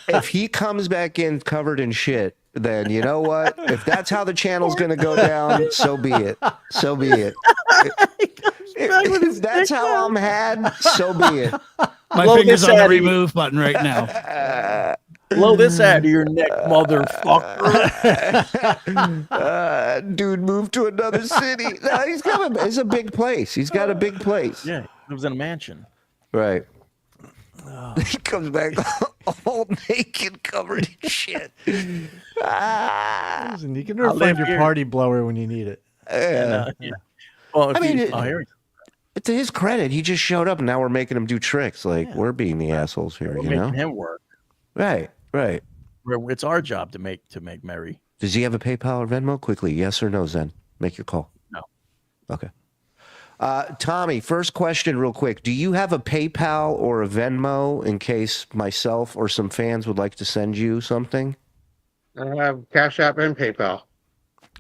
If he comes back in covered in shit, then you know what? If that's how the channel's going to go down, so be it. So be it. If that's how I'm had, so be it. My finger's on the remove button right now. Blow this out of your neck, motherfucker. Dude moved to another city. No, he's coming. It's a big place. He's got a big place. Yeah, he lives in a mansion. Right. He comes back all naked, covered in shit. Listen, you can never find your party blower when you need it. Yeah. Well, I mean, here to his credit, he just showed up, and now we're making him do tricks. Like, we're being the assholes here, we're you know? making him work. Right. It's our job to make merry. Does he have a PayPal or Venmo? Quickly, yes or no, Zen? Make your call. No. Okay. Tommy, first question real quick. Do you have a PayPal or a Venmo in case myself or some fans would like to send you something? I have Cash App and PayPal.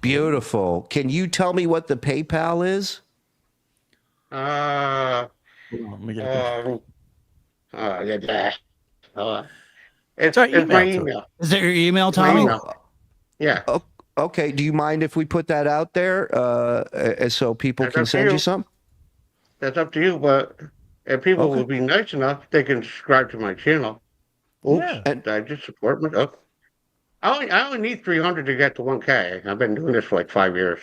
Beautiful. Can you tell me what the PayPal is? It's our my email. email. Is that your email, My Tommy? email. Yeah. Okay. Do you mind if we put that out there so people That's can up to send you you. something? That's up to you, but if people Okay. will be nice enough, they can subscribe to my channel. Oops, And- I just support my. Oh. I only need 300 to get to 1K. I've been doing this for like 5 years.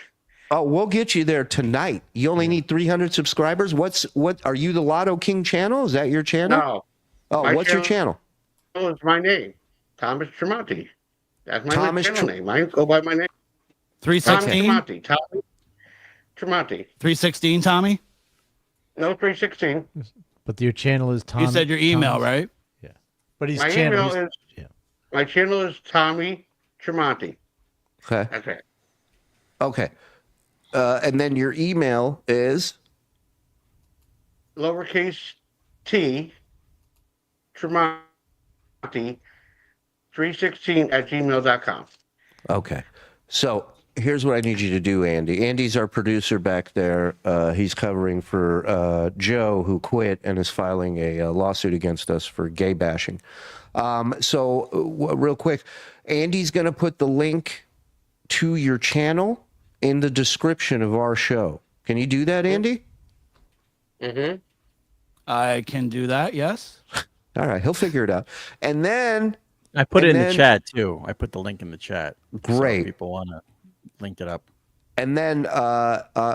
Oh, we'll get you there tonight. You only need 300 subscribers. What are you, the Lotto King channel? Is that your channel? Oh, My what's your channel? Is my name, Thomas Tremonti. That's my Thomas channel name. I go by my name. 316? Tommy Tremonti. 316, Tommy? No, 316. But your channel is Tom. You said your email, right? Yeah. But his My channel email is my channel is Tommy Tremonti. Okay. That's it. Okay. And then your email is Lowercase t Tremonti 316@gmail.com. okay. So here's what I need you to do, Andy. Andy's our producer back there. He's covering for Joe, who quit and is filing a lawsuit against us for gay bashing. Real quick, Andy's going to put the link to your channel in the description of our show. Can you do that, Andy? Mm-hmm. I can do that, yes. All right, he'll figure it out. And then I put it in the chat too. I put the link in the chat. Great. So people want to link it up. And then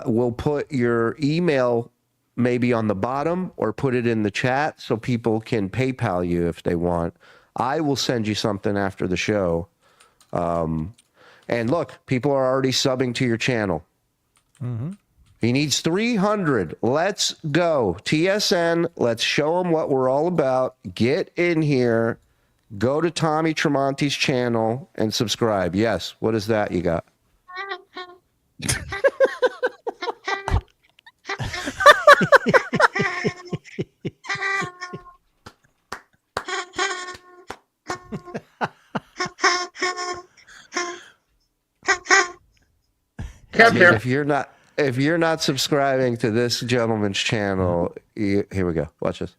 we'll put your email maybe on the bottom or put it in the chat so people can PayPal you if they want. I will send you something after the show. And look, people are already subbing to your channel. Mm-hmm. He needs 300. Let's go. TSN, let's show him what we're all about. Get in here. Go to Tommy Tremonti's channel and subscribe. Yes. What is that you got? If you're not subscribing to this gentleman's channel, here we go. Watch this.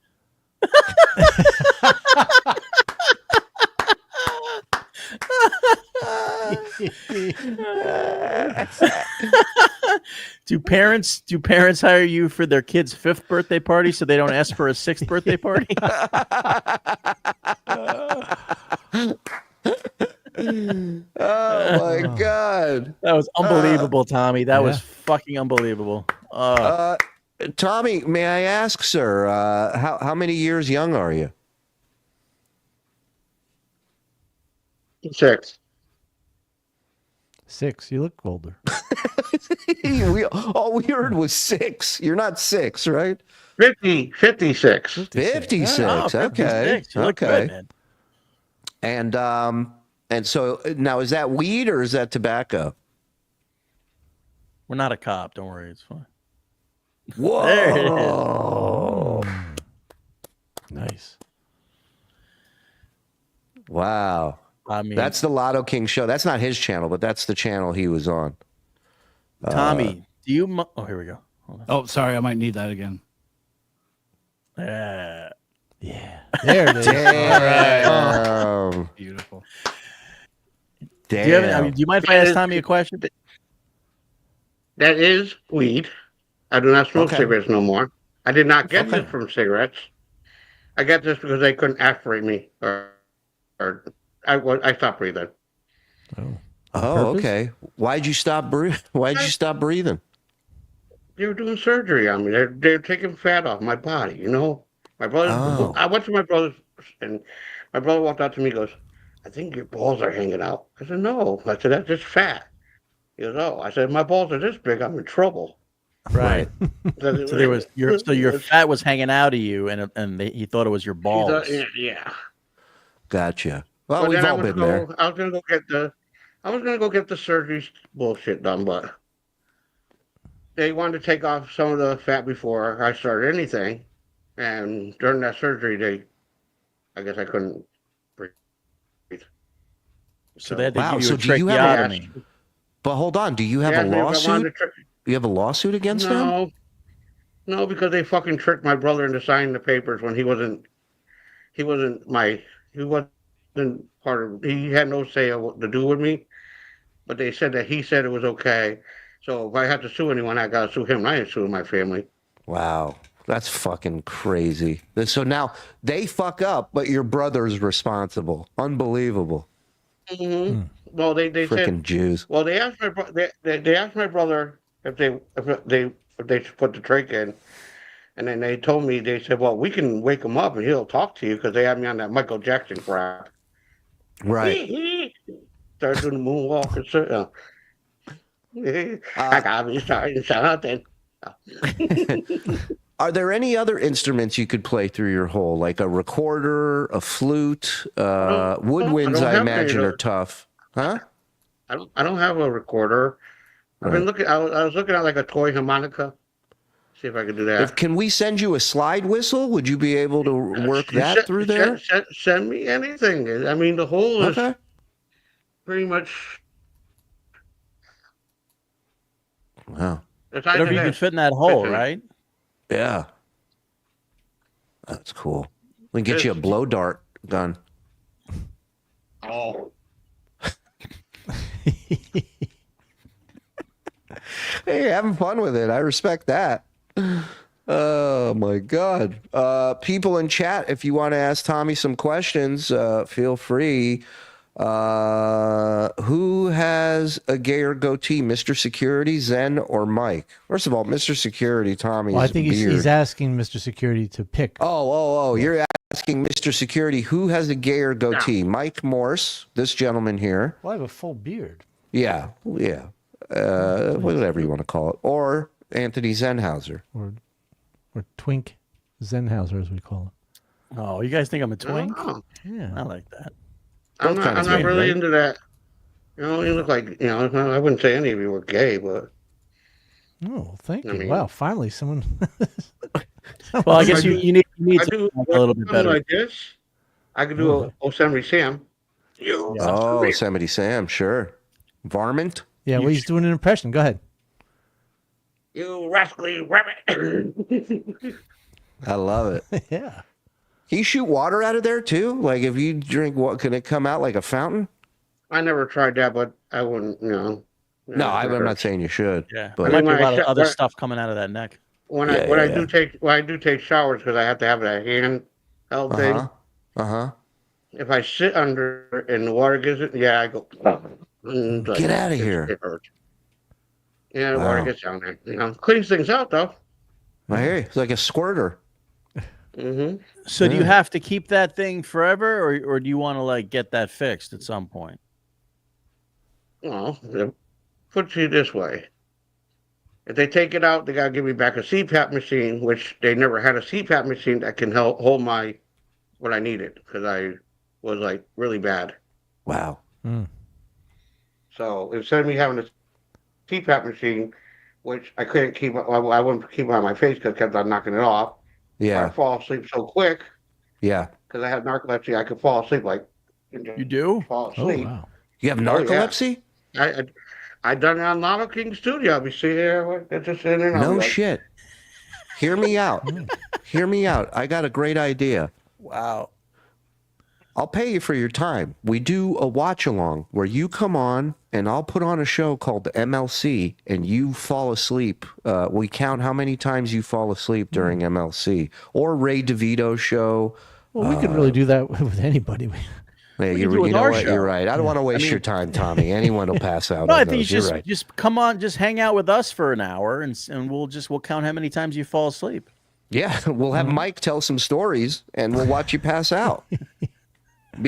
Do parents hire you for their kid's 5th birthday party so they don't ask for a 6th birthday party? Oh my God. That was unbelievable, Tommy. That was fucking unbelievable. Tommy, may I ask, sir, how many years young are you? 6. 6. You look older. All we heard was 6. You're not 6, right? 56. 56. Oh, Okay. 56. You look Okay. good, man. And so now, is that weed or is that tobacco? We're not a cop. Don't worry. It's fine. Whoa. There it is. Nice. Wow. I mean, That's the Lotto King show. That's not his channel, but that's the channel he was on. Tommy, do you? Oh, here we go. Oh, sorry. I might need that again. Yeah. There it is. Damn. Beautiful. Damn. Do you mind if I ask Tommy a question? That is weed. I do not smoke cigarettes no more. I did not get this from cigarettes. I got this because they couldn't aspirate me, or I stopped breathing. Oh, okay. Why'd you stop breathing? Why'd you stop breathing? They were doing surgery on me. They're taking fat off my body. You know, my brother. Oh. I went to my brother's, and my brother walked out to me. And goes, "I think your balls are hanging out." I said, "No." I said, "That's just fat." He goes, "Oh." I said, "My balls are this big. I'm in trouble." Right. So there was your fat was hanging out of you, and he thought it was your balls. Yeah. Gotcha. Well, But we've then all been there. I was gonna go get the surgery bullshit done, but they wanted to take off some of the fat before I started anything, and during that surgery, I guess I couldn't breathe. So they had to Wow. give you So a do you have tracheotomy. But hold on. Do you have a lawsuit? You have a lawsuit against them? No, because they fucking tricked my brother into signing the papers when he wasn't part of. He had no say of what to do with me, but they said that he said it was okay. So if I had to sue anyone, I gotta sue him. And I ain't suing my family. Wow. That's fucking crazy. So now they fuck up, but your brother's responsible. Unbelievable. Mm-hmm. Well, they Frickin' said Jews. Well, they asked my brother if they put the trach in, And then they told me, they said, well, we can wake him up and he'll talk to you because they had me on that Michael Jackson crap. Right. Start doing the moonwalk and so. I got me starting something. Are there any other instruments you could play through your hole, like a recorder, a flute? Woodwinds, I imagine, are tough. Huh? I don't have a recorder. I've been looking. I was looking at like a toy harmonica. See if I could do that. Can we send you a slide whistle? Would you be able to work that through there? Send me anything. I mean, the hole is pretty much. Wow. Whatever you can fit in that hole, right? Yeah. That's cool. We can get you a blow dart gun. Oh. Hey, having fun with it. I respect that. Oh my God. People in chat, if you want to ask Tommy some questions, feel free. Who has a gayer goatee, Mr. Security, Zen, or Mike? First of all, Mr. Security, Tommy. Well, I think he's asking Mr. Security to pick. Oh, you're asking Mr. Security who has a gayer goatee? Mike Morse, this gentleman here. Well, I have a full beard. Yeah. Whatever you want to call it. Or Anthony Zenhauser. Or Twink Zenhauser, as we call him. Oh, you guys think I'm a twink? Yeah. I like that. I'm not really into that. You know, you look like, you know, I wouldn't say any of you were gay, but. Oh, thank you. mean- Wow, finally someone. Well, I guess you need I to do a little bit better. like this. I could do a Yosemite Sam. Oh, Yosemite Sam, sure. Varmint? Yeah, well, he's doing an impression. Go ahead. You rascally rabbit. I love it. Yeah. Can you shoot water out of there too? Like if you drink, what can it come out like a fountain? I never tried that, but I wouldn't, you know. No, I'm not saying you should. Yeah, but there might be a lot of other stuff coming out of that neck. When I do take showers because I have to have that handheld thing. If I sit under and the water gets it, I go. Get out of here. It hurts. Yeah, the water gets down there. You know, cleans things out though. I hear you. It's like a squirter. So do you have to keep that thing forever, or do you want to like get that fixed at some point? Well, put it this way. If they take it out, they gotta give me back a CPAP machine, which they never had a CPAP machine that can hold my what I needed because I was like really bad. Wow. So instead of me having a CPAP machine, which I couldn't keep, I wouldn't keep it on my face because I kept on knocking it off. Yeah. I fall asleep so quick Yeah. because I have narcolepsy. I could fall asleep like. You do? Fall asleep. wow. You have narcolepsy? I done it on Lava King Studio. We see there. It's just in and No out. shit. Hear me out. Hear me out. I got a great idea. Wow. I'll pay you for your time. We do a watch along where you come on and I'll put on a show called the MLC and you fall asleep. We count how many times you fall asleep during MLC or Ray DeVito's show. Well, we could really do that with anybody. Yeah, We you can do it with know our what? show. You're right. I don't want to waste your time, Tommy. Anyone will pass out. No, on I think you those. You're right. just come on, just hang out with us for an hour, and we'll count how many times you fall asleep. Yeah, we'll have Mike tell some stories and we'll watch you pass out. Be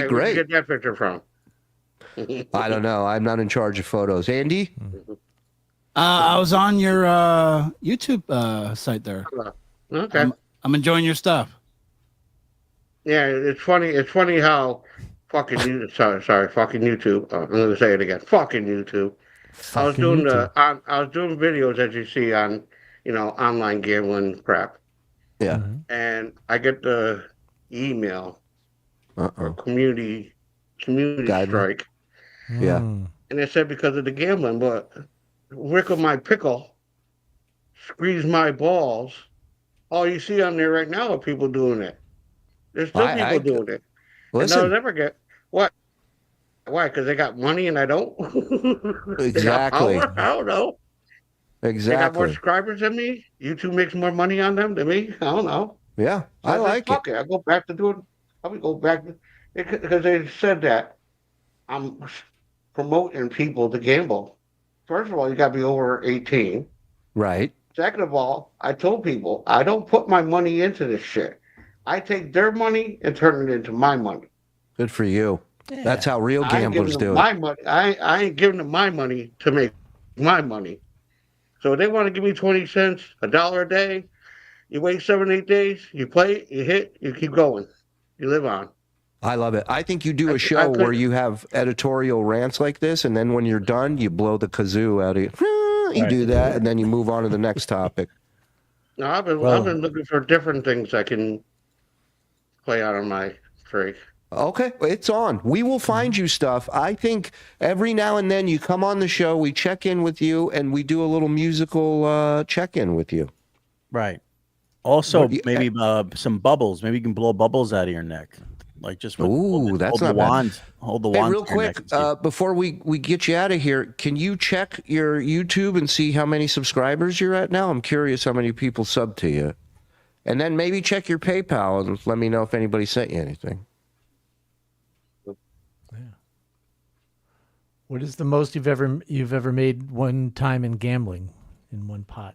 Hey, where'd great. you get that picture from? I don't know. I'm not in charge of photos. Andy? I was on your YouTube site there. Okay. I'm enjoying your stuff. Yeah, it's funny. It's funny how fucking sorry, fucking YouTube. I'm gonna say it again. Fucking YouTube. I was doing I was doing videos as you see on, online gambling crap. Yeah. And I get the email community strike. Yeah. And it said because of the gambling, but Rickle my pickle, squeeze my balls. All you see on there right now are people doing it. There's still people doing it. Listen. And I'll never get what? Why? Because they got money and I don't. Exactly. I don't know. They got more Exactly. subscribers than me. YouTube makes more money on them than me. I don't know. Yeah, I like it. Okay, I go back to doing. I would go back because they said that I'm promoting people to gamble. First of all, you got to be over 18. Right. Second of all, I told people I don't put my money into this shit. I take their money and turn it into my money. Good for you. That's how real I ain't giving gamblers them do it. my money. I ain't giving them my money to make my money. So if they want to give me 20 cents, $1 a day, you wait 7, 8 days, you play, you hit, you keep going. You live on. I love it. I think you do a show where you have editorial rants like this, and then when you're done, you blow the kazoo out of you. You do that, and then you move on to the next topic. No, I've been looking for different things I can play out on my tree. Okay, it's on. We will find you stuff. I think every now and then you come on the show, we check in with you, and we do a little musical check-in with you. Right. Also, maybe some bubbles. Maybe you can blow bubbles out of your neck. Like just that's not bad. Hold the wand. Hey, real quick, before we get you out of here, can you check your YouTube and see how many subscribers you're at now? I'm curious how many people sub to you. And then maybe check your PayPal and let me know if anybody sent you anything. What is the most you've ever made one time in gambling in one pot?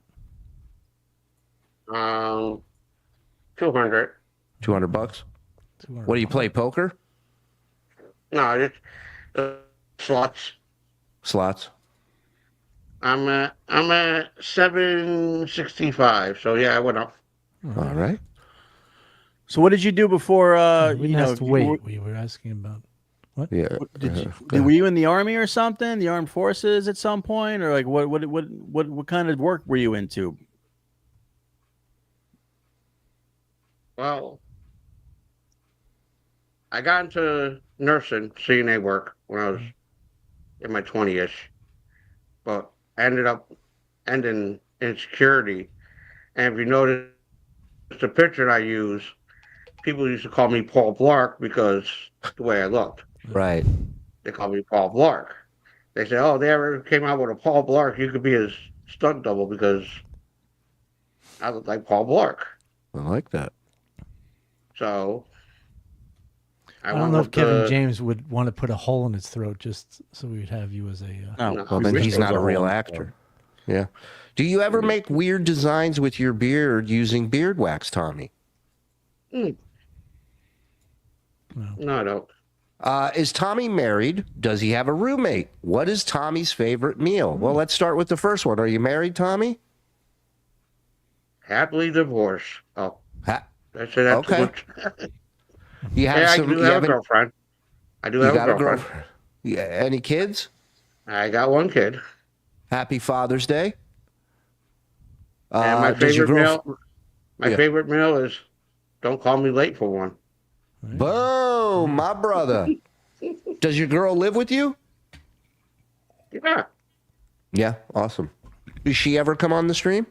200. $200. What do you play? Poker? No, it's slots. Slots. I'm at 765. So yeah, I went up. All right. So what did you do before? We were asking about what? Yeah. Were you in the army or something? The armed forces at some point, or like what kind of work were you into? Well, I got into nursing, CNA work when I was in my 20-ish, but I ended up ending in security. And if you notice the picture I use, people used to call me Paul Blart because the way I looked. Right. They call me Paul Blart. They say, oh, they ever came out with a Paul Blart, you could be his stunt double because I look like Paul Blart. I like that. So I don't know if Kevin James would want to put a hole in his throat just so we would have you as a. Well, then he's not a real actor. Yeah. Do you ever make weird designs with your beard using beard wax, Tommy? No, I don't. Is Tommy married? Does he have a roommate? What is Tommy's favorite meal? Well, let's start with the first one. Are you married, Tommy? Happily divorced. Oh, I said that too much. You have I some, do have a girlfriend. I do have a girlfriend. Yeah. Any kids? I got one kid. Happy Father's Day. And my favorite meal is don't call me late for one. Boom, my brother. Does your girl live with you? Yeah. Yeah, awesome. Does she ever come on the stream?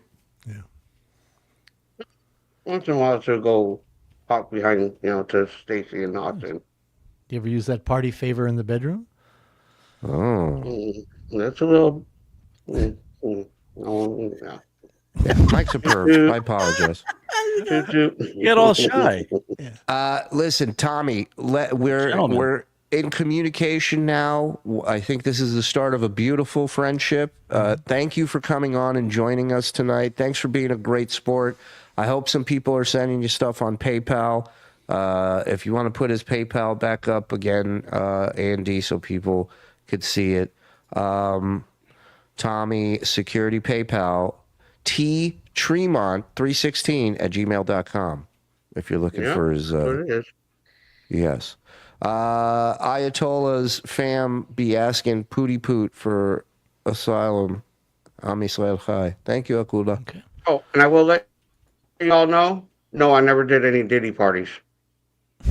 Once in a while to go pop behind, to Stacy and Austin. Do you ever use that party favor in the bedroom? Oh. That's a little. Yeah, Mike's a perv. I apologize. Get all shy. Listen, Tommy, we're in communication now. I think this is the start of a beautiful friendship. Thank you for coming on and joining us tonight. Thanks for being a great sport. I hope some people are sending you stuff on PayPal. If you want to put his PayPal back up again, Andy, so people could see it. Tommy, security PayPal, ttremont316@gmail.com. If you're looking for his. Yes. Ayatollah's fam be asking Pooty Poot for asylum. Am Israel Chai. Thank you, Akuda. Okay. Oh, and I will let you all know. No, I never did any Diddy parties.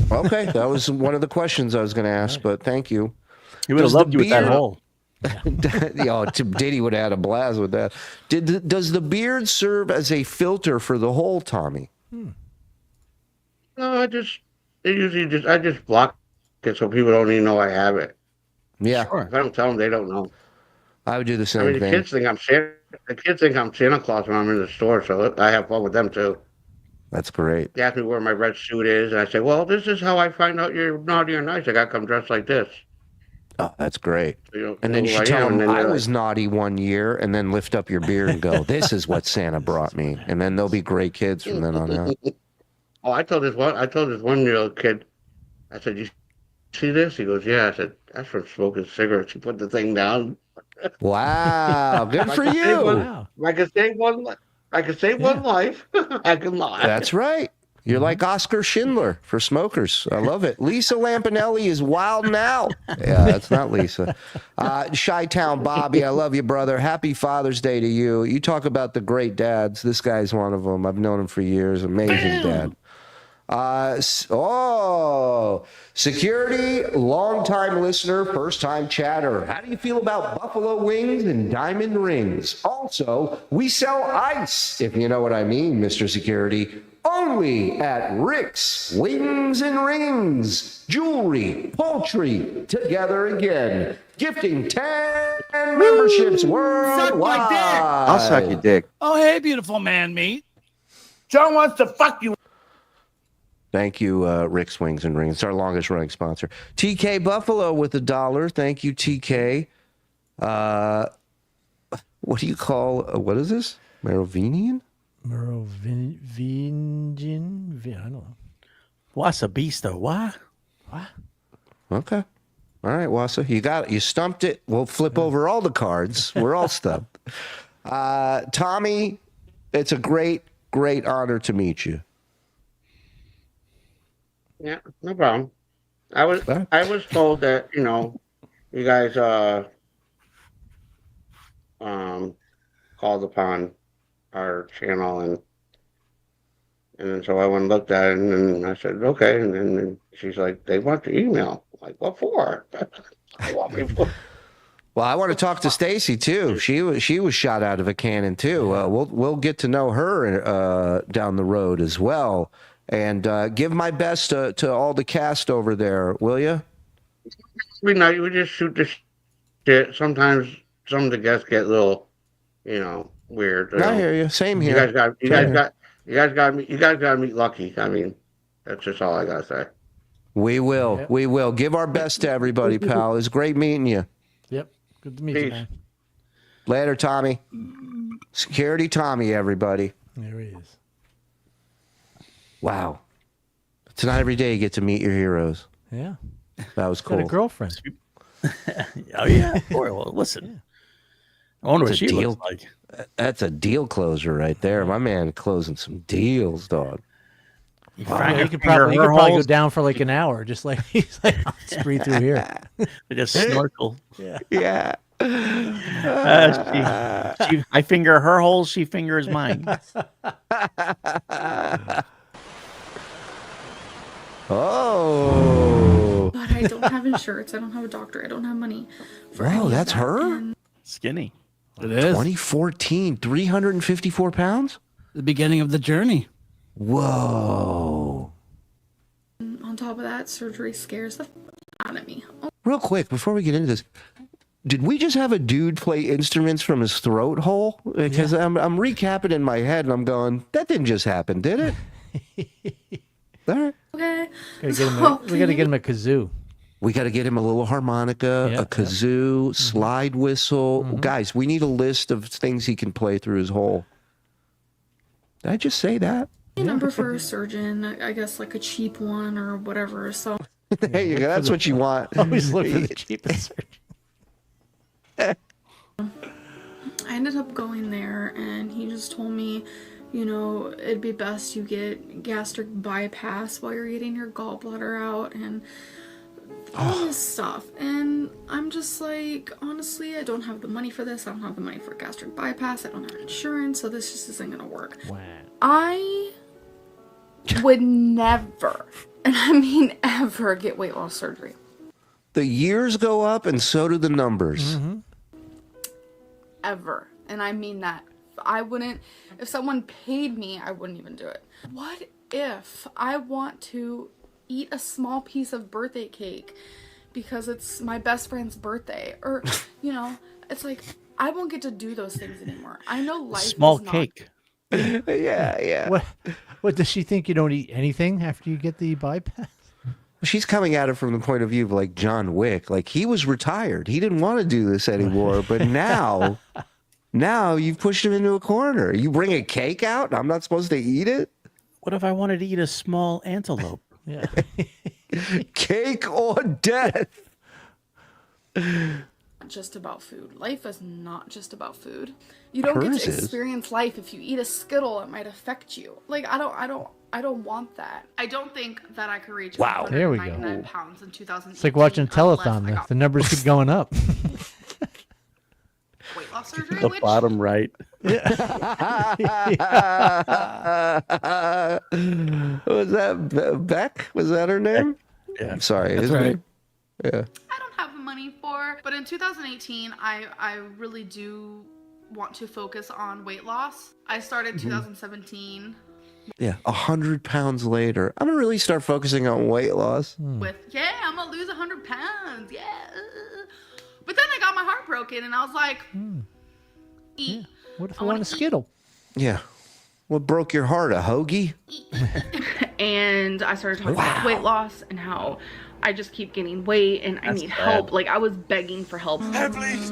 Okay, that was one of the questions I was going to ask, but thank you. He would have loved you with that hole. Diddy would have had a blast with that. Does the beard serve as a filter for the hole, Tommy? No, I just block it so people don't even know I have it. Yeah. If I don't tell them, they don't know. I would do the same I mean, thing. The kids think I'm Santa Claus when I'm in the store, so I have fun with them too. That's great. They ask me where my red suit is, and I say, well, this is how I find out you're naughty or nice. I got to come dressed like this. Oh, that's great. You And then know you who should I tell am, them and then I they're was naughty one year, and then lift up your beard and go, "This is what Santa brought me," and then they'll be great kids from then on out. Oh, I told this 1-year-old kid, I said, "You see this?" He goes, "Yeah." I said, "That's from smoking cigarettes." He put the thing down. Wow, good for you. Wow. I could save one. I could save one life. I can lie. That's right. You're like Oscar Schindler for smokers. I love it. Lisa Lampanelli is wild now. Yeah, that's not Lisa. Chi-Town Bobby, I love you, brother. Happy Father's Day to you. You talk about the great dads. This guy's one of them. I've known him for years. Amazing dad. Security, long-time listener, first-time chatter. How do you feel about buffalo wings and diamond rings? Also, we sell ice, if you know what I mean, Mr. Security. Only at Rick's Wings and Rings. Jewelry, poultry, together again. Gifting 10 memberships worldwide. I'll suck your dick. Oh, hey, beautiful man meat. John wants to fuck you. Thank you, Rick's Wings and Rings. It's our longest running sponsor. TK Buffalo with $1. Thank you, TK. What do you call, what is this? Merovingian? Merovingian? I don't know. Wasabista, what? What? Okay. All right, Wassa. You got it. You stumped it. We'll flip over all the cards. We're all stumped. Tommy, it's a great, great honor to meet you. Yeah, no problem. I was told that, you know, you guys called upon our channel, and then so I went and looked at it, and then I said, okay, and then she's like, they want the email. I'm like, what for? What for? Well, I want to talk to Stacy too. She was shot out of a cannon too. We'll get to know her down the road as well. And give my best to all the cast over there, will you? We just shoot the shit. Sometimes some of the guests get a little, you know, weird. I hear you. Same here. You guys got to meet Lucky. I mean, that's just all I gotta say. We will. Yep. We will. Give our best to everybody, pal. It's great meeting you. Yep. Good to meet you, man. Later, Tommy. Security Tommy, everybody. There he is. Wow. It's not every day you get to meet your heroes. Yeah. That was cool. Got a girlfriend. Oh, yeah. Boy, well, listen. I wonder what she looks like. That's a deal closer right there. My man closing some deals, dog. Wow. You could probably go down for like an hour, just like he's like, I'll just breathe through here. Just snorkel. Yeah. I finger her holes, she fingers mine. Oh. But I don't have insurance. I don't have a doctor. I don't have money. Wow, that's her? Skinny. It is. 2014, 354 pounds? The beginning of the journey. Whoa. On top of that, surgery scares the out of me. Real quick, before we get into this, did we just have a dude play instruments from his throat hole? Because I'm recapping in my head and I'm going, that didn't just happen, did it? All right. Okay. We got to get him a kazoo. We got to get him a little harmonica, a kazoo, slide whistle. Guys, we need a list of things he can play through his hole. Did I just say that? Number for a surgeon, I guess like a cheap one or whatever. So there you go. That's what you want. Always look for the cheapest surgeon. I ended up going there, and he just told me, you know, it'd be best you get gastric bypass while you're getting your gallbladder out and all this stuff. And I'm just like, honestly, I don't have the money for this. I don't have the money for gastric bypass. I don't have insurance, so this just isn't gonna work. Wow. I would never, and I mean ever, get weight loss surgery. The years go up and so do the numbers. Ever. And I mean that. I wouldn't, if someone paid me, I wouldn't even do it. What if I want to eat a small piece of birthday cake because it's my best friend's birthday? Or, you know, it's like, I won't get to do those things anymore. I know life small is not... cake. Yeah. What does she think? You don't eat anything after you get the bypass? She's coming at it from the point of view of like John Wick. Like he was retired. He didn't want to do this anymore. But now you've pushed him into a corner. You bring a cake out and I'm not supposed to eat it? What if I wanted to eat a small antelope? Yeah. Cake or death. Just about food. Life is not just about food. You don't get to experience life. If you eat a Skittle, it might affect you. Like I don't want that. I don't think that I could reach 199 pounds in 2018. It's like watching a telethon. The numbers keep going up. Weight loss surgery. The bottom right. Was that Beck? Was that her name? Yeah. I'm sorry. That's right. Name? Yeah. I don't have the money for, but in 2018, I really do want to focus on weight loss. I started 2017. Yeah, 100 pounds later, I'm gonna really start focusing on weight loss. With I'm gonna lose 100 pounds. Yeah. But then I got my heart broken, and I was like, eat. Yeah. What if I want a Skittle? Yeah. What broke your heart? A hoagie? And I started talking about weight loss and how I just keep gaining weight and I need help. Like I was begging for help. Hey, please,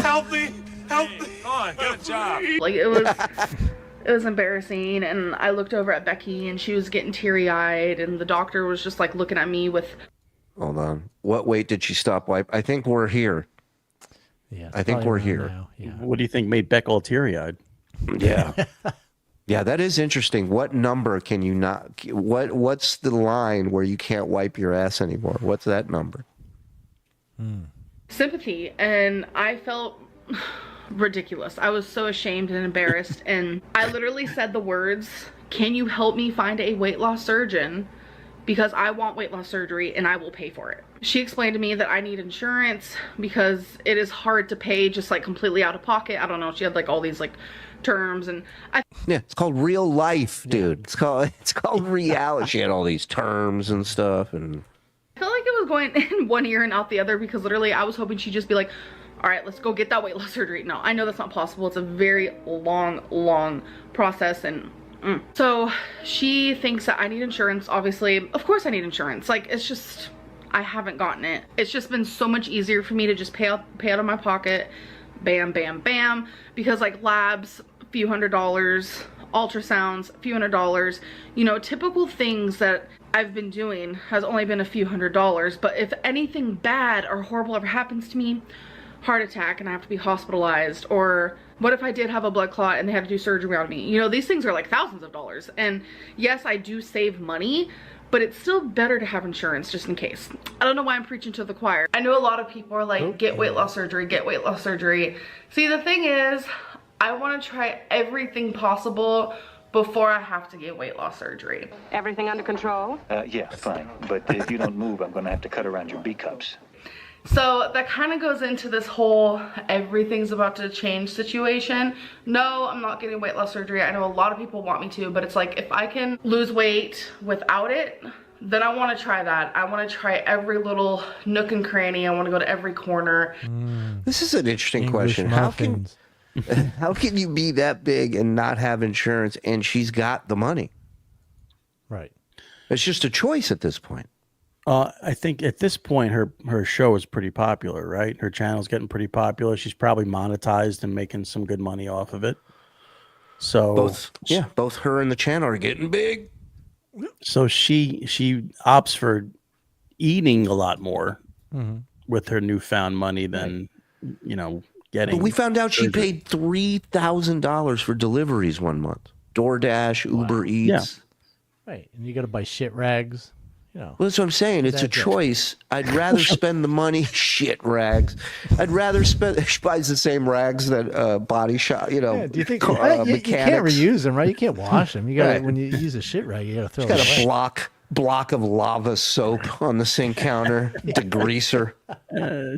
help me, help me. Come on, get a job. Like it was embarrassing. And I looked over at Becky and she was getting teary-eyed and the doctor was just like looking at me with. Hold on. What weight did she stop wipe? I think we're here. Yeah, I think we're here. now. Yeah. What do you think made Beck all teary-eyed? Yeah. Yeah, that is interesting. What number can you not? What's the line where you can't wipe your ass anymore? What's that number? Sympathy, and I felt ridiculous. I was so ashamed and embarrassed, and I literally said the words, "Can you help me find a weight loss surgeon? Because I want weight loss surgery and I will pay for it." She explained to me that I need insurance because it is hard to pay just like completely out of pocket. I don't know. She had like all these like terms and it's called real life, dude. It's called reality. She had all these terms and stuff, and I felt like it was going in one ear and out the other because literally I was hoping she'd just be like, all right, let's go get that weight loss surgery. No, I know that's not possible. It's a very long process and so she thinks that I need insurance. Obviously, of course I need insurance. Like it's just, I haven't gotten it. It's just been so much easier for me to just pay out of my pocket. Bam, bam, bam. Because like labs, a few $100s, ultrasounds, a few $100s, you know, typical things that I've been doing has only been a few $100s. But if anything bad or horrible ever happens to me, heart attack and I have to be hospitalized, or what if I did have a blood clot and they had to do surgery on me? You know, these things are like thousands of dollars. And yes, I do save money, but it's still better to have insurance just in case. I don't know why I'm preaching to the choir. I know a lot of people are like, get weight loss surgery, get weight loss surgery. See, the thing is, I want to try everything possible before I have to get weight loss surgery. Everything under control? Yeah, fine. But if you don't move, I'm going to have to cut around your B cups. So that kind of goes into this whole everything's about to change situation. No, I'm not getting weight loss surgery. I know a lot of people want me to, but it's like if I can lose weight without it, then I want to try that. I want to try every little nook and cranny. I want to go to every corner. This is an interesting question. How can you be that big and not have insurance and she's got the money? Right. It's just a choice at this point. I think at this point, her show is pretty popular, right? Her channel's getting pretty popular. She's probably monetized and making some good money off of it. So both her and the channel are getting big. So she opts for eating a lot more with her newfound money than getting. But we found out she paid $3,000 for deliveries one month. DoorDash, Uber Eats. Yeah. Right, and you got to buy shit rags. Well, that's what I'm saying. It's a choice. I'd rather spend the money. Shit rags. I'd rather spend. She buys the same rags that Body Shop. You know. Yeah, do you think mechanics. You can't reuse them, right? You can't wash them. You got to when you use a shit rag, you got to throw. She's got a block of lava soap on the sink counter. Degreaser.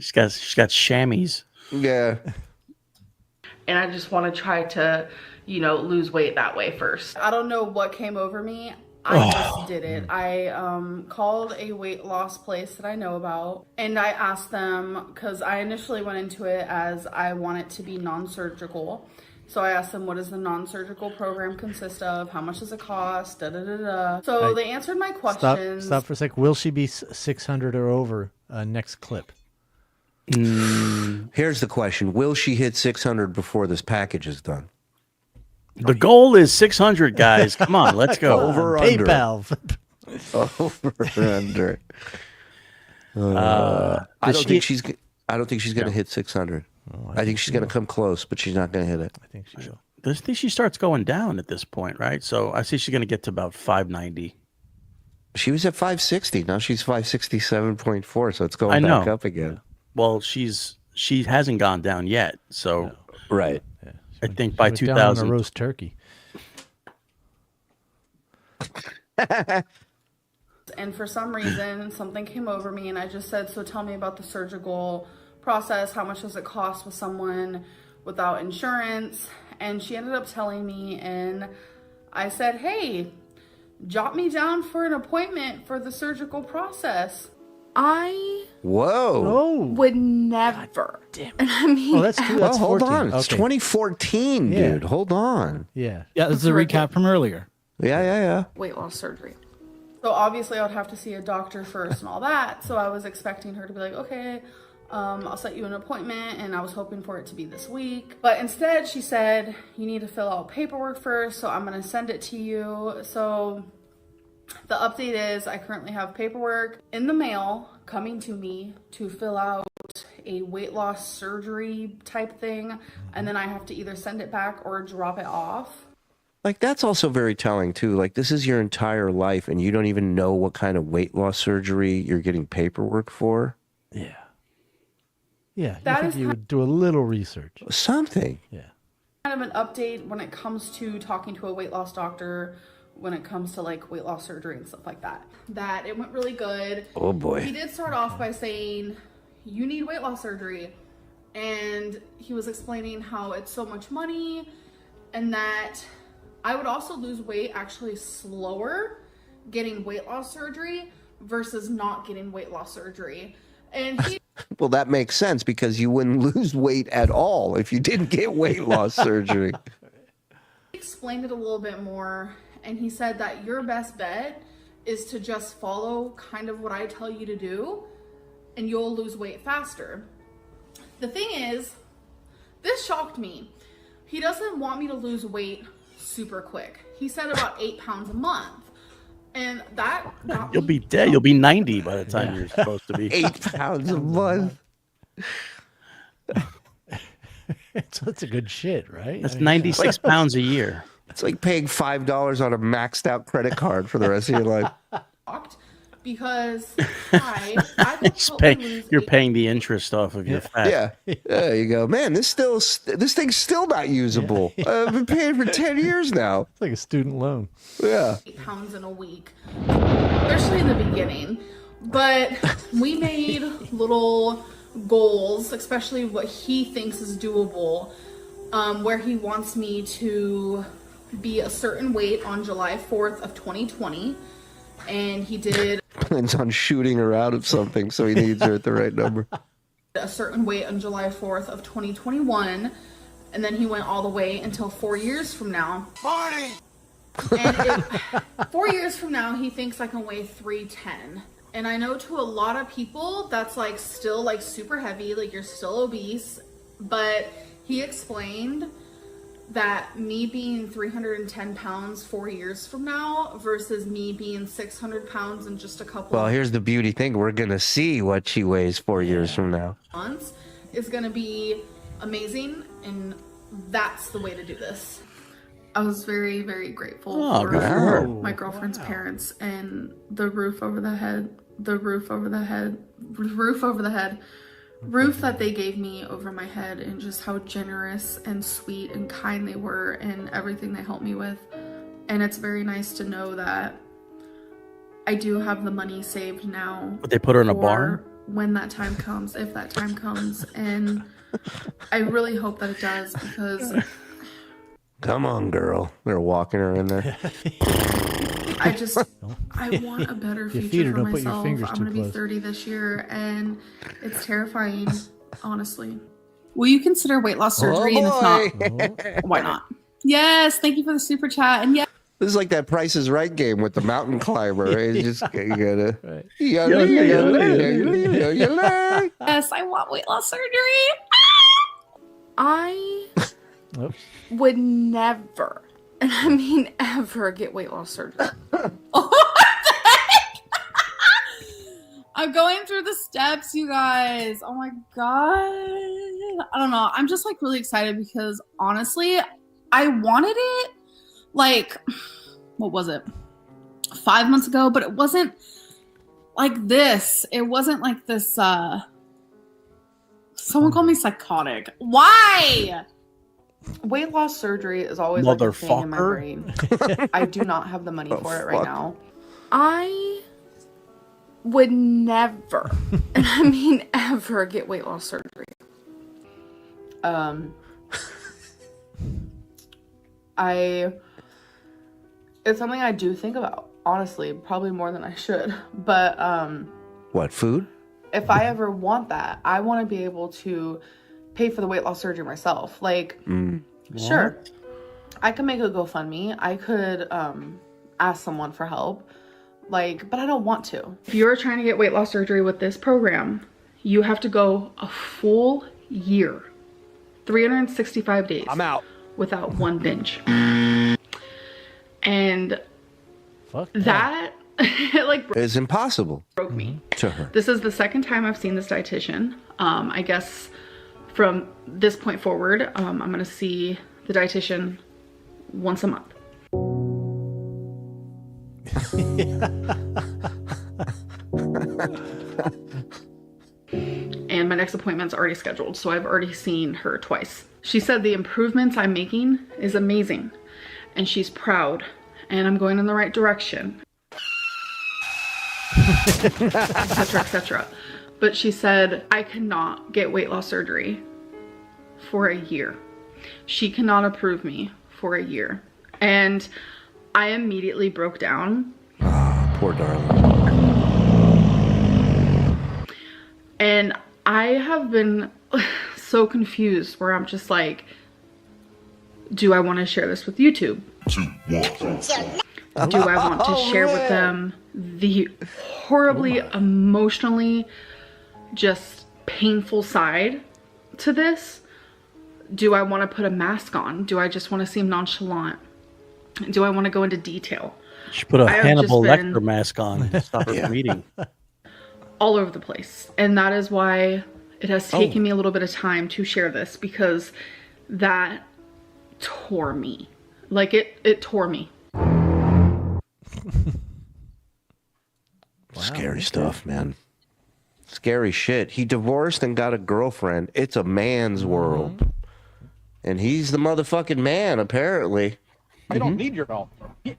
She's got chamois. Yeah. And I just want to try to, lose weight that way first. I don't know what came over me. I just did it. I called a weight loss place that I know about, and I asked them, because I initially went into it as I want it to be non-surgical. So I asked them, what does the non-surgical program consist of? How much does it cost? Da, da, da, da. So they answered my questions. Stop for a sec. Will she be 600 or over? Next clip. Here's the question. Will she hit 600 before this package is done? The goal is 600, guys. Come on, let's go. Over PayPal. Over under. I don't think she's going to hit 600. I think she's going to come close, but she's not going to hit it. I think she will. I think she starts going down at this point, right? So I see she's going to get to about 590. She was at 560. Now she's 567.4, so it's going back up again. Well, she hasn't gone down yet, so right. Yeah, I think by 2000 down on a roast turkey. And for some reason, something came over me, and I just said, so tell me about the surgical process. How much does it cost with someone without insurance? And she ended up telling me, and I said, hey, jot me down for an appointment for the surgical process. I would never. And I mean, that's hold on. It's 2014, dude. Hold on. Yeah. Yeah, this is a recap from earlier. Yeah. Weight loss surgery. So obviously I would have to see a doctor first and all that. So I was expecting her to be like, okay, I'll set you an appointment, and I was hoping for it to be this week. But instead she said, you need to fill out paperwork first, so I'm gonna send it to you. So the update is I currently have paperwork in the mail coming to me to fill out a weight loss surgery type thing, and then I have to either send it back or drop it off. Like, that's also very telling, too. Like, this is your entire life, and you don't even know what kind of weight loss surgery you're getting paperwork for? Yeah. Yeah, you would do a little research. Something. Yeah. Kind of an update when it comes to talking to a weight loss doctor, when it comes to like weight loss surgery and stuff like that. That it went really good. Oh boy. He did start off by saying, you need weight loss surgery. And he was explaining how it's so much money, and that I would also lose weight actually slower getting weight loss surgery versus not getting weight loss surgery. And he Well, that makes sense, because you wouldn't lose weight at all if you didn't get weight loss surgery. explained it a little bit more, and he said that your best bet is to just follow kind of what I tell you to do, and you'll lose weight faster. The thing is, this shocked me. He doesn't want me to lose weight super quick. He said about 8 pounds a month. And that got You'll be dead. You'll be 90 by the time you're supposed to be. 8 pounds a month. That's a good shit, right? That's 96 pounds a year. It's like paying $5 on a maxed out credit card for the rest of your life. shocked because I could You're paying the interest off of your fat. Yeah, there you go, man. This thing's still not usable. I've been paying for 10 years now. It's like a student loan. Yeah, 8 pounds in a week, especially in the beginning. But we made little goals, especially what he thinks is doable, where he wants me to be a certain weight on July 4th of 2020. And he did plans on shooting her out of something, so he needs her at the right number. A certain weight on July 4th of 2021, and then he went all the way until 4 years from now. Marty! And 4 years from now, he thinks I can weigh 310. And I know to a lot of people, that's like still like super heavy, like you're still obese. But he explained that me being 310 pounds 4 years from now versus me being 600 pounds in just a couple Well, here's the beauty thing. We're going to see what she weighs 4 years from now. months is going to be amazing, and that's the way to do this. I was very, very grateful for my girlfriend's parents and the roof over the head that they gave me over my head, and just how generous and sweet and kind they were and everything they helped me with. And it's very nice to know that I do have the money saved now. But they put her in a barn? When that time comes, if that time comes. And I really hope that it does, because Come on, girl. They're walking her in there. I want a better If you feed future her, for don't put your myself. fingers I'm too going to be close. 30 this year, and it's terrifying, honestly. Will you consider weight loss surgery? And if not, why not? Yes, thank you for the super chat. And yes, This is like that Price is Right game with the mountain climber. It's just you gotta. yes, I want weight loss surgery. I would never, and I mean ever, get weight loss surgery. I'm going through the steps, you guys. Oh my god. I don't know. I'm just like really excited because honestly, I wanted it like, what was it? 5 months ago, but it wasn't like this. It wasn't like this, someone called me psychotic. Why? Weight loss surgery is always like a thing in my brain. I do not have the money for it right now. I would never, and I mean ever, get weight loss surgery. It's something I do think about, honestly, probably more than I should. But What, food? if I ever want that, I want to be able to pay for the weight loss surgery myself. Like, sure, I could make a GoFundMe. I could ask someone for help. Like, but I don't want to. If you're trying to get weight loss surgery with this program, you have to go a full year, 365 days. I'm out. Without one binge. And that like It's impossible broke me. to her. This is the second time I've seen this dietitian. I guess from this point forward, I'm gonna see the dietitian once a month. And my next appointment's already scheduled, so I've already seen her twice. She said the improvements I'm making is amazing, and she's proud, and I'm going in the right direction, etc., etc. But she said I cannot get weight loss surgery for a year. She cannot approve me for a year. And I immediately broke down. Poor darling. And I have been so confused where I'm just like, do I want to share this with YouTube? Do I want to share with them the horribly emotionally just painful side to this? Do I want to put a mask on? Do I just want to seem nonchalant? Do I want to go into detail? You should put a Hannibal Lecter mask on and stop her from eating. All over the place. And that is why it has taken me a little bit of time to share this, because that tore me. Like it tore me. Scary stuff, man. Scary shit. He divorced and got a girlfriend. It's a man's world. And he's the motherfucking man, apparently. I don't need your help.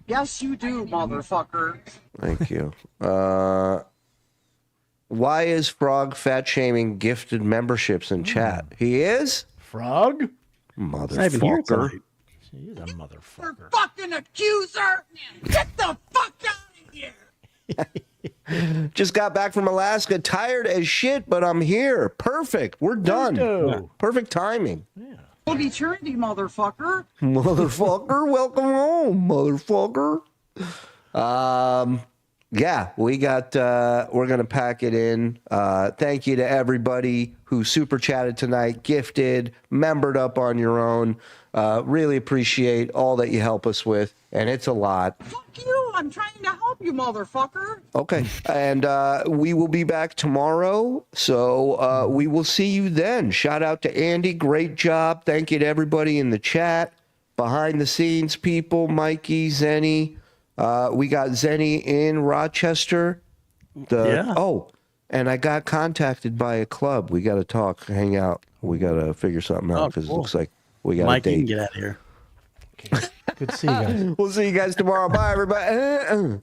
Yes, you do, motherfucker. Thank you. Why is Frog fat shaming gifted memberships in chat? He is? Frog? Motherfucker. She is a motherfucker. Fucking accuser! Get the fuck out of here! Just got back from Alaska, tired as shit, but I'm here. Perfect. We're done. Yeah. Perfect timing. Full eternity, motherfucker. Motherfucker, welcome home, motherfucker. Yeah, we got, we're going to pack it in. Thank you to everybody who super chatted tonight, gifted, membered up on your own. Really appreciate all that you help us with, and it's a lot. Fuck you, I'm trying to help you, motherfucker. Okay, and we will be back tomorrow, so we will see you then. Shout out to Andy, great job. Thank you to everybody in the chat, behind the scenes people, Mikey, Zenny. We got Zenny in Rochester. Oh, and I got contacted by a club. We got to talk, hang out. We got to figure something out because it looks like we got Mike, a date. you can get out of here. Okay. Good to see you guys. We'll see you guys tomorrow. Bye, everybody.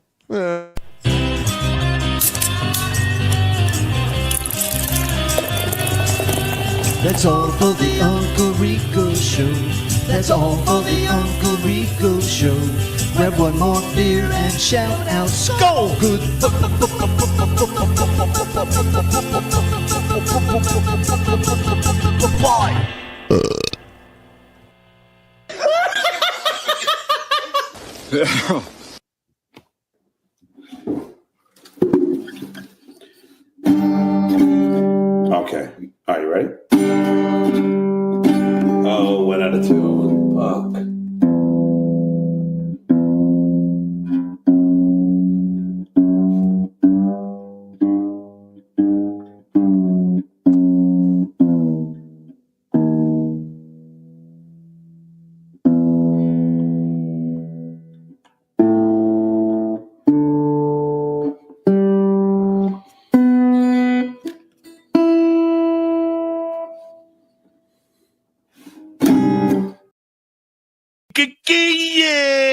That's all for the Uncle Rico Show. That's all for the Uncle Rico Show. grab one more beer and shout out, Skull! Good. Bye. Okay. Are you ready? Oh, 1 out of 2. Fuck. Yeah.